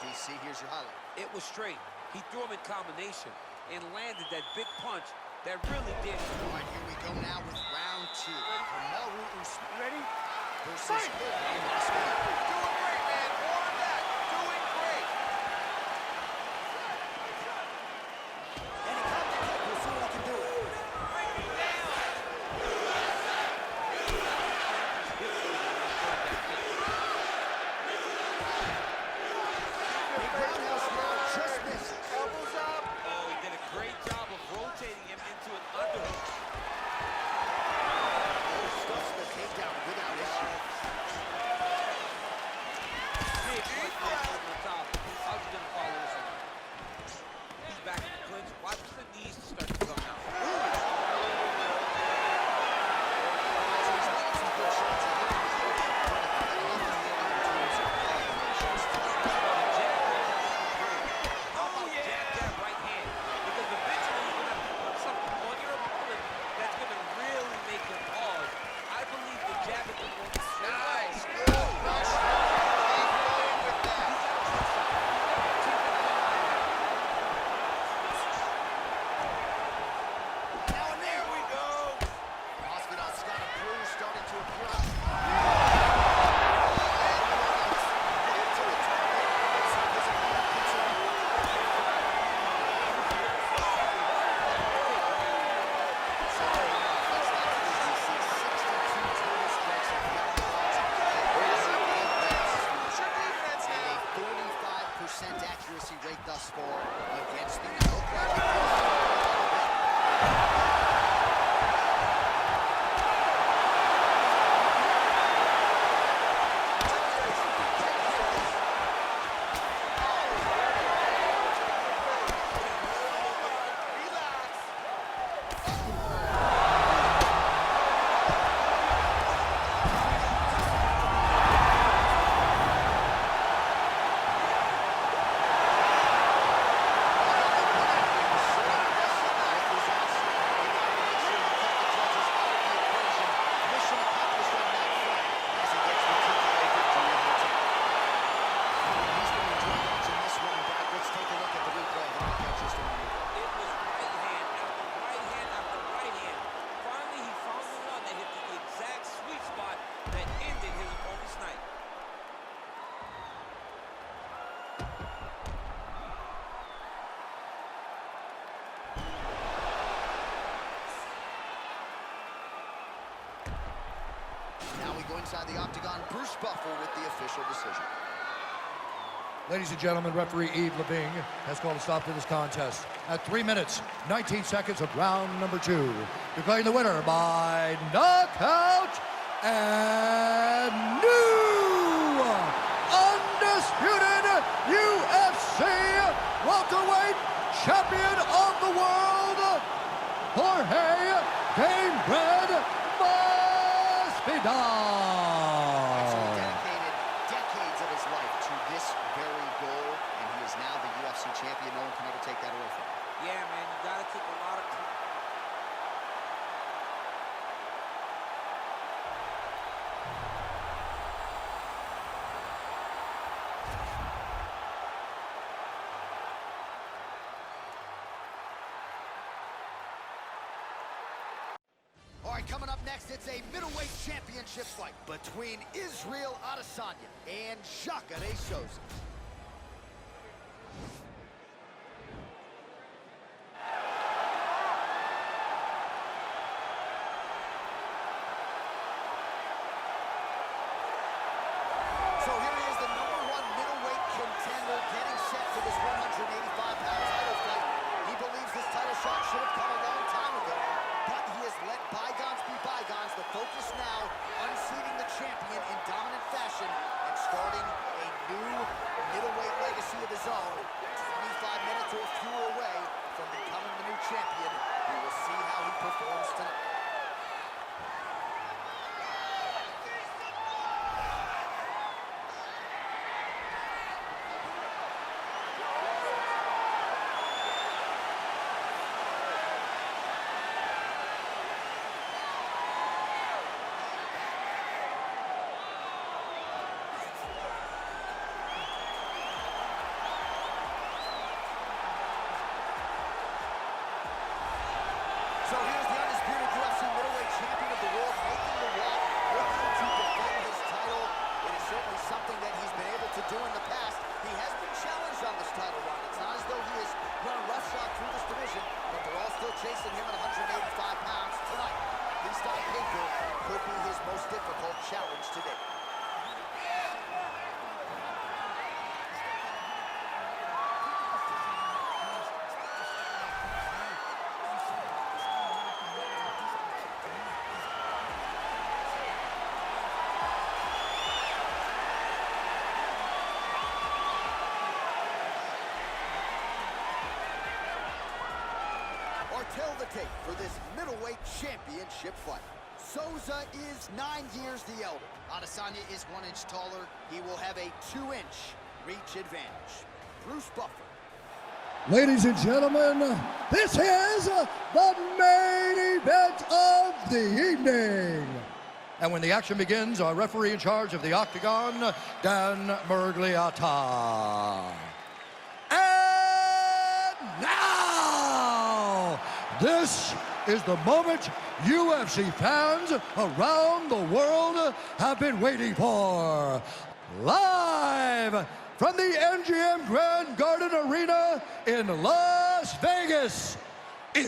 DC, here's your highlight.
It was straight. He threw him in combination and landed that big punch that really did.
All right, here we go now with round two. Kamaru Usman.
Ready?
Versus Jorge Masvidal.
Doing great, man. More of that. Doing great.
And he caught the kick. We'll see what he can do. Big roundhouse now just misses.
Elbows up. Oh, he did a great job of rotating him into an underhook.
Stuffs the takedown without issue. demonstrate thus far against the Outlaws. Now we go inside the octagon. Bruce Buffer with the official decision.
Ladies and gentlemen, referee Yves Leving has called a stop to this contest at 3 minutes, 19 seconds of round number 2. Declaring the winner by knockout and new undisputed UFC welterweight champion of the world, Jorge Gamebred Masvidal.
Actually dedicated decades of his life to this very goal, and he is now the UFC champion. No one can ever take that away from him.
Yeah, man, you gotta take a lot of time.
All right, coming up next, it's a middleweight championship fight between Israel Adesanya and Jacare Souza. So here he is, the #1 middleweight contender, getting set for this 185-pound title fight. He believes this title shot should have come a long time ago, but he has let bygones be bygones. The focus now, unseating the champion in dominant fashion and starting a new middleweight legacy of his own. 25 minutes or fewer away from becoming the new champion. We will see how he performs tonight. So here's the undisputed UFC middleweight champion of the world, making the walk, looking to defend his title. It is certainly something that he's been able to do in the past. He has been challenged on this title run. It's not as though he has run roughshod through this division, but they're all still chasing him at 185 pounds tonight. At least on paper, could be his most difficult challenge today. Tell the tape for this middleweight championship fight. Souza is 9 years the elder. Adesanya is 1 inch taller. He will have a 2-inch reach advantage. Bruce Buffer.
Ladies and gentlemen, this is the main event of the evening. And when the action begins, our referee in charge of the octagon, Dan Murgliata. And now, this is the moment UFC fans around the world have been waiting for. Live from the MGM Grand Garden Arena in Las Vegas, it's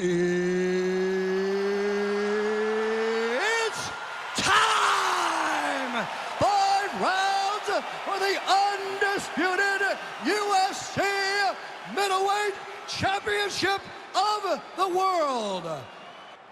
time! 5 rounds for the undisputed UFC Championship of the World.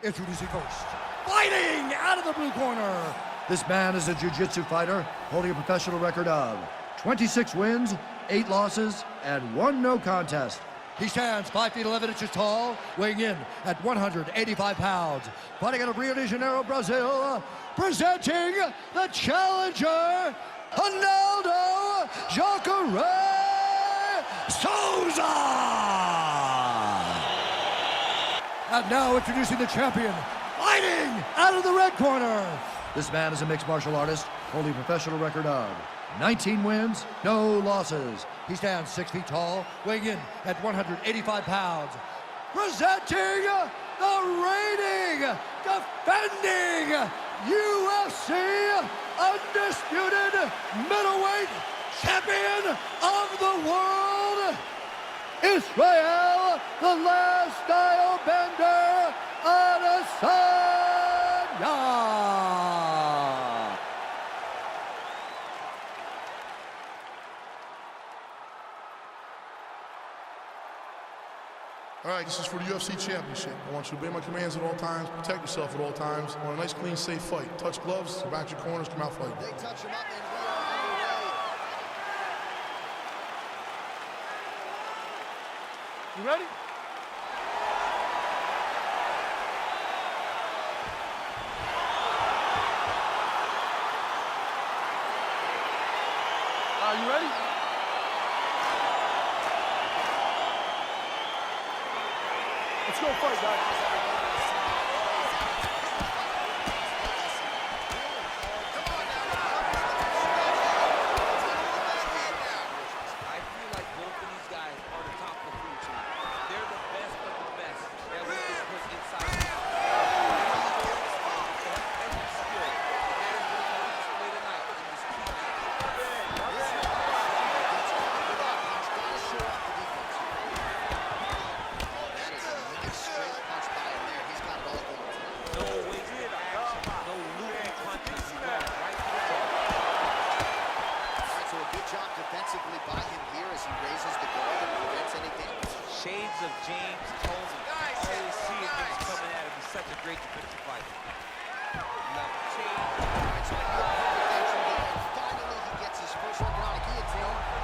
Introducing first, fighting out of the blue corner. This man is a jiu-jitsu fighter holding a professional record of 26 wins, 8 losses, and 1 no contest. He stands 5 feet 11 inches tall, weighing in at 185 pounds. Fighting out of Rio de Janeiro, Brazil, presenting the challenger, Ronaldo Jacare Souza. And now introducing the champion, fighting out of the red corner. This man is a mixed martial artist, holding a professional record of 19 wins, no losses. He stands 6 feet tall, weighing in at 185 pounds. Presenting the reigning, defending UFC undisputed middleweight champion of the world, Israel, the last style bender, Adesanya.
All right, this is for the UFC Championship. I want you to obey my commands at all times, protect yourself at all times. I want a nice, clean, safe fight. Touch gloves, back your corners, come out fighting.
They touch him up and we are underway.
You ready? Are you ready? Let's go fight, guys.
I feel like both of these guys are the top of the food chain. They're the best of the best that we can put inside the house. Every skill that is going to display tonight in this key match. No wasted action, no looping punches. He's going right to the jaw.
So a good job defensively by him here as he raises the guard and prevents any damage.
Shades of James Tony. Always seeing things coming at him. He's such a great defensive fighter. Level change.
So a good perfect action there, and finally he gets his first record on a guillotine.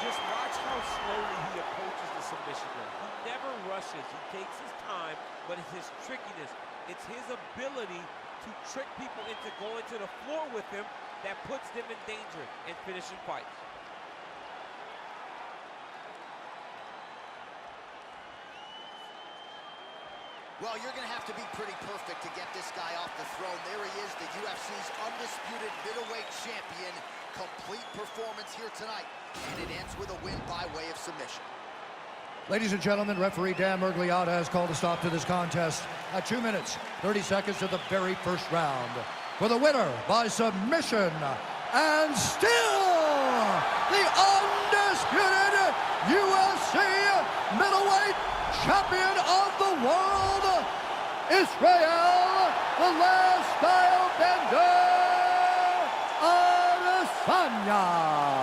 Just watch how slowly he approaches the submission grip. He never rushes. He takes his time, but it's his trickiness. It's his ability to trick people into going to the floor with him that puts them in danger and finishing fights.
Well, you're going to have to be pretty perfect to get this guy off the throne. There he is, the UFC's undisputed middleweight champion. Complete performance here tonight, and it ends with a win by way of submission.
Ladies and gentlemen, referee Dan Mergliotta has called a stop to this contest at 2 minutes, 30 seconds of the very first round. For the winner by submission, and still the undisputed UFC middleweight champion of the world, Israel, the last style bender, Adesanya.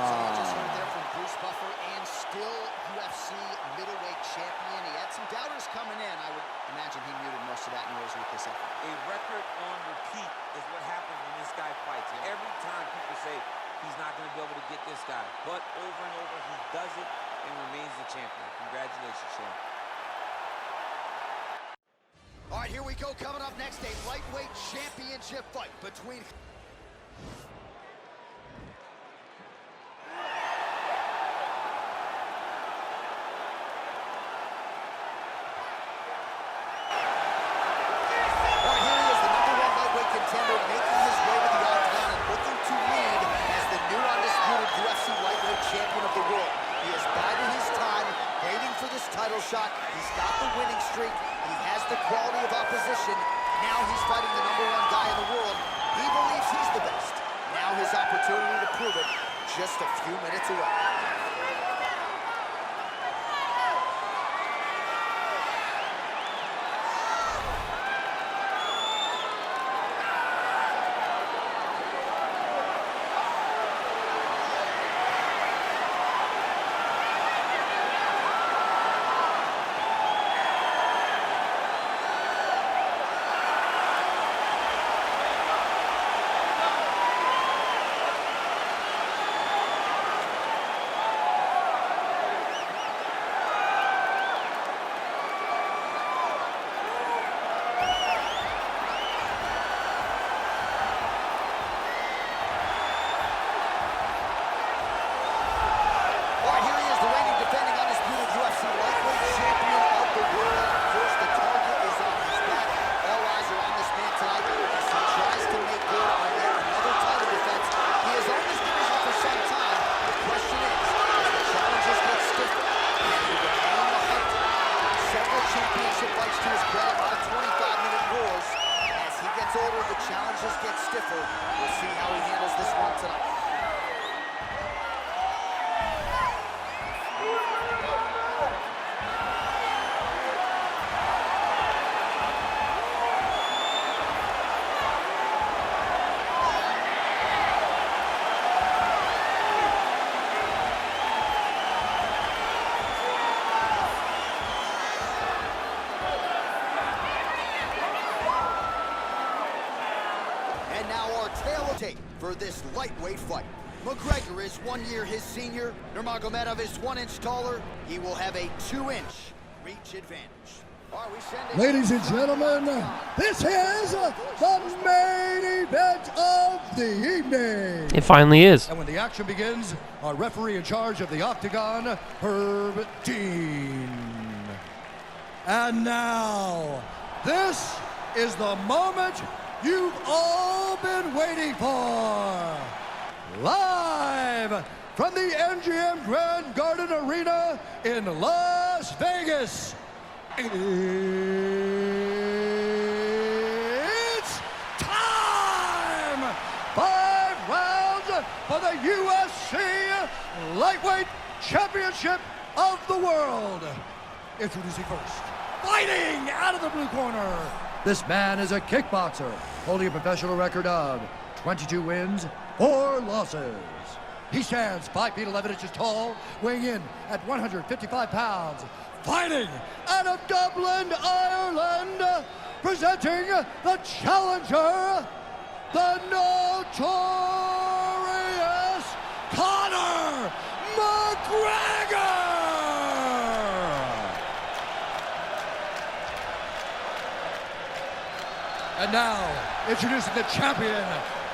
So you just heard there from Bruce Buffer, and still UFC middleweight champion. He had some doubters coming in. I would imagine he muted most of that noise with this effort.
A record on repeat is what happens when this guy fights. Every time people say, he's not going to be able to get this guy. But over and over, he does it and remains the champion. Congratulations, Shane.
All right, here we go. Coming up next, a lightweight championship fight between... champion of the world. He has bided his time, waiting for this title shot. He's got the winning streak. He has the quality of opposition. Now he's fighting the #1 guy in the world. He believes he's the best. Now his opportunity to prove it, just a few minutes away. The challenges get stiffer. We'll see how he handles this one tonight. And now our tale of tape for this lightweight fight. McGregor is 1 year his senior. Nurmagomedov is 1 inch taller. He will have a 2-inch reach advantage.
Ladies and gentlemen, this is the main event of the evening.
It finally is.
And when the action begins, our referee in charge of the Octagon, Herb Dean. And now, this is the moment you've all been waiting for. Live from the MGM Grand Garden Arena in Las Vegas. It's time! 5 rounds for the UFC Lightweight Championship of the World. Introducing first, fighting out of the blue corner. This man is a kickboxer, holding a professional record of 22 wins, 4 losses. He stands 5 feet 11 inches tall, weighing in at 155 pounds. Fighting out of Dublin, Ireland, presenting the challenger, the notorious Conor McGregor! And now, introducing the champion,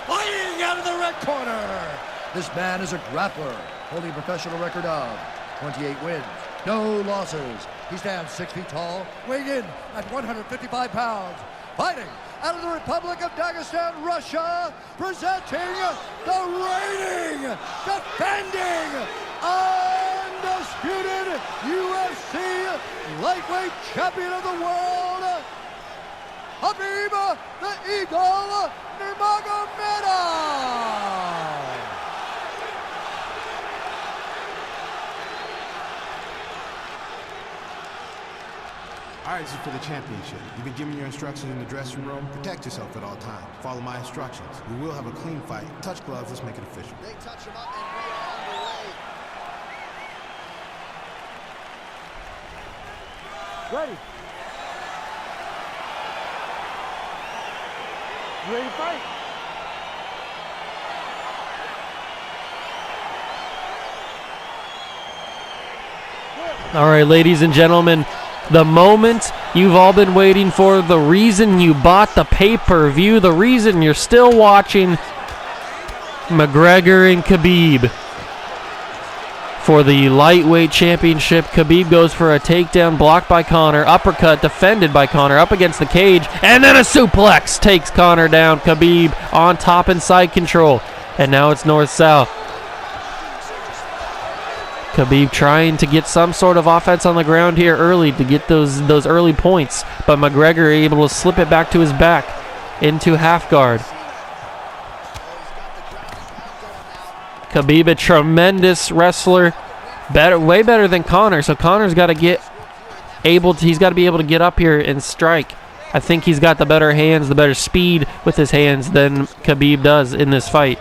fighting out of the red corner. This man is a grappler, holding a professional record of 28 wins, no losses. He stands 6 feet tall, weighing in at 155 pounds. Fighting out of the Republic of Dagestan, Russia, presenting the reigning, defending, undisputed UFC lightweight champion of the world, Khabib the Eagle Nurmagomedov.
All right, this is for the championship. You've been given your instructions in the dressing room. Protect yourself at all times. Follow my instructions. We will have a clean fight. Touch gloves. Let's make it official.
They touch him up and we are underway.
Ready. You ready to fight?
All right, ladies and gentlemen, the moment you've all been waiting for, the reason you bought the pay-per-view, the reason you're still watching McGregor and Khabib. For the lightweight championship, Khabib goes for a takedown blocked by Conor, uppercut defended by Conor, up against the cage, and then a suplex takes Conor down. Khabib on top and side control, and now it's north-south. Khabib trying to get some sort of offense on the ground here early to get those early points, but McGregor able to slip it back to his back into half guard. Khabib, a tremendous wrestler, way better than Conor. So Conor's got to he's got to be able to get up here and strike. I think he's got the better hands, the better speed with his hands than Khabib does in this fight.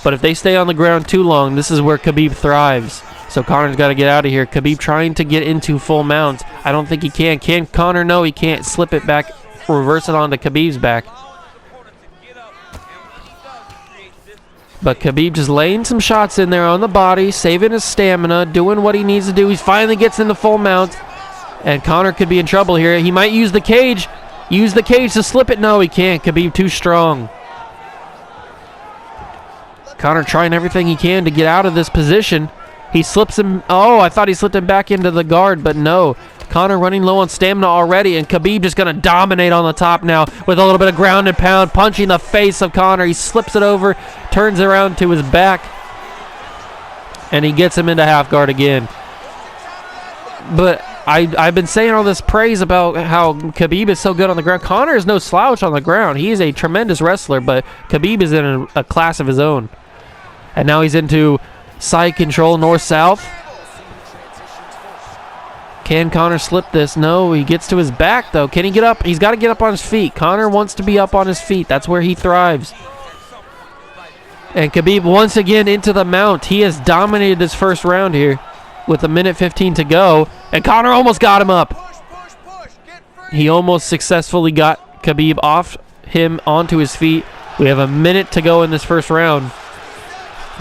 But if they stay on the ground too long, this is where Khabib thrives. So Conor's got to get out of here. Khabib trying to get into full mount. I don't think he can. Can Conor? No, he can't. Slip it back, reverse it onto Khabib's back. But Khabib just laying some shots in there on the body, saving his stamina, doing what he needs to do. He finally gets into full mount, and Conor could be in trouble here. He might use the cage to slip it. No, he can't. Khabib too strong. Conor trying everything he can to get out of this position. He slips him. Oh, I thought he slipped him back into the guard, but no. Conor running low on stamina already, and Khabib just going to dominate on the top now with a little bit of ground and pound, punching the face of Conor. He slips it over, turns around to his back, and he gets him into half guard again. But I've been saying all this praise about how Khabib is so good on the ground. Conor is no slouch on the ground. He is a tremendous wrestler, but Khabib is in a class of his own. And now he's into side control, north-south. Can Conor slip this? No, he gets to his back, though. Can he get up? He's got to get up on his feet. Conor wants to be up on his feet. That's where he thrives. And Khabib once again into the mount. He has dominated this first round here with 1:15 to go. And Conor almost got him up. He almost successfully got Khabib off him onto his feet. We have 1 minute to go in this first round.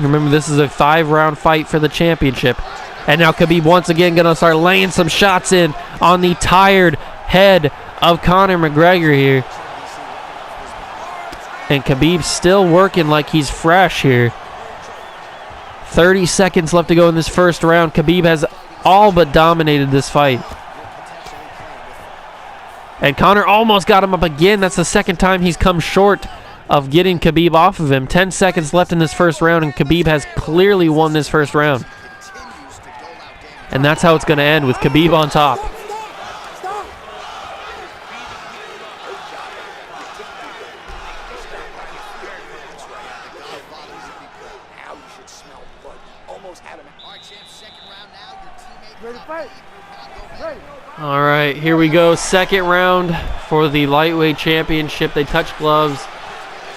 Remember, this is a 5-round fight for the championship. And now Khabib once again going to start laying some shots in on the tired head of Conor McGregor here. And Khabib still working like he's fresh here. 30 seconds left to go in this first round. Khabib has all but dominated this fight. And Conor almost got him up again. That's the second time he's come short of getting Khabib off of him. 10 seconds left in this first round, and Khabib has clearly won this first round. And that's how it's going to end, with Khabib on top. All right, here we go. Second round for the lightweight championship. They touch gloves.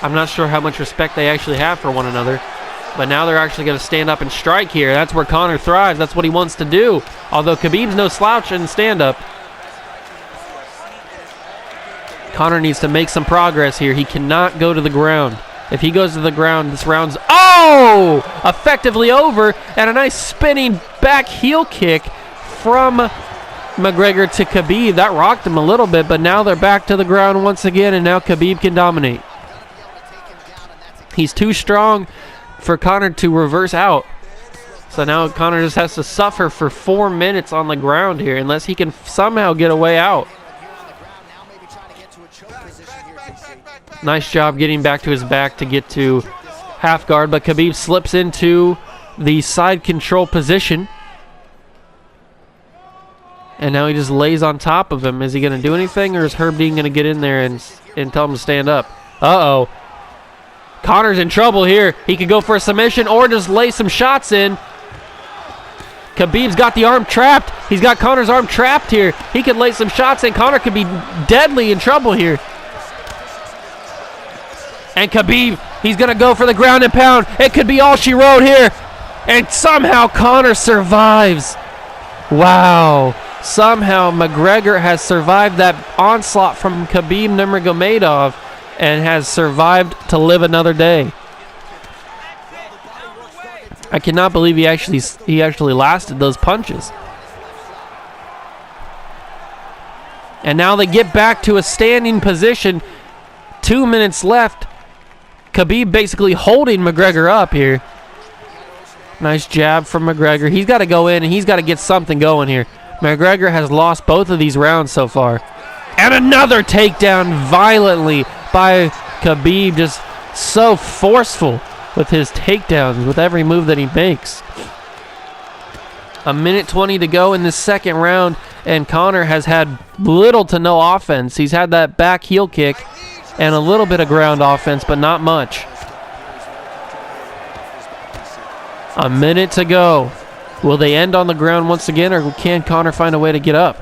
I'm not sure how much respect they actually have for one another. But now they're actually going to stand up and strike here. That's where Conor thrives. That's what he wants to do. Although Khabib's no slouch in stand-up. Conor needs to make some progress here. He cannot go to the ground. If he goes to the ground, this round's effectively over. And a nice spinning back heel kick from McGregor to Khabib. That rocked him a little bit, but now they're back to the ground once again, and now Khabib can dominate. He's too strong for Conor to reverse out. So now Conor just has to suffer for 4 minutes on the ground here unless he can somehow get a way out. Nice job getting back to his back to get to half guard, but Khabib slips into the side control position. And now he just lays on top of him. Is he going to do anything, or is Herb Dean going to get in there and tell him to stand up? Uh-oh. Conor's in trouble here. He could go for a submission or just lay some shots in. Khabib's got the arm trapped. He's got Conor's arm trapped here. He could lay some shots in. Conor could be deadly in trouble here. And Khabib, he's going to go for the ground and pound. It could be all she wrote here. And somehow Conor survives. Wow. Somehow McGregor has survived that onslaught from Khabib Nurmagomedov and has survived to live another day. I cannot believe he actually lasted those punches. And now they get back to a standing position. 2 minutes left. Khabib basically holding McGregor up here. Nice jab from McGregor. He's got to go in and he's got to get something going here. McGregor has lost both of these rounds so far. And another takedown violently by Khabib. Just so forceful with his takedowns with every move that he makes. A minute 20 to go in this second round, and Conor has had little to no offense. He's had that back heel kick and a little bit of ground offense, but not much. A minute to go. Will they end on the ground once again, or can Conor find a way to get up?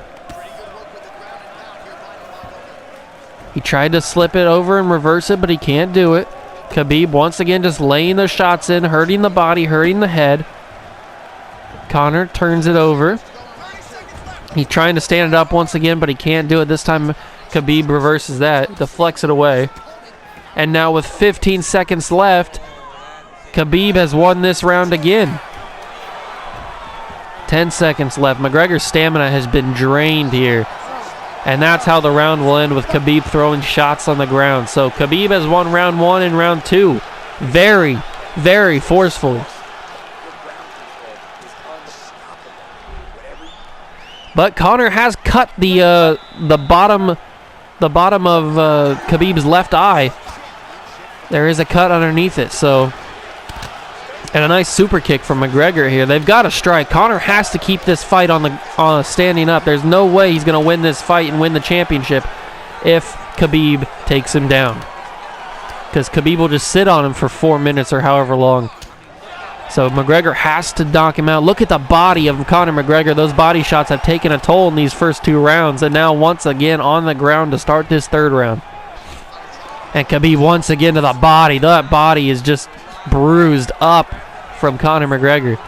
He tried to slip it over and reverse it, but he can't do it. Khabib once again just laying the shots in, hurting the body, hurting the head. Conor turns it over. He's trying to stand it up once again, but he can't do it. This time Khabib reverses that, deflects it away. And now with 15 seconds left, Khabib has won this round again. 10 seconds left. McGregor's stamina has been drained here. And that's how the round will end, with Khabib throwing shots on the ground. So Khabib has won round 1 and round 2. Very, very forcefully. But Conor has cut the bottom of Khabib's left eye. There is a cut underneath it. So, and a nice super kick from McGregor here. They've got to strike. Conor has to keep this fight on standing up. There's no way he's going to win this fight and win the championship if Khabib takes him down, because Khabib will just sit on him for 4 minutes or however long. So McGregor has to knock him out. Look at the body of Conor McGregor. Those body shots have taken a toll in these first 2 rounds, and now once again on the ground to start this third round. And Khabib once again to the body. That body is just bruised up from Conor McGregor.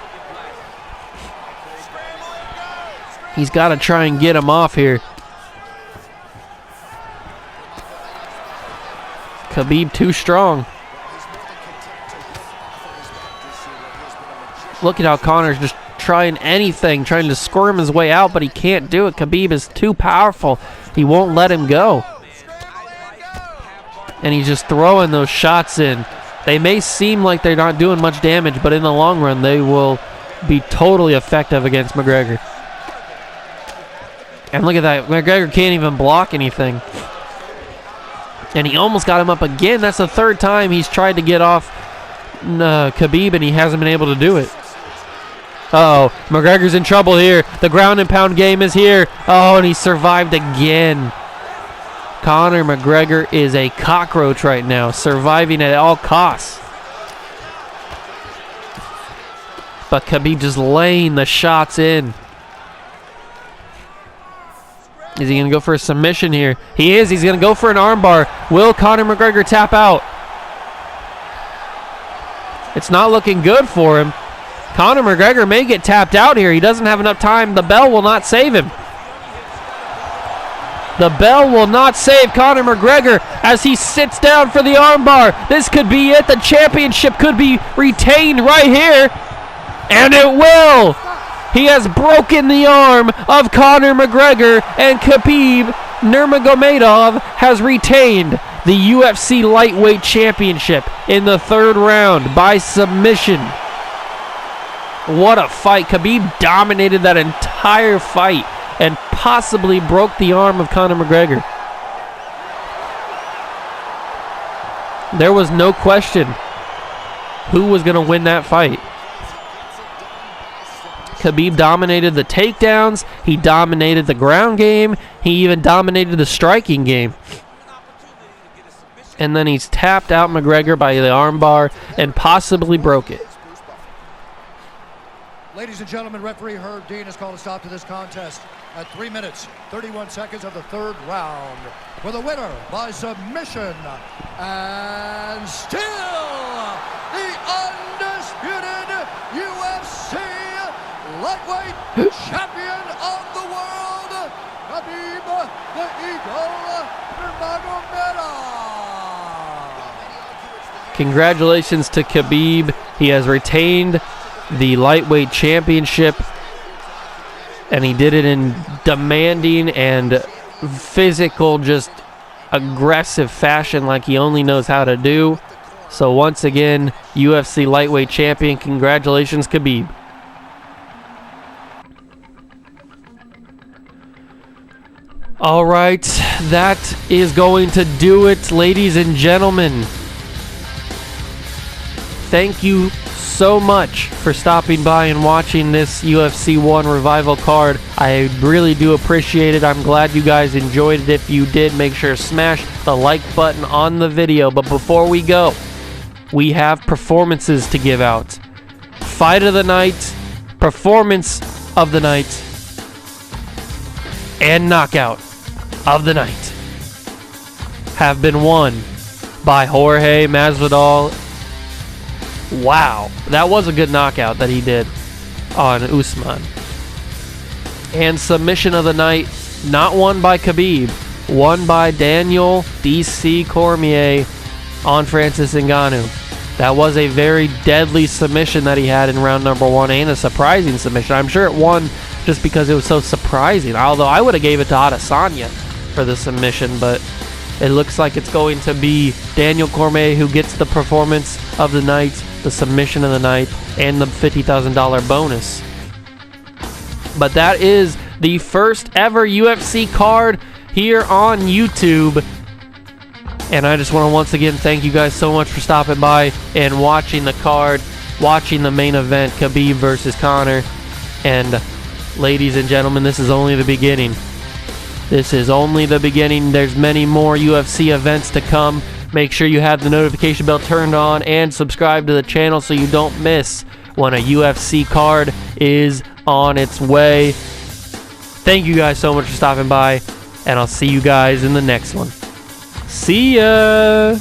He's got to try and get him off here. Khabib too strong. Look at how Conor's just trying anything, trying to squirm his way out, but he can't do it. Khabib is too powerful. He won't let him go. And he's just throwing those shots in. They may seem like they're not doing much damage, but in the long run, they will be totally effective against McGregor. And look at that. McGregor can't even block anything. And he almost got him up again. That's the third time he's tried to get off Khabib, and he hasn't been able to do it. Uh-oh. McGregor's in trouble here. The ground and pound game is here. Oh, and he survived again. Conor McGregor is a cockroach right now, surviving at all costs. But Khabib just laying the shots in. Is he going to go for a submission here? He is. He's going to go for an armbar. Will Conor McGregor tap out? It's not looking good for him. Conor McGregor may get tapped out here. He doesn't have enough time. The bell will not save him. The bell will not save Conor McGregor as he sits down for the armbar. This could be it. The championship could be retained right here. And it will. He has broken the arm of Conor McGregor, and Khabib Nurmagomedov has retained the UFC Lightweight Championship in the third round by submission. What a fight. Khabib dominated that entire fight and possibly broke the arm of Conor McGregor. There was no question who was going to win that fight. Khabib dominated the takedowns. He dominated the ground game. He even dominated the striking game. And then he's tapped out McGregor by the armbar and possibly broke it.
Ladies and gentlemen, referee Herb Dean has called a stop to this contest at 3 minutes, 31 seconds of the third round. For the winner by submission, and still the undisputed UFC lightweight champion of the world, Khabib the Eagle Nurmagomedov.
Congratulations to Khabib. He has retained the lightweight championship, and he did it in demanding and physical, just aggressive fashion like he only knows how to do. So once again, UFC lightweight champion, congratulations, Khabib. All right, that is going to do it, ladies and gentlemen. Thank you so much for stopping by and watching this UFC 1 Revival card. I really do appreciate it. I'm glad you guys enjoyed it. If you did, make sure to smash the like button on the video. But before we go, we have performances to give out. Fight of the night, performance of the night, and knockout of the night have been won by Jorge Masvidal. Wow, that was a good knockout that he did on Usman. And submission of the night, not won by Khabib, won by Daniel D.C. Cormier on Francis Ngannou. That was a very deadly submission that he had in round number 1, and a surprising submission. I'm sure it won just because it was so surprising, although I would have gave it to Adesanya for the submission, but it looks like it's going to be Daniel Cormier who gets the performance of the night, the submission of the night, and the $50,000 bonus. But that is the first ever UFC card here on YouTube. And I just want to once again thank you guys so much for stopping by and watching the card, watching the main event, Khabib versus Conor. And ladies and gentlemen, this is only the beginning. This is only the beginning. There's many more UFC events to come. Make sure you have the notification bell turned on and subscribe to the channel so you don't miss when a UFC card is on its way. Thank you guys so much for stopping by, and I'll see you guys in the next one. See ya!